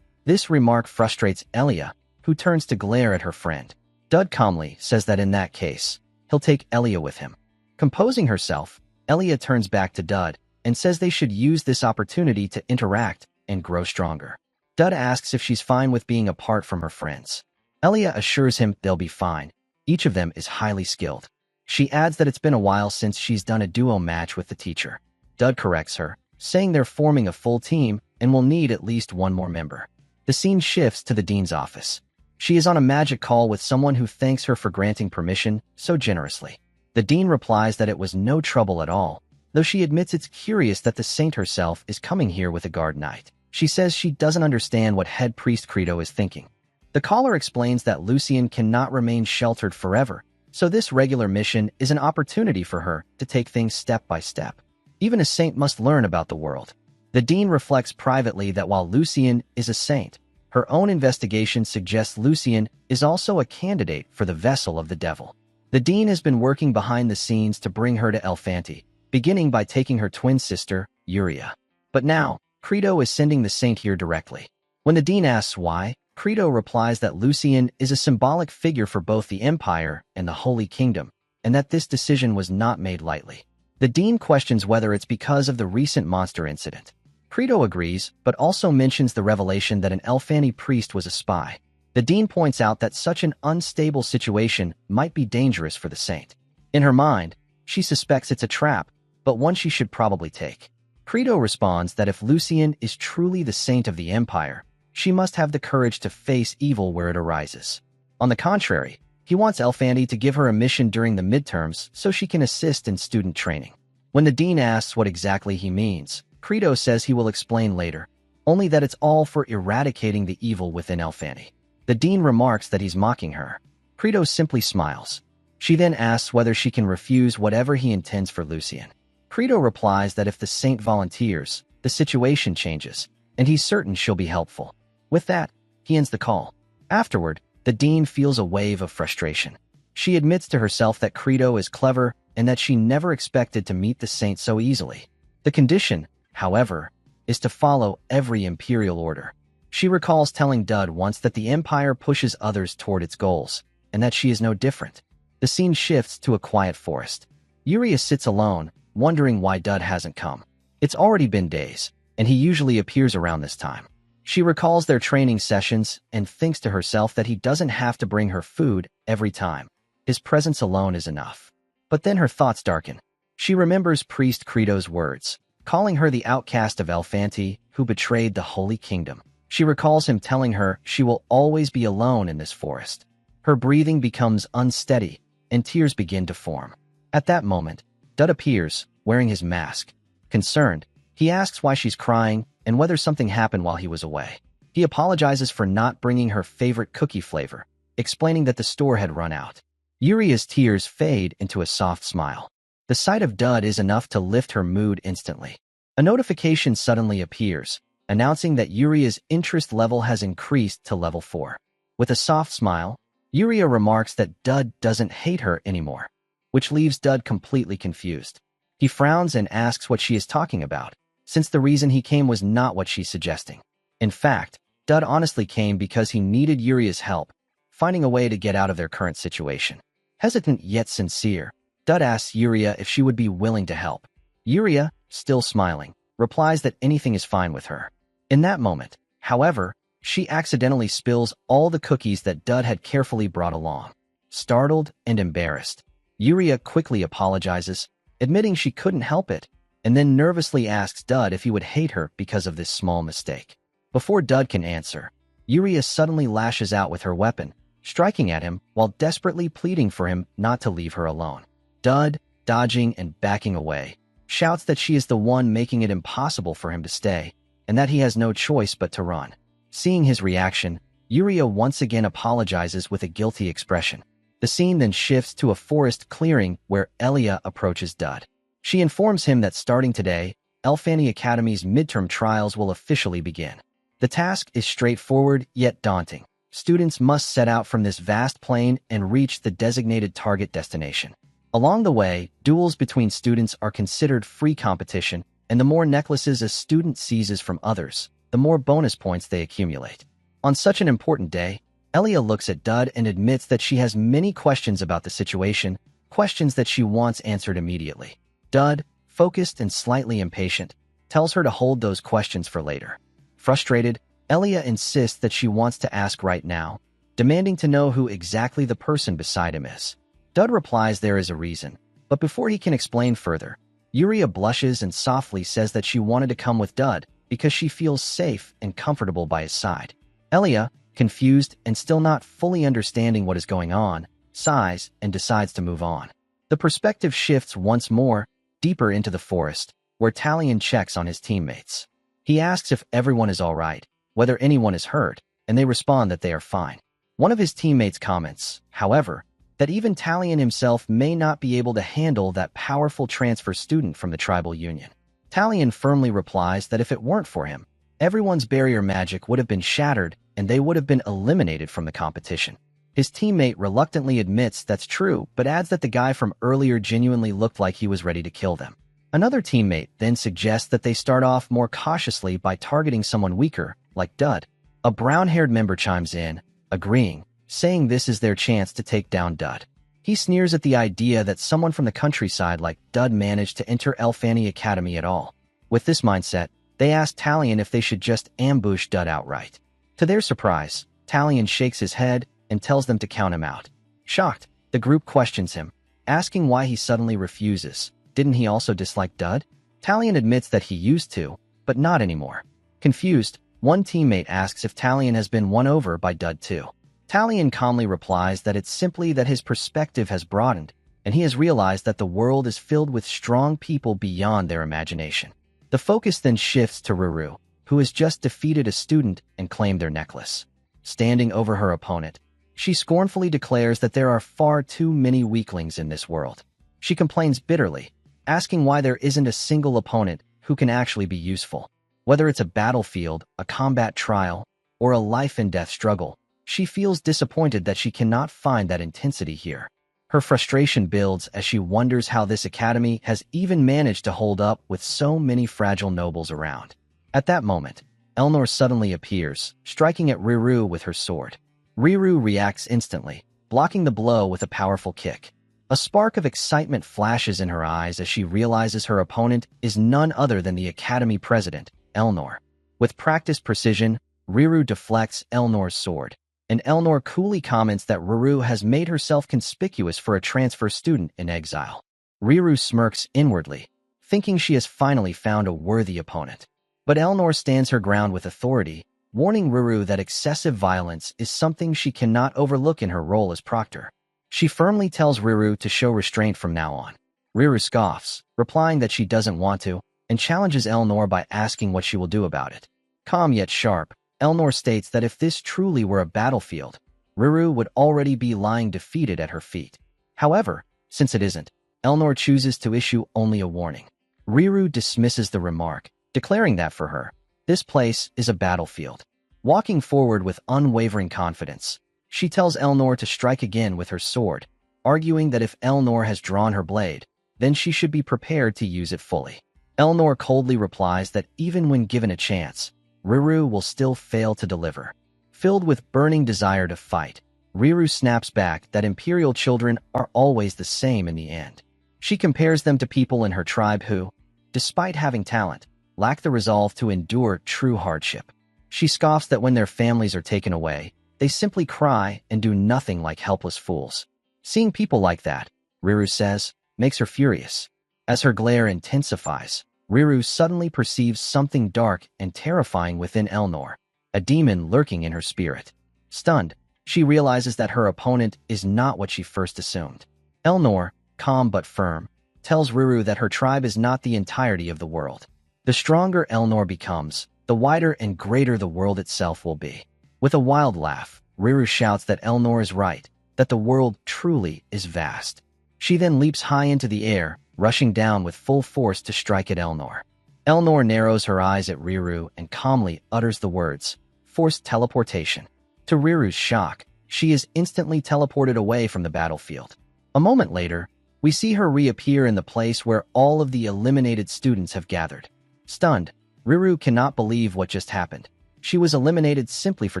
This remark frustrates Elia, who turns to glare at her friend. Dud calmly says that in that case, he'll take Elia with him. Composing herself, Elia turns back to Dud and says they should use this opportunity to interact and grow stronger. Dud asks if she's fine with being apart from her friends. Elia assures him they'll be fine. Each of them is highly skilled. She adds that it's been a while since she's done a duo match with the teacher. Dud corrects her, saying they're forming a full team and will need at least one more member. The scene shifts to the dean's office. She is on a magic call with someone who thanks her for granting permission so generously. The dean replies that it was no trouble at all, though she admits it's curious that the saint herself is coming here with a guard knight. She says she doesn't understand what head priest Credo is thinking. The caller explains that Lucian cannot remain sheltered forever, so this regular mission is an opportunity for her to take things step by step. Even a saint must learn about the world. The dean reflects privately that while Lucian is a saint, her own investigation suggests Lucian is also a candidate for the vessel of the devil. The dean has been working behind the scenes to bring her to Elfanti, beginning by taking her twin sister, Uria. But now, Credo is sending the saint here directly. When the dean asks why, Credo replies that Lucian is a symbolic figure for both the Empire and the Holy Kingdom, and that this decision was not made lightly. The dean questions whether it's because of the recent monster incident. Credo agrees, but also mentions the revelation that an Elfani priest was a spy. The dean points out that such an unstable situation might be dangerous for the saint. In her mind, she suspects it's a trap, but one she should probably take. Credo responds that if Lucian is truly the saint of the Empire, she must have the courage to face evil where it arises. On the contrary, he wants Elfanti to give her a mission during the midterms so she can assist in student training. When the dean asks what exactly he means, Credo says he will explain later, only that it's all for eradicating the evil within Elfanti. The dean remarks that he's mocking her. Credo simply smiles. She then asks whether she can refuse whatever he intends for Lucian. Credo replies that if the saint volunteers, the situation changes, and he's certain she'll be helpful. With that, he ends the call. Afterward, the dean feels a wave of frustration. She admits to herself that Credo is clever and that she never expected to meet the saint so easily. The condition, however, is to follow every imperial order. She recalls telling Dud once that the Empire pushes others toward its goals, and that she is no different. The scene shifts to a quiet forest. Yuria sits alone, wondering why Dud hasn't come. It's already been days, and he usually appears around this time. She recalls their training sessions and thinks to herself that he doesn't have to bring her food every time. His presence alone is enough. But then her thoughts darken. She remembers Priest Credo's words, calling her the outcast of Elfanti who betrayed the Holy Kingdom. She recalls him telling her she will always be alone in this forest. Her breathing becomes unsteady, and tears begin to form. At that moment, Dud appears, wearing his mask. Concerned, he asks why she's crying and whether something happened while he was away. He apologizes for not bringing her favorite cookie flavor, explaining that the store had run out. Yuria's tears fade into a soft smile. The sight of Dud is enough to lift her mood instantly. A notification suddenly appears, announcing that Yuria's interest level has increased to level 4. With a soft smile, Yuria remarks that Dud doesn't hate her anymore, which leaves Dud completely confused. He frowns and asks what she is talking about, since the reason he came was not what she's suggesting. In fact, Dud honestly came because he needed Yuria's help, finding a way to get out of their current situation. Hesitant yet sincere, Dud asks Yuria if she would be willing to help. Yuria, still smiling, replies that anything is fine with her. In that moment, however, she accidentally spills all the cookies that Dud had carefully brought along. Startled and embarrassed, Yuria quickly apologizes, admitting she couldn't help it, and then nervously asks Dud if he would hate her because of this small mistake. Before Dud can answer, Yuria suddenly lashes out with her weapon, striking at him while desperately pleading for him not to leave her alone. Dud, dodging and backing away, shouts that she is the one making it impossible for him to stay, and that he has no choice but to run. Seeing his reaction, Yuria once again apologizes with a guilty expression. The scene then shifts to a forest clearing where Elia approaches Dud. She informs him that starting today, Elfani Academy's midterm trials will officially begin. The task is straightforward yet daunting. Students must set out from this vast plain and reach the designated target destination. Along the way, duels between students are considered free competition, and the more necklaces a student seizes from others, the more bonus points they accumulate. On such an important day, Elia looks at Dud and admits that she has many questions about the situation, questions that she wants answered immediately. Dud, focused and slightly impatient, tells her to hold those questions for later. Frustrated, Elia insists that she wants to ask right now, demanding to know who exactly the person beside him is. Dud replies there is a reason, but before he can explain further, Yuria blushes and softly says that she wanted to come with Dud because she feels safe and comfortable by his side. Elia, confused and still not fully understanding what is going on, sighs and decides to move on. The perspective shifts once more, deeper into the forest, where Talion checks on his teammates. He asks if everyone is all right, whether anyone is hurt, and they respond that they are fine. One of his teammates comments, however, that even Talion himself may not be able to handle that powerful transfer student from the tribal union. Talion firmly replies that if it weren't for him, everyone's barrier magic would have been shattered and they would have been eliminated from the competition. His teammate reluctantly admits that's true, but adds that the guy from earlier genuinely looked like he was ready to kill them. Another teammate then suggests that they start off more cautiously by targeting someone weaker, like Dud. A brown-haired member chimes in, agreeing, saying this is their chance to take down Dud. He sneers at the idea that someone from the countryside like Dud managed to enter Elfani Academy at all. With this mindset, they ask Talion if they should just ambush Dud outright. To their surprise, Talion shakes his head and tells them to count him out. Shocked, the group questions him, asking why he suddenly refuses. Didn't he also dislike Dud? Talion admits that he used to, but not anymore. Confused, one teammate asks if Talion has been won over by Dud too. Talion calmly replies that it's simply that his perspective has broadened, and he has realized that the world is filled with strong people beyond their imagination. The focus then shifts to Ruru, who has just defeated a student and claimed their necklace. Standing over her opponent, she scornfully declares that there are far too many weaklings in this world. She complains bitterly, asking why there isn't a single opponent who can actually be useful. Whether it's a battlefield, a combat trial, or a life-and-death struggle, she feels disappointed that she cannot find that intensity here. Her frustration builds as she wonders how this academy has even managed to hold up with so many fragile nobles around. At that moment, Elnor suddenly appears, striking at Riru with her sword. Riru reacts instantly, blocking the blow with a powerful kick. A spark of excitement flashes in her eyes as she realizes her opponent is none other than the Academy president, Elnor. With practiced precision, Riru deflects Elnor's sword, and Elnor coolly comments that Riru has made herself conspicuous for a transfer student in exile. Riru smirks inwardly, thinking she has finally found a worthy opponent. But Elnor stands her ground with authority, warning Riru that excessive violence is something she cannot overlook in her role as proctor. She firmly tells Riru to show restraint from now on. Riru scoffs, replying that she doesn't want to, and challenges Elnor by asking what she will do about it. Calm yet sharp, Elnor states that if this truly were a battlefield, Riru would already be lying defeated at her feet. However, since it isn't, Elnor chooses to issue only a warning. Riru dismisses the remark, declaring that for her, this place is a battlefield. Walking forward with unwavering confidence, she tells Elnor to strike again with her sword, arguing that if Elnor has drawn her blade, then she should be prepared to use it fully. Elnor coldly replies that even when given a chance, Riru will still fail to deliver. Filled with burning desire to fight, Riru snaps back that imperial children are always the same in the end. She compares them to people in her tribe who, despite having talent, lack the resolve to endure true hardship. She scoffs that when their families are taken away, they simply cry and do nothing like helpless fools. Seeing people like that, Riru says, makes her furious. As her glare intensifies, Riru suddenly perceives something dark and terrifying within Elnor, a demon lurking in her spirit. Stunned, she realizes that her opponent is not what she first assumed. Elnor, calm but firm, tells Riru that her tribe is not the entirety of the world. The stronger Elnor becomes, the wider and greater the world itself will be. With a wild laugh, Riru shouts that Elnor is right, that the world truly is vast. She then leaps high into the air, rushing down with full force to strike at Elnor. Elnor narrows her eyes at Riru and calmly utters the words, forced teleportation. To Riru's shock, she is instantly teleported away from the battlefield. A moment later, we see her reappear in the place where all of the eliminated students have gathered. Stunned, Riru cannot believe what just happened. She was eliminated simply for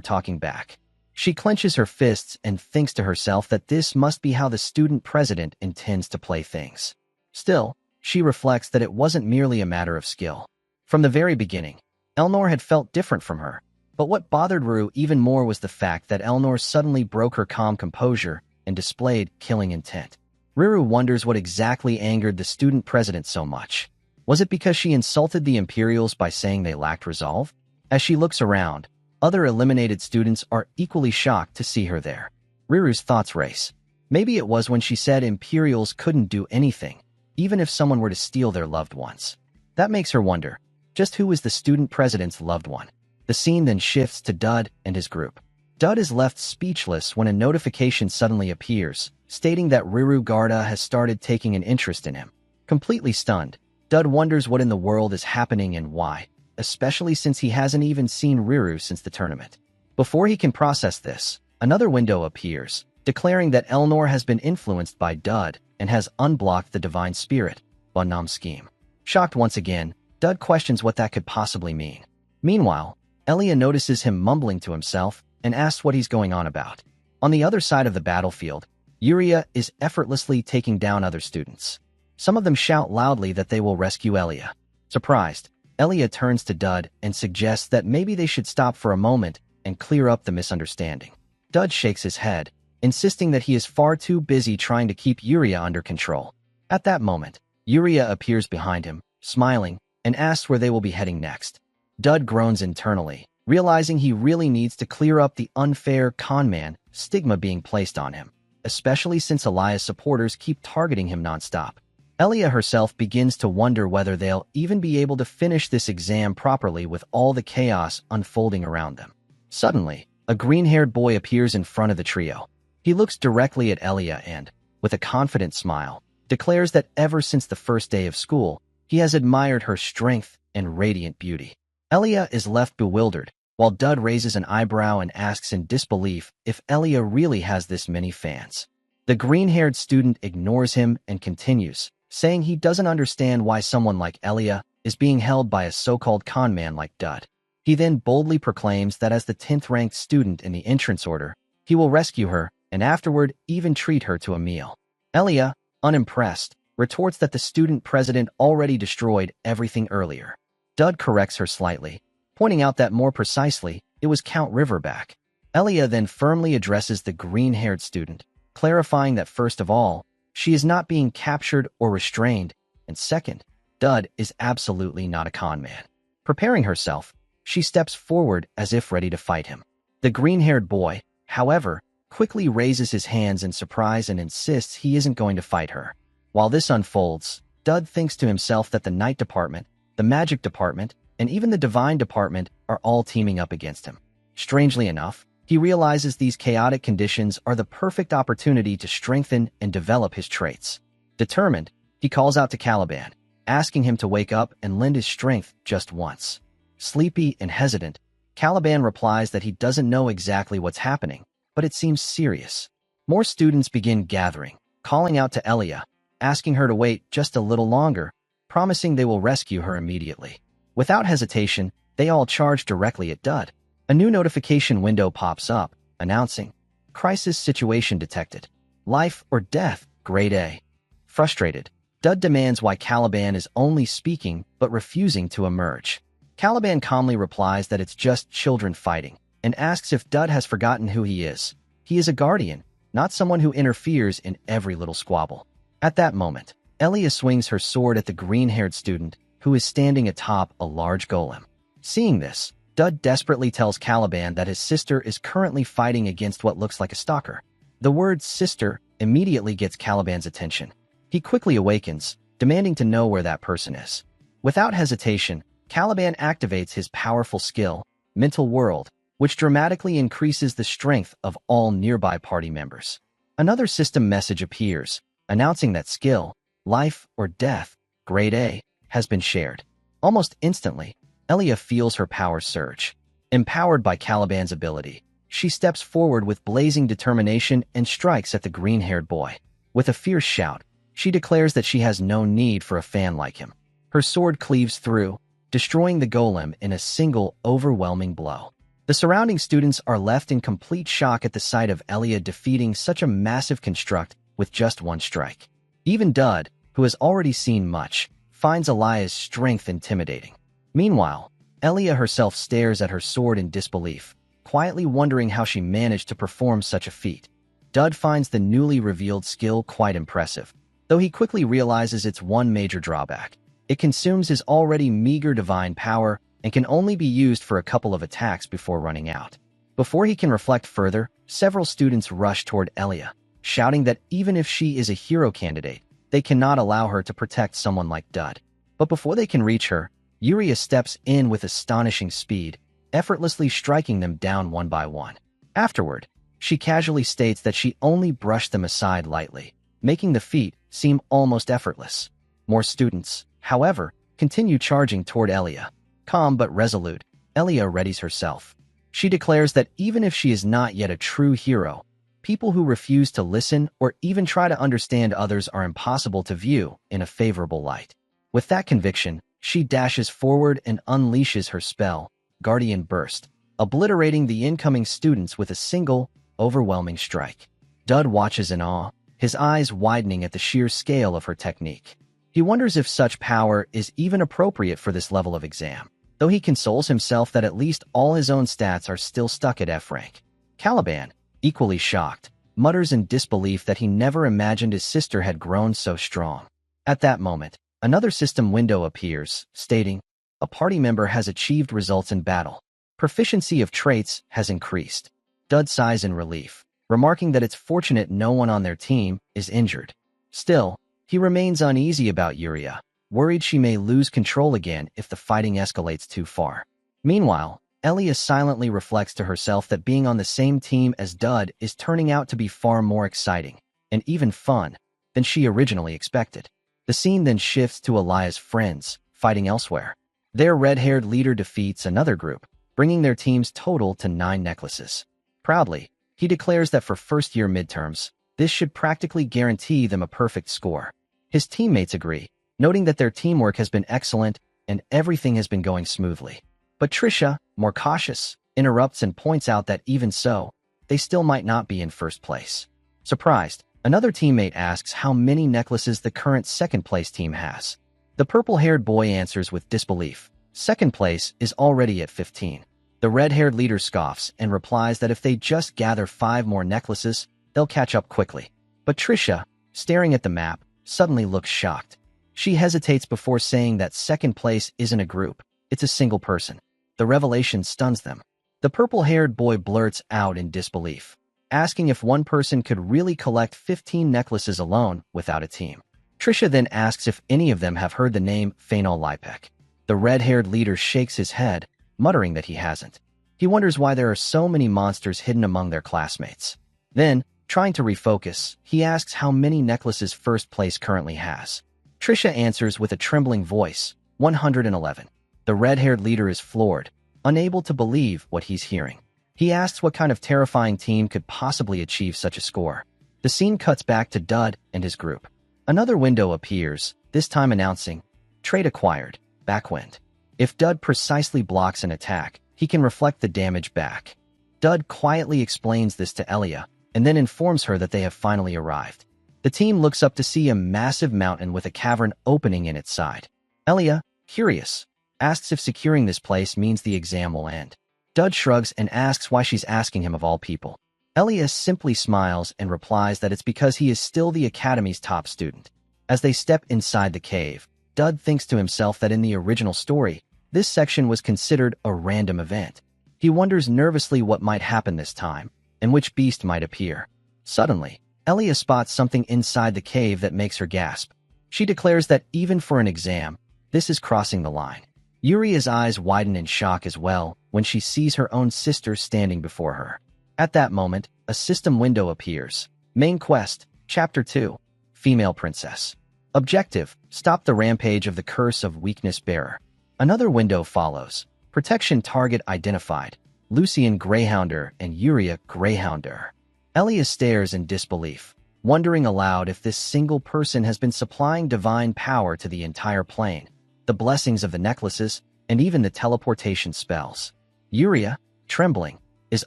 talking back. She clenches her fists and thinks to herself that this must be how the student president intends to play things. Still, she reflects that it wasn't merely a matter of skill. From the very beginning, Elnor had felt different from her, but what bothered Riru even more was the fact that Elnor suddenly broke her calm composure and displayed killing intent. Riru wonders what exactly angered the student president so much. Was it because she insulted the Imperials by saying they lacked resolve? As she looks around, other eliminated students are equally shocked to see her there. Riru's thoughts race. Maybe it was when she said Imperials couldn't do anything, even if someone were to steal their loved ones. That makes her wonder, just who is the student president's loved one? The scene then shifts to Dud and his group. Dud is left speechless when a notification suddenly appears, stating that Riru Garda has started taking an interest in him. Completely stunned, Dud wonders what in the world is happening and why, especially since he hasn't even seen Riru since the tournament. Before he can process this, another window appears, declaring that Elnor has been influenced by Dud and has unblocked the divine spirit, Bunam's scheme. Shocked once again, Dud questions what that could possibly mean. Meanwhile, Elia notices him mumbling to himself and asks what he's going on about. On the other side of the battlefield, Yuria is effortlessly taking down other students. Some of them shout loudly that they will rescue Elia. Surprised, Elia turns to Dud and suggests that maybe they should stop for a moment and clear up the misunderstanding. Dud shakes his head, insisting that he is far too busy trying to keep Yuria under control. At that moment, Yuria appears behind him, smiling, and asks where they will be heading next. Dud groans internally, realizing he really needs to clear up the unfair conman stigma being placed on him, especially since Elia's supporters keep targeting him nonstop. Elia herself begins to wonder whether they'll even be able to finish this exam properly with all the chaos unfolding around them. Suddenly, a green-haired boy appears in front of the trio. He looks directly at Elia and, with a confident smile, declares that ever since the first day of school, he has admired her strength and radiant beauty. Elia is left bewildered, while Dud raises an eyebrow and asks in disbelief if Elia really has this many fans. The green-haired student ignores him and continues, saying he doesn't understand why someone like Elia is being held by a so-called con man like Dud. He then boldly proclaims that as the 10th-ranked student in the entrance order, he will rescue her and afterward even treat her to a meal. Elia, unimpressed, retorts that the student president already destroyed everything earlier. Dud corrects her slightly, pointing out that more precisely, it was Count Riverback. Elia then firmly addresses the green-haired student, clarifying that first of all, she is not being captured or restrained, and second, Dud is absolutely not a con man. Preparing herself, she steps forward as if ready to fight him. The green-haired boy, however, quickly raises his hands in surprise and insists he isn't going to fight her. While this unfolds, Dud thinks to himself that the Night Department, the Magic Department, and even the Divine Department are all teaming up against him. Strangely enough, he realizes these chaotic conditions are the perfect opportunity to strengthen and develop his traits. Determined, he calls out to Caliban, asking him to wake up and lend his strength just once. Sleepy and hesitant, Caliban replies that he doesn't know exactly what's happening, but it seems serious. More students begin gathering, calling out to Elia, asking her to wait just a little longer, promising they will rescue her immediately. Without hesitation, they all charge directly at Dud. A new notification window pops up, announcing, "Crisis situation detected. Life or death, grade A." Frustrated, Dud demands why Caliban is only speaking but refusing to emerge. Caliban calmly replies that it's just children fighting, and asks if Dud has forgotten who he is. He is a guardian, not someone who interferes in every little squabble. At that moment, Elia swings her sword at the green-haired student, who is standing atop a large golem. Seeing this, Dud desperately tells Caliban that his sister is currently fighting against what looks like a stalker. The word sister immediately gets Caliban's attention. He quickly awakens, demanding to know where that person is. Without hesitation, Caliban activates his powerful skill, Mental World, which dramatically increases the strength of all nearby party members. Another system message appears, announcing that skill, Life or Death, grade A, has been shared. Almost instantly, Elia feels her power surge. Empowered by Caliban's ability, she steps forward with blazing determination and strikes at the green-haired boy. With a fierce shout, she declares that she has no need for a fan like him. Her sword cleaves through, destroying the golem in a single, overwhelming blow. The surrounding students are left in complete shock at the sight of Elia defeating such a massive construct with just one strike. Even Dud, who has already seen much, finds Elia's strength intimidating. Meanwhile, Elia herself stares at her sword in disbelief, quietly wondering how she managed to perform such a feat. Dud finds the newly revealed skill quite impressive, though he quickly realizes its one major drawback. It consumes his already meager divine power and can only be used for a couple of attacks before running out. Before he can reflect further, several students rush toward Elia, shouting that even if she is a hero candidate, they cannot allow her to protect someone like Dud. But before they can reach her, Yuria steps in with astonishing speed, effortlessly striking them down one by one. Afterward, she casually states that she only brushed them aside lightly, making the feat seem almost effortless. More students, however, continue charging toward Elia. Calm but resolute, Elia readies herself. She declares that even if she is not yet a true hero, people who refuse to listen or even try to understand others are impossible to view in a favorable light. With that conviction, she dashes forward and unleashes her spell, Guardian Burst, obliterating the incoming students with a single, overwhelming strike. Dud watches in awe, his eyes widening at the sheer scale of her technique. He wonders if such power is even appropriate for this level of exam, though he consoles himself that at least all his own stats are still stuck at F rank. Caliban, equally shocked, mutters in disbelief that he never imagined his sister had grown so strong. At that moment, another system window appears, stating, "A party member has achieved results in battle. Proficiency of traits has increased." Dud sighs in relief, remarking that it's fortunate no one on their team is injured. Still, he remains uneasy about Yuria, worried she may lose control again if the fighting escalates too far. Meanwhile, Elia silently reflects to herself that being on the same team as Dud is turning out to be far more exciting, and even fun, than she originally expected. The scene then shifts to Elia's friends, fighting elsewhere. Their red-haired leader defeats another group, bringing their team's total to 9 necklaces. Proudly, he declares that for first-year midterms, This should practically guarantee them a perfect score. His teammates agree, noting that their teamwork has been excellent and everything has been going smoothly. But Trisha, more cautious, interrupts and points out that even so, they still might not be in first place. Surprised, another teammate asks how many necklaces the current second-place team has. The purple-haired boy answers with disbelief. Second place is already at 15. The red-haired leader scoffs and replies that if they just gather 5 more necklaces, they'll catch up quickly. But Trisha, staring at the map, suddenly looks shocked. She hesitates before saying that second place isn't a group, it's a single person. The revelation stuns them. The purple-haired boy blurts out in disbelief, asking if one person could really collect 15 necklaces alone without a team. Trisha then asks if any of them have heard the name Phainal Lipek. The red-haired leader shakes his head, muttering that he hasn't. He wonders why there are so many monsters hidden among their classmates. Then, trying to refocus, he asks how many necklaces first place currently has. Trisha answers with a trembling voice, 111. The red-haired leader is floored, unable to believe what he's hearing. He asks what kind of terrifying team could possibly achieve such a score. The scene cuts back to Dud and his group. Another window appears, this time announcing, Trait acquired, Backwind. If Dud precisely blocks an attack, he can reflect the damage back. Dud quietly explains this to Elia, and then informs her that they have finally arrived. The team looks up to see a massive mountain with a cavern opening in its side. Elia, curious, asks if securing this place means the exam will end. Dud shrugs and asks why she's asking him of all people. Elia simply smiles and replies that it's because he is still the Academy's top student. As they step inside the cave, Dud thinks to himself that in the original story, this section was considered a random event. He wonders nervously what might happen this time, and which beast might appear. Suddenly, Elia spots something inside the cave that makes her gasp. She declares that even for an exam, this is crossing the line. Yuria's eyes widen in shock as well when she sees her own sister standing before her. At that moment, a system window appears. Main Quest, Chapter 2, Female Princess. Objective, stop the rampage of the Curse of Weakness Bearer. Another window follows. Protection target identified. Lucian Greyhounder and Yuria Greyhounder. Elia stares in disbelief, wondering aloud if this single person has been supplying divine power to the entire plane, the blessings of the necklaces, and even the teleportation spells. Yuria, trembling, is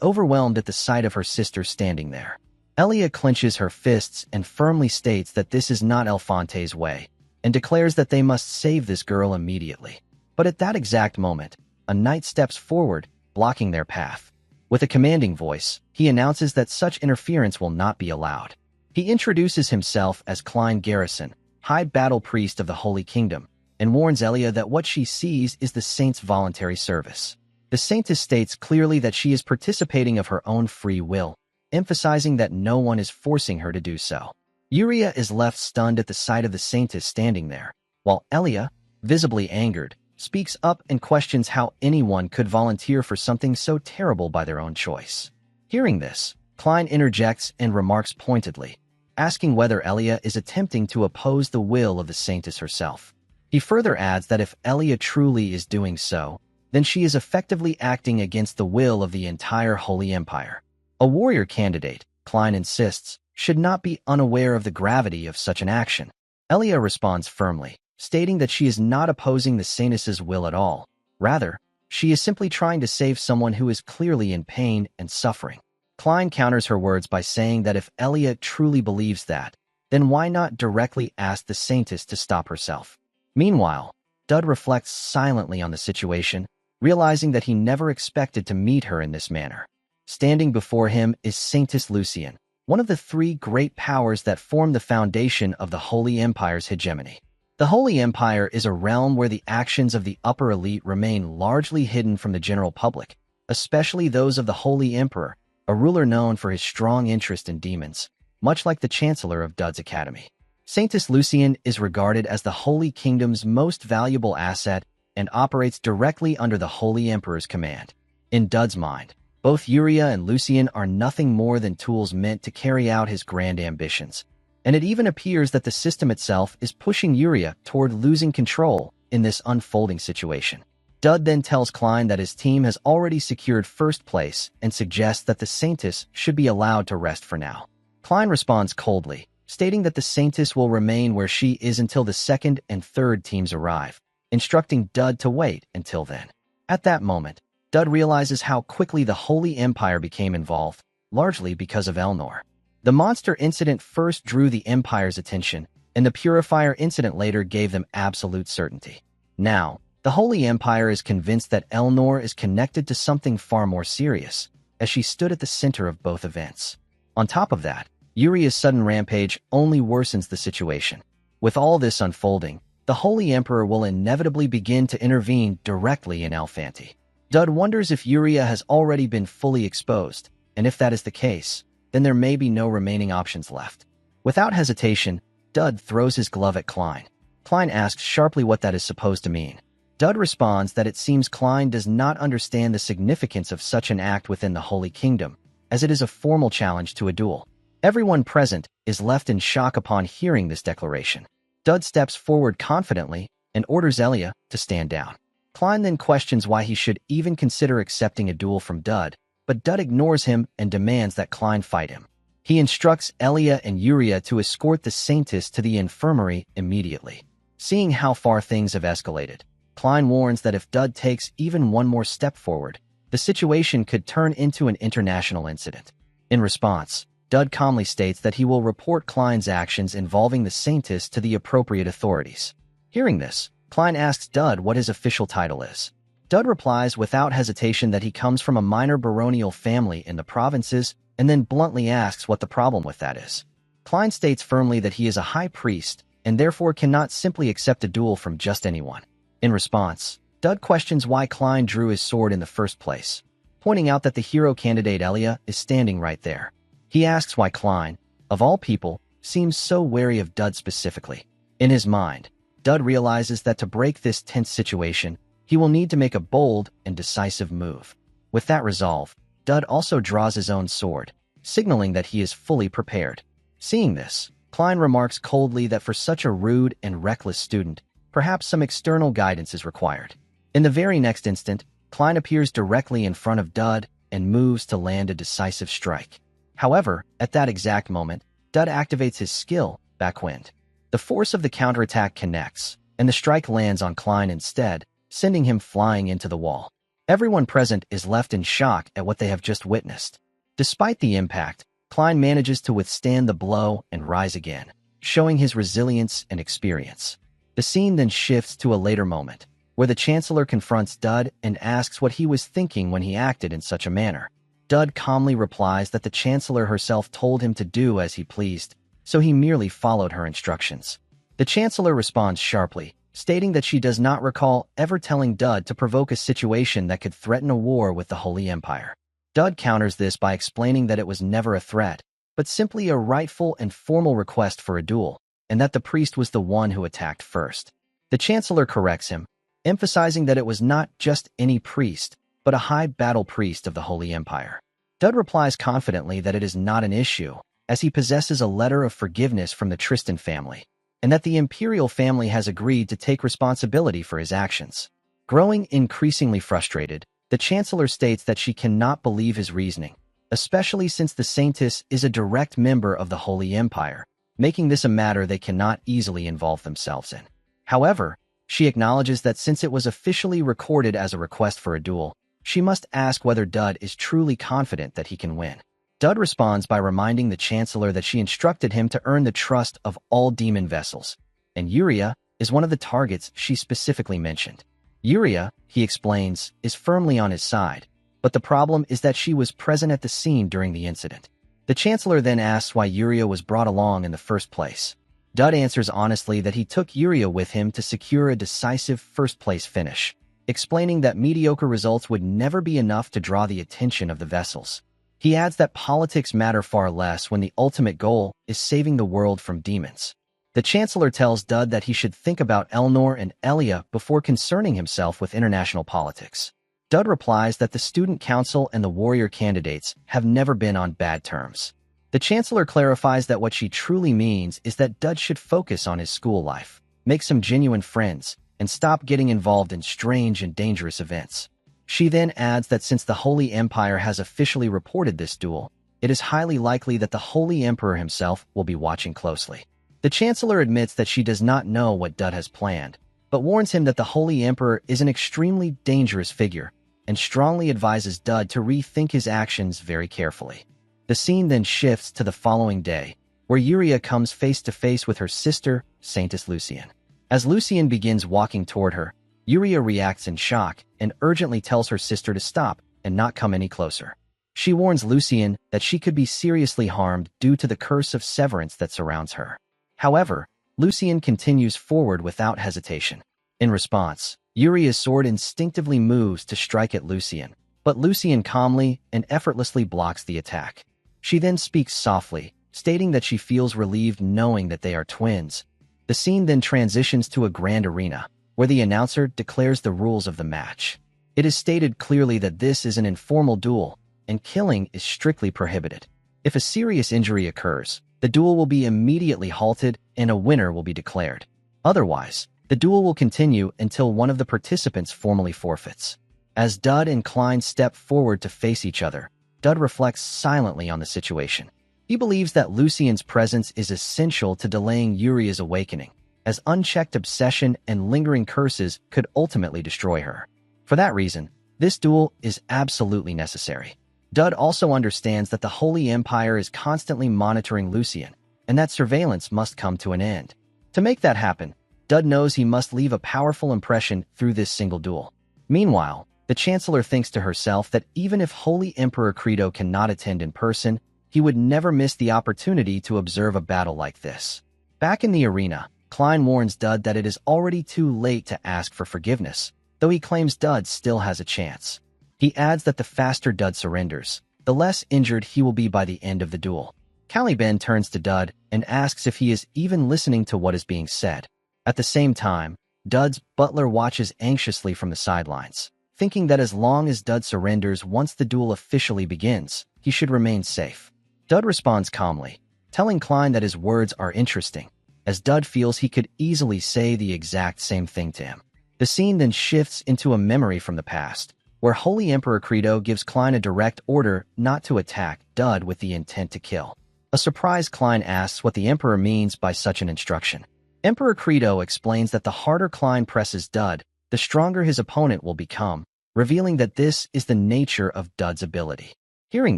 overwhelmed at the sight of her sister standing there. Elia clenches her fists and firmly states that this is not Elfante's way, and declares that they must save this girl immediately. But at that exact moment, a knight steps forward, blocking their path. With a commanding voice, he announces that such interference will not be allowed. He introduces himself as Klein Garrison, High Battle Priest of the Holy Kingdom, and warns Elia that what she sees is the saint's voluntary service. The saintess states clearly that she is participating of her own free will, emphasizing that no one is forcing her to do so. Yuria is left stunned at the sight of the saintess standing there, while Elia, visibly angered, speaks up and questions how anyone could volunteer for something so terrible by their own choice. Hearing this, Klein interjects and remarks pointedly, asking whether Elia is attempting to oppose the will of the saintess herself. He further adds that if Elia truly is doing so, then she is effectively acting against the will of the entire Holy Empire. A warrior candidate, Klein insists, should not be unaware of the gravity of such an action. Elia responds firmly, stating that she is not opposing the saintess's will at all. Rather, she is simply trying to save someone who is clearly in pain and suffering. Klein counters her words by saying that if Elia truly believes that, then why not directly ask the saintess to stop herself? Meanwhile, Dud reflects silently on the situation, realizing that he never expected to meet her in this manner. Standing before him is Saintess Lucian, one of the 3 great powers that form the foundation of the Holy Empire's hegemony. The Holy Empire is a realm where the actions of the upper elite remain largely hidden from the general public, especially those of the Holy Emperor, a ruler known for his strong interest in demons, much like the Chancellor of Dud's Academy. Saintess Lucian is regarded as the Holy Kingdom's most valuable asset and operates directly under the Holy Emperor's command. In Dud's mind, both Yuria and Lucian are nothing more than tools meant to carry out his grand ambitions, and it even appears that the system itself is pushing Yuria toward losing control in this unfolding situation. Dud then tells Klein that his team has already secured first place and suggests that the Saintess should be allowed to rest for now. Klein responds coldly, stating that the Saintess will remain where she is until the second and third teams arrive, instructing Dud to wait until then. At that moment, Dud realizes how quickly the Holy Empire became involved, largely because of Elnor. The monster incident first drew the Empire's attention, and the Purifier incident later gave them absolute certainty. Now, the Holy Empire is convinced that Elnor is connected to something far more serious, as she stood at the center of both events. On top of that, Yuria's sudden rampage only worsens the situation. With all this unfolding, the Holy Emperor will inevitably begin to intervene directly in Alphanti. Dud wonders if Yuria has already been fully exposed, and if that is the case, then there may be no remaining options left. Without hesitation, Dud throws his glove at Klein. Klein asks sharply what that is supposed to mean. Dud responds that it seems Klein does not understand the significance of such an act within the Holy Kingdom, as it is a formal challenge to a duel. Everyone present is left in shock upon hearing this declaration. Dud steps forward confidently and orders Elia to stand down. Klein then questions why he should even consider accepting a duel from Dud, but Dud ignores him and demands that Klein fight him. He instructs Elia and Yuria to escort the Saintess to the infirmary immediately. Seeing how far things have escalated, Klein warns that if Dud takes even one more step forward, the situation could turn into an international incident. In response, Dud calmly states that he will report Klein's actions involving the Saintess to the appropriate authorities. Hearing this, Klein asks Dud what his official title is. Dud replies without hesitation that he comes from a minor baronial family in the provinces, and then bluntly asks what the problem with that is. Klein states firmly that he is a high priest, and therefore cannot simply accept a duel from just anyone. In response, Dud questions why Klein drew his sword in the first place, pointing out that the hero candidate Elia is standing right there. He asks why Klein, of all people, seems so wary of Dud specifically. In his mind, Dud realizes that to break this tense situation, he will need to make a bold and decisive move. With that resolve, Dud also draws his own sword, signaling that he is fully prepared. Seeing this, Klein remarks coldly that for such a rude and reckless student, perhaps some external guidance is required. In the very next instant, Klein appears directly in front of Dud and moves to land a decisive strike. However, at that exact moment, Dud activates his skill, Backwind. The force of the counterattack connects, and the strike lands on Klein instead, sending him flying into the wall. Everyone present is left in shock at what they have just witnessed. Despite the impact, Klein manages to withstand the blow and rise again, showing his resilience and experience. The scene then shifts to a later moment, where the Chancellor confronts Dud and asks what he was thinking when he acted in such a manner. Dud calmly replies that the Chancellor herself told him to do as he pleased, so he merely followed her instructions. The Chancellor responds sharply, stating that she does not recall ever telling Dud to provoke a situation that could threaten a war with the Holy Empire. Dud counters this by explaining that it was never a threat, but simply a rightful and formal request for a duel, and that the priest was the one who attacked first. The Chancellor corrects him, emphasizing that it was not just any priest, but a high battle priest of the Holy Empire. Dud replies confidently that it is not an issue, as he possesses a letter of forgiveness from the Tristan family, and that the imperial family has agreed to take responsibility for his actions. Growing increasingly frustrated, the Chancellor states that she cannot believe his reasoning, especially since the Saintess is a direct member of the Holy Empire, making this a matter they cannot easily involve themselves in. However, she acknowledges that since it was officially recorded as a request for a duel, she must ask whether Dud is truly confident that he can win. Dud responds by reminding the Chancellor that she instructed him to earn the trust of all demon vessels, and Yuria is one of the targets she specifically mentioned. Yuria, he explains, is firmly on his side, but the problem is that she was present at the scene during the incident. The Chancellor then asks why Yuria was brought along in the first place. Dud answers honestly that he took Yuria with him to secure a decisive first-place finish, explaining that mediocre results would never be enough to draw the attention of the vessels. He adds that politics matter far less when the ultimate goal is saving the world from demons. The Chancellor tells Dud that he should think about Elnor and Elia before concerning himself with international politics. Dud replies that the Student Council and the warrior candidates have never been on bad terms. The Chancellor clarifies that what she truly means is that Dud should focus on his school life, make some genuine friends, and stop getting involved in strange and dangerous events. She then adds that since the Holy Empire has officially reported this duel, it is highly likely that the Holy Emperor himself will be watching closely. The Chancellor admits that she does not know what Dud has planned, but warns him that the Holy Emperor is an extremely dangerous figure and strongly advises Dud to rethink his actions very carefully. The scene then shifts to the following day, where Yuria comes face to face with her sister, Saintess Lucian. As Lucian begins walking toward her, Yuria reacts in shock and urgently tells her sister to stop and not come any closer. She warns Lucian that she could be seriously harmed due to the curse of severance that surrounds her. However, Lucian continues forward without hesitation. In response, Yuria's sword instinctively moves to strike at Lucian, but Lucian calmly and effortlessly blocks the attack. She then speaks softly, stating that she feels relieved knowing that they are twins. The scene then transitions to a grand arena, where the announcer declares the rules of the match. It is stated clearly that this is an informal duel, and killing is strictly prohibited. If a serious injury occurs, the duel will be immediately halted and a winner will be declared. Otherwise, the duel will continue until one of the participants formally forfeits. As Dud and Klein step forward to face each other, Dud reflects silently on the situation. He believes that Lucian's presence is essential to delaying Yuria's awakening, as unchecked obsession and lingering curses could ultimately destroy her. For that reason, this duel is absolutely necessary. Dud also understands that the Holy Empire is constantly monitoring Lucian, and that surveillance must come to an end. To make that happen, Dud knows he must leave a powerful impression through this single duel. Meanwhile, the Chancellor thinks to herself that even if Holy Emperor Credo cannot attend in person, he would never miss the opportunity to observe a battle like this. Back in the arena, Klein warns Dud that it is already too late to ask for forgiveness, though he claims Dud still has a chance. He adds that the faster Dud surrenders, the less injured he will be by the end of the duel. Caliban turns to Dud and asks if he is even listening to what is being said. At the same time, Dud's butler watches anxiously from the sidelines, thinking that as long as Dud surrenders once the duel officially begins, he should remain safe. Dud responds calmly, telling Klein that his words are interesting, as Dud feels he could easily say the exact same thing to him. The scene then shifts into a memory from the past, where Holy Emperor Credo gives Klein a direct order not to attack Dud with the intent to kill. A surprised Klein asks what the Emperor means by such an instruction. Emperor Credo explains that the harder Klein presses Dud, the stronger his opponent will become, revealing that this is the nature of Dud's ability. Hearing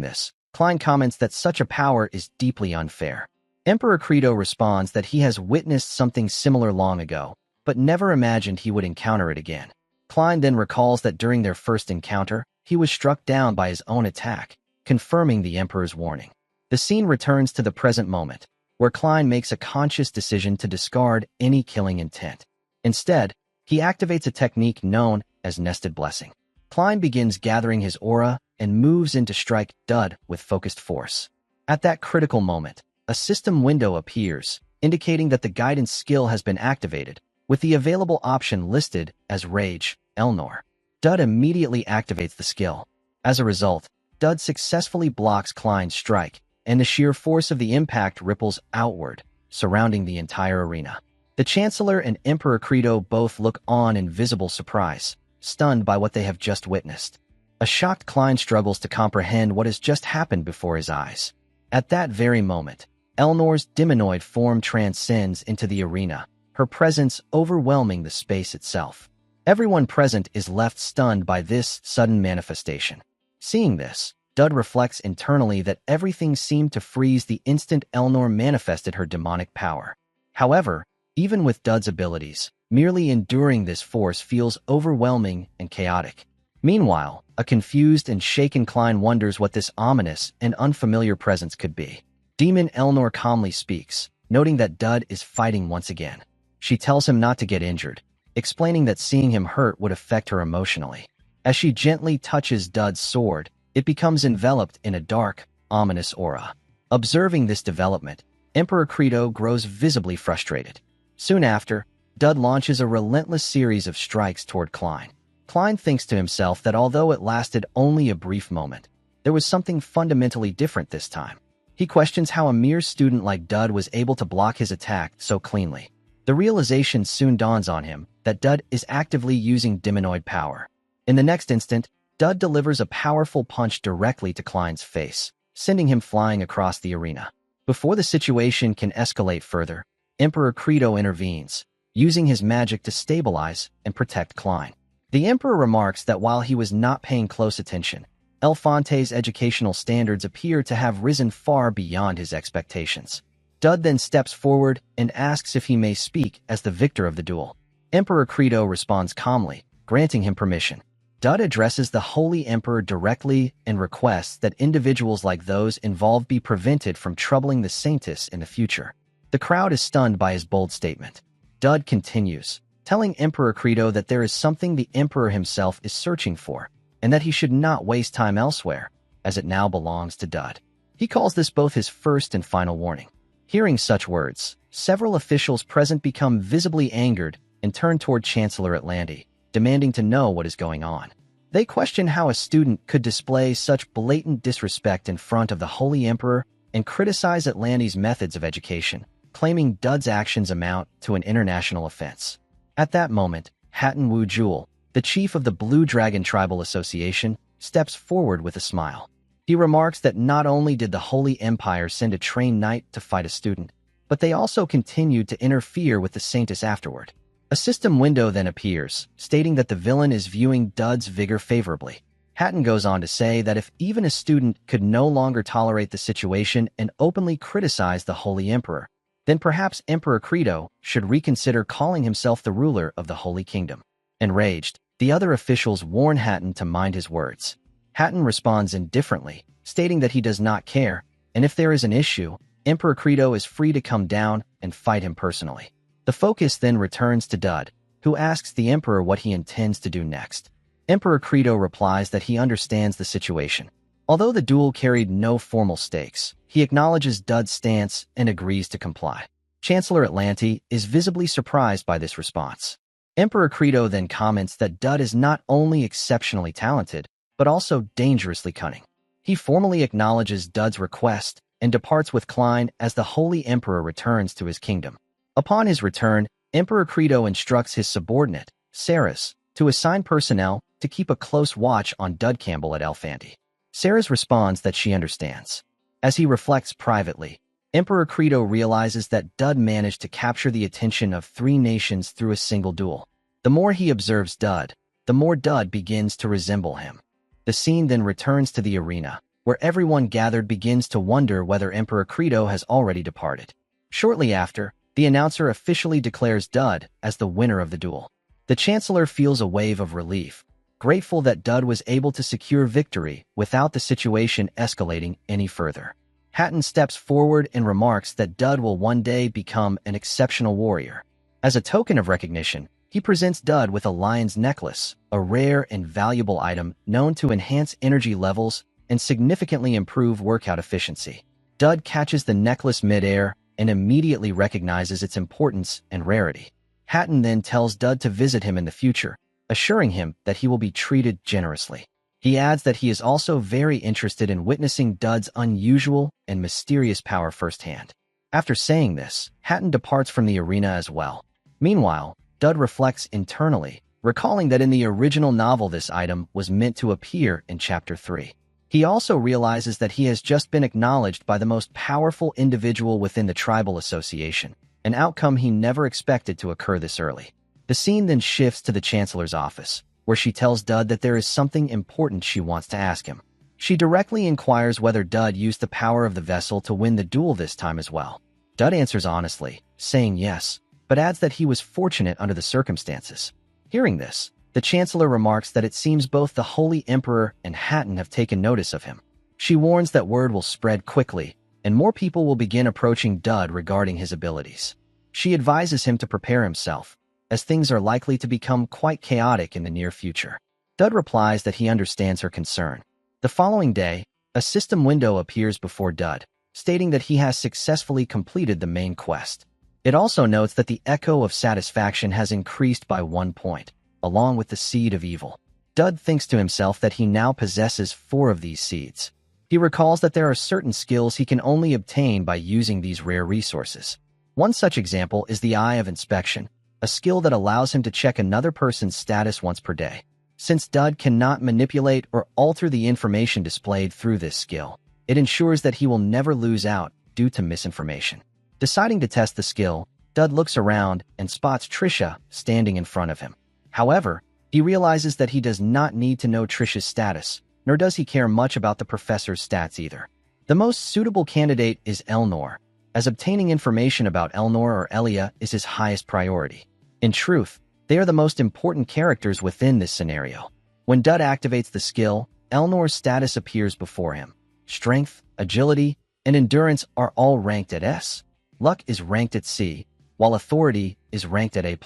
this, Klein comments that such a power is deeply unfair. Emperor Credo responds that he has witnessed something similar long ago, but never imagined he would encounter it again. Klein then recalls that during their first encounter, he was struck down by his own attack, confirming the Emperor's warning. The scene returns to the present moment, where Klein makes a conscious decision to discard any killing intent. Instead, he activates a technique known as Nested Blessing. Klein begins gathering his aura and moves in to strike Dud with focused force. At that critical moment, a system window appears, indicating that the guidance skill has been activated, with the available option listed as Rage, Elnor. Dud immediately activates the skill. As a result, Dud successfully blocks Klein's strike, and the sheer force of the impact ripples outward, surrounding the entire arena. The Chancellor and Emperor Credo both look on in visible surprise, stunned by what they have just witnessed. A shocked Klein struggles to comprehend what has just happened before his eyes. At that very moment, Elnor's demonoid form transcends into the arena, her presence overwhelming the space itself. Everyone present is left stunned by this sudden manifestation. Seeing this, Dud reflects internally that everything seemed to freeze the instant Elnor manifested her demonic power. However, even with Dud's abilities, merely enduring this force feels overwhelming and chaotic. Meanwhile, a confused and shaken Klein wonders what this ominous and unfamiliar presence could be. Demon Elnor calmly speaks, noting that Dud is fighting once again. She tells him not to get injured, explaining that seeing him hurt would affect her emotionally. As she gently touches Dud's sword, it becomes enveloped in a dark, ominous aura. Observing this development, Emperor Credo grows visibly frustrated. Soon after, Dud launches a relentless series of strikes toward Klein. Klein thinks to himself that although it lasted only a brief moment, there was something fundamentally different this time. He questions how a mere student like Dud was able to block his attack so cleanly. The realization soon dawns on him that Dud is actively using demonoid power. In the next instant, Dud delivers a powerful punch directly to Klein's face, sending him flying across the arena. Before the situation can escalate further, Emperor Credo intervenes, using his magic to stabilize and protect Klein. The Emperor remarks that while he was not paying close attention, Elfante's educational standards appear to have risen far beyond his expectations. Dud then steps forward and asks if he may speak as the victor of the duel. Emperor Credo responds calmly, granting him permission. Dud addresses the Holy Emperor directly and requests that individuals like those involved be prevented from troubling the Saintess in the future. The crowd is stunned by his bold statement. Dud continues, telling Emperor Credo that there is something the Emperor himself is searching for, and that he should not waste time elsewhere, as it now belongs to Dud. He calls this both his first and final warning. Hearing such words, several officials present become visibly angered and turn toward Chancellor Atlanti, demanding to know what is going on. They question how a student could display such blatant disrespect in front of the Holy Emperor and criticize Atlanti's methods of education, claiming Dud's actions amount to an international offense. At that moment, Hatton Wu Jewel, the chief of the Blue Dragon Tribal Association, steps forward with a smile. He remarks that not only did the Holy Empire send a trained knight to fight a student, but they also continued to interfere with the Saintess afterward. A system window then appears, stating that the villain is viewing Dud's vigor favorably. Hatton goes on to say that if even a student could no longer tolerate the situation and openly criticize the Holy Emperor, then perhaps Emperor Credo should reconsider calling himself the ruler of the Holy Kingdom. Enraged, the other officials warn Hatton to mind his words. Hatton responds indifferently, stating that he does not care, and if there is an issue, Emperor Credo is free to come down and fight him personally. The focus then returns to Dud, who asks the Emperor what he intends to do next. Emperor Credo replies that he understands the situation. Although the duel carried no formal stakes, he acknowledges Dud's stance and agrees to comply. Chancellor Atlanti is visibly surprised by this response. Emperor Credo then comments that Dud is not only exceptionally talented, but also dangerously cunning. He formally acknowledges Dud's request and departs with Klein as the Holy Emperor returns to his kingdom. Upon his return, Emperor Credo instructs his subordinate, Saris, to assign personnel to keep a close watch on Dud Campbell at Elfanti. Saris responds that she understands. As he reflects privately, Emperor Credo realizes that Dud managed to capture the attention of 3 nations through a single duel. The more he observes Dud, the more Dud begins to resemble him. The scene then returns to the arena, where everyone gathered begins to wonder whether Emperor Credo has already departed. Shortly after, the announcer officially declares Dud as the winner of the duel. The Chancellor feels a wave of relief, grateful that Dud was able to secure victory without the situation escalating any further. Hatton steps forward and remarks that Dud will one day become an exceptional warrior. As a token of recognition, he presents Dud with a lion's necklace, a rare and valuable item known to enhance energy levels and significantly improve workout efficiency. Dud catches the necklace midair and immediately recognizes its importance and rarity. Hatton then tells Dud to visit him in the future, assuring him that he will be treated generously. He adds that he is also very interested in witnessing Dud's unusual and mysterious power firsthand. After saying this, Hatton departs from the arena as well. Meanwhile, Dud reflects internally, recalling that in the original novel this item was meant to appear in Chapter 3. He also realizes that he has just been acknowledged by the most powerful individual within the tribal association, an outcome he never expected to occur this early. The scene then shifts to the Chancellor's office, where she tells Dud that there is something important she wants to ask him. She directly inquires whether Dud used the power of the vessel to win the duel this time as well. Dud answers honestly, saying yes, but adds that he was fortunate under the circumstances. Hearing this, the Chancellor remarks that it seems both the Holy Emperor and Hatton have taken notice of him. She warns that word will spread quickly, and more people will begin approaching Dud regarding his abilities. She advises him to prepare himself, as things are likely to become quite chaotic in the near future. Dud replies that he understands her concern. The following day, a system window appears before Dud, stating that he has successfully completed the main quest. It also notes that the echo of satisfaction has increased by 1 point, along with the seed of evil. Dud thinks to himself that he now possesses 4 of these seeds. He recalls that there are certain skills he can only obtain by using these rare resources. One such example is the Eye of Inspection, a skill that allows him to check another person's status once per day. Since Dud cannot manipulate or alter the information displayed through this skill, It ensures that he will never lose out due to misinformation. Deciding to test the skill, Dud looks around and spots Trisha standing in front of him. However, he realizes that he does not need to know Trisha's status, nor does he care much about the professor's stats either. The most suitable candidate is Elnor, as obtaining information about Elnor or Elia is his highest priority. In truth, they are the most important characters within this scenario. When Dud activates the skill, Elnor's status appears before him. Strength, agility, and endurance are all ranked at S. Luck is ranked at C, while authority is ranked at A+.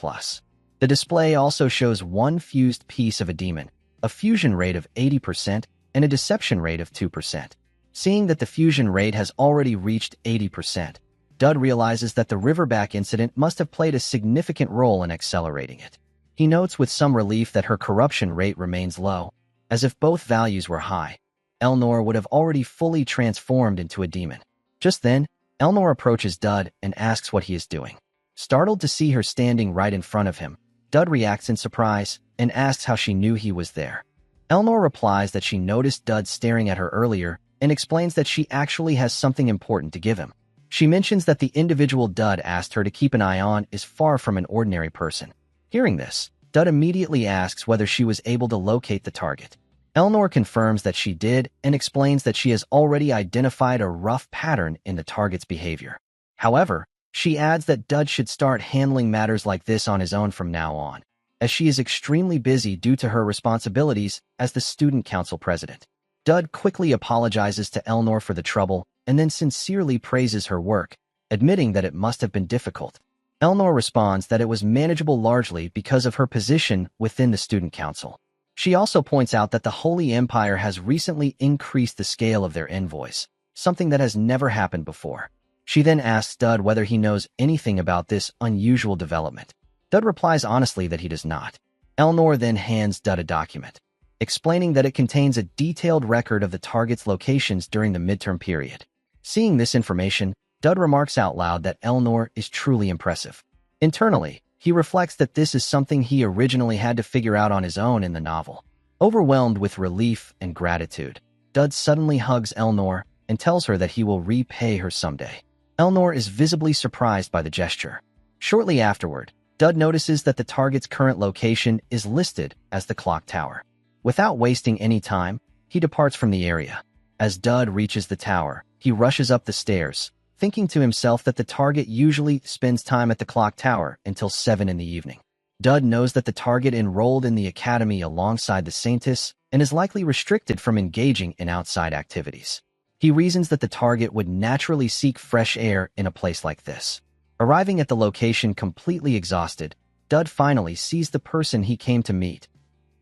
The display also shows one fused piece of a demon, a fusion rate of 80%, and a deception rate of 2%. Seeing that the fusion rate has already reached 80%, Dud realizes that the Riverback incident must have played a significant role in accelerating it. He notes with some relief that her corruption rate remains low, as if both values were high. Elnor would have already fully transformed into a demon. Just then, Elnor approaches Dud and asks what he is doing. Startled to see her standing right in front of him, Dud reacts in surprise and asks how she knew he was there. Elnor replies that she noticed Dud staring at her earlier and explains that she actually has something important to give him. She mentions that the individual Dud asked her to keep an eye on is far from an ordinary person. Hearing this, Dud immediately asks whether she was able to locate the target. Elnor confirms that she did and explains that she has already identified a rough pattern in the target's behavior. However, she adds that Dud should start handling matters like this on his own from now on, as she is extremely busy due to her responsibilities as the student council president. Dud quickly apologizes to Elnor for the trouble and then sincerely praises her work, admitting that it must have been difficult. Elnor responds that it was manageable largely because of her position within the student council. She also points out that the Holy Empire has recently increased the scale of their envoys, something that has never happened before. She then asks Dud whether he knows anything about this unusual development. Dud replies honestly that he does not. Elnor then hands Dud a document, explaining that it contains a detailed record of the target's locations during the midterm period. Seeing this information, Dud remarks out loud that Elnor is truly impressive. Internally, he reflects that this is something he originally had to figure out on his own in the novel. Overwhelmed with relief and gratitude, Dud suddenly hugs Elnor and tells her that he will repay her someday. Elnor is visibly surprised by the gesture. Shortly afterward, Dud notices that the target's current location is listed as the clock tower. Without wasting any time, he departs from the area. As Dud reaches the tower, he rushes up the stairs, thinking to himself that the target usually spends time at the clock tower until 7 in the evening. Dud knows that the target enrolled in the academy alongside the Saintess and is likely restricted from engaging in outside activities. He reasons that the target would naturally seek fresh air in a place like this. Arriving at the location completely exhausted, Dud finally sees the person he came to meet,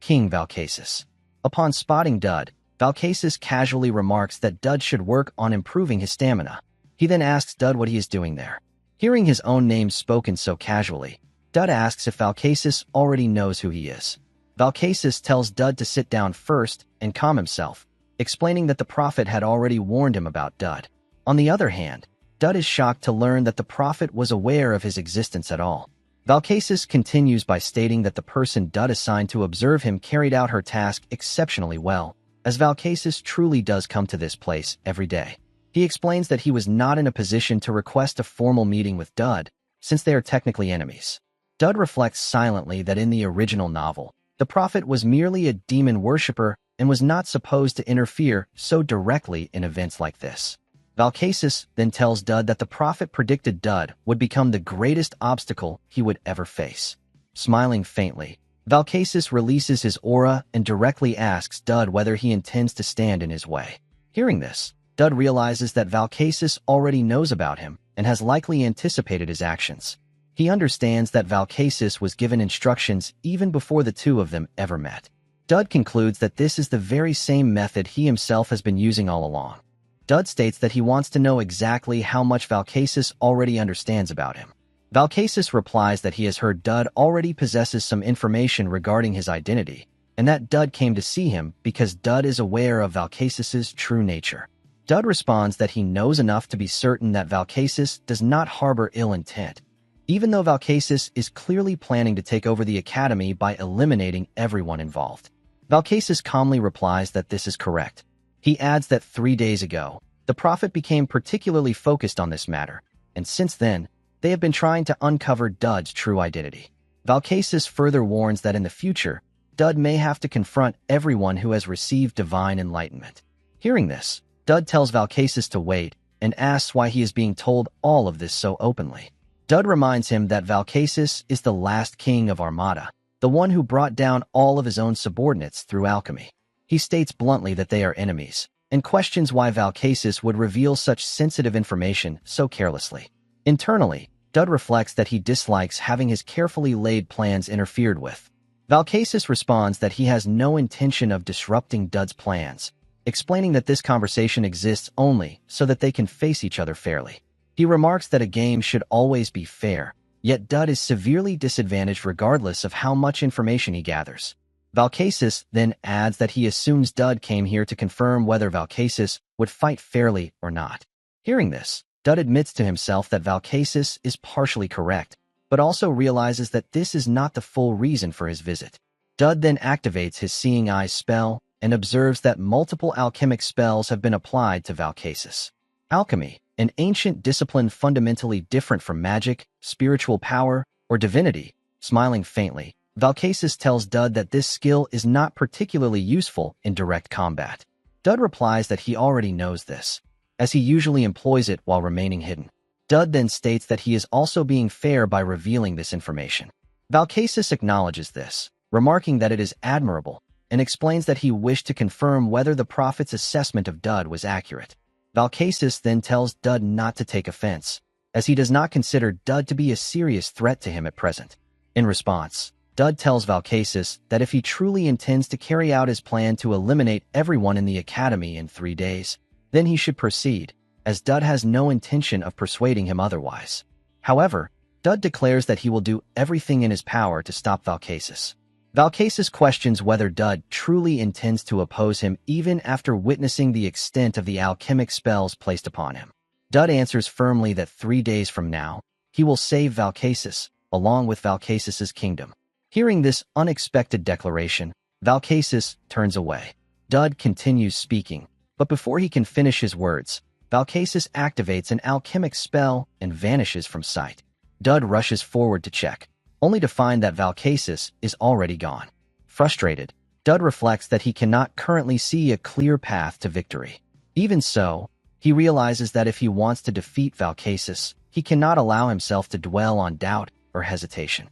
King Valcasis. Upon spotting Dud, Valcasis casually remarks that Dud should work on improving his stamina. He then asks Dud what he is doing there. Hearing his own name spoken so casually, Dud asks if Valcasis already knows who he is. Valcasis tells Dud to sit down first and calm himself, explaining that the prophet had already warned him about Dud. On the other hand, Dud is shocked to learn that the prophet was aware of his existence at all. Valcasis continues by stating that the person Dud assigned to observe him carried out her task exceptionally well, as Valcasis truly does come to this place every day. He explains that he was not in a position to request a formal meeting with Dud, since they are technically enemies. Dud reflects silently that in the original novel, the prophet was merely a demon worshipper and was not supposed to interfere so directly in events like this. Valcasis then tells Dud that the prophet predicted Dud would become the greatest obstacle he would ever face. Smiling faintly, Valcasis releases his aura and directly asks Dud whether he intends to stand in his way. Hearing this, Dud realizes that Valcasis already knows about him and has likely anticipated his actions. He understands that Valcasis was given instructions even before the two of them ever met. Dud concludes that this is the very same method he himself has been using all along. Dud states that he wants to know exactly how much Valcasis already understands about him. Valcasis replies that he has heard Dud already possesses some information regarding his identity, and that Dud came to see him because Dud is aware of Valcasis's true nature. Dud responds that he knows enough to be certain that Valcasis does not harbor ill intent, even though Valcasis is clearly planning to take over the academy by eliminating everyone involved. Valcasis calmly replies that this is correct. He adds that 3 days ago, The prophet became particularly focused on this matter, and since then, they have been trying to uncover Dud's true identity. Valcasus further warns that in the future, Dud may have to confront everyone who has received divine enlightenment. Hearing this, Dud tells Valcasus to wait and asks why he is being told all of this so openly. Dud reminds him that Valcasus is the last king of Armada, the one who brought down all of his own subordinates through alchemy. He states bluntly that they are enemies, and questions why Valcasus would reveal such sensitive information so carelessly. Internally, Dud reflects that he dislikes having his carefully laid plans interfered with. Valcasus responds that he has no intention of disrupting Dud's plans, explaining that this conversation exists only so that they can face each other fairly. He remarks that a game should always be fair, yet Dud is severely disadvantaged regardless of how much information he gathers. Valcasus then adds that he assumes Dud came here to confirm whether Valcasus would fight fairly or not. Hearing this, Dud admits to himself that Valcasus is partially correct, but also realizes that this is not the full reason for his visit. Dud then activates his Seeing Eyes spell and observes that multiple alchemic spells have been applied to Valcasus. Alchemy, an ancient discipline fundamentally different from magic, spiritual power, or divinity. Smiling faintly, Valcasus tells Dud that this skill is not particularly useful in direct combat. Dud replies that he already knows this, as he usually employs it while remaining hidden. Dud then states that he is also being fair by revealing this information. Valcasus acknowledges this, remarking that it is admirable, and explains that he wished to confirm whether the prophet's assessment of Dud was accurate. Valcasus then tells Dud not to take offense, as he does not consider Dud to be a serious threat to him at present. In response, Dud tells Valcasus that if he truly intends to carry out his plan to eliminate everyone in the academy in 3 days, then he should proceed, as Dud has no intention of persuading him otherwise. However, Dud declares that he will do everything in his power to stop Valcasus. Valcasus questions whether Dud truly intends to oppose him even after witnessing the extent of the alchemic spells placed upon him. Dud answers firmly that 3 days from now, he will save Valcasus, along with Valcasus's kingdom. Hearing this unexpected declaration, Valcasus turns away. Dud continues speaking, but before he can finish his words, Valcasus activates an alchemic spell and vanishes from sight. Dud rushes forward to check, only to find that Valcasus is already gone. Frustrated, Dud reflects that he cannot currently see a clear path to victory. Even so, he realizes that if he wants to defeat Valcasus, he cannot allow himself to dwell on doubt or hesitation.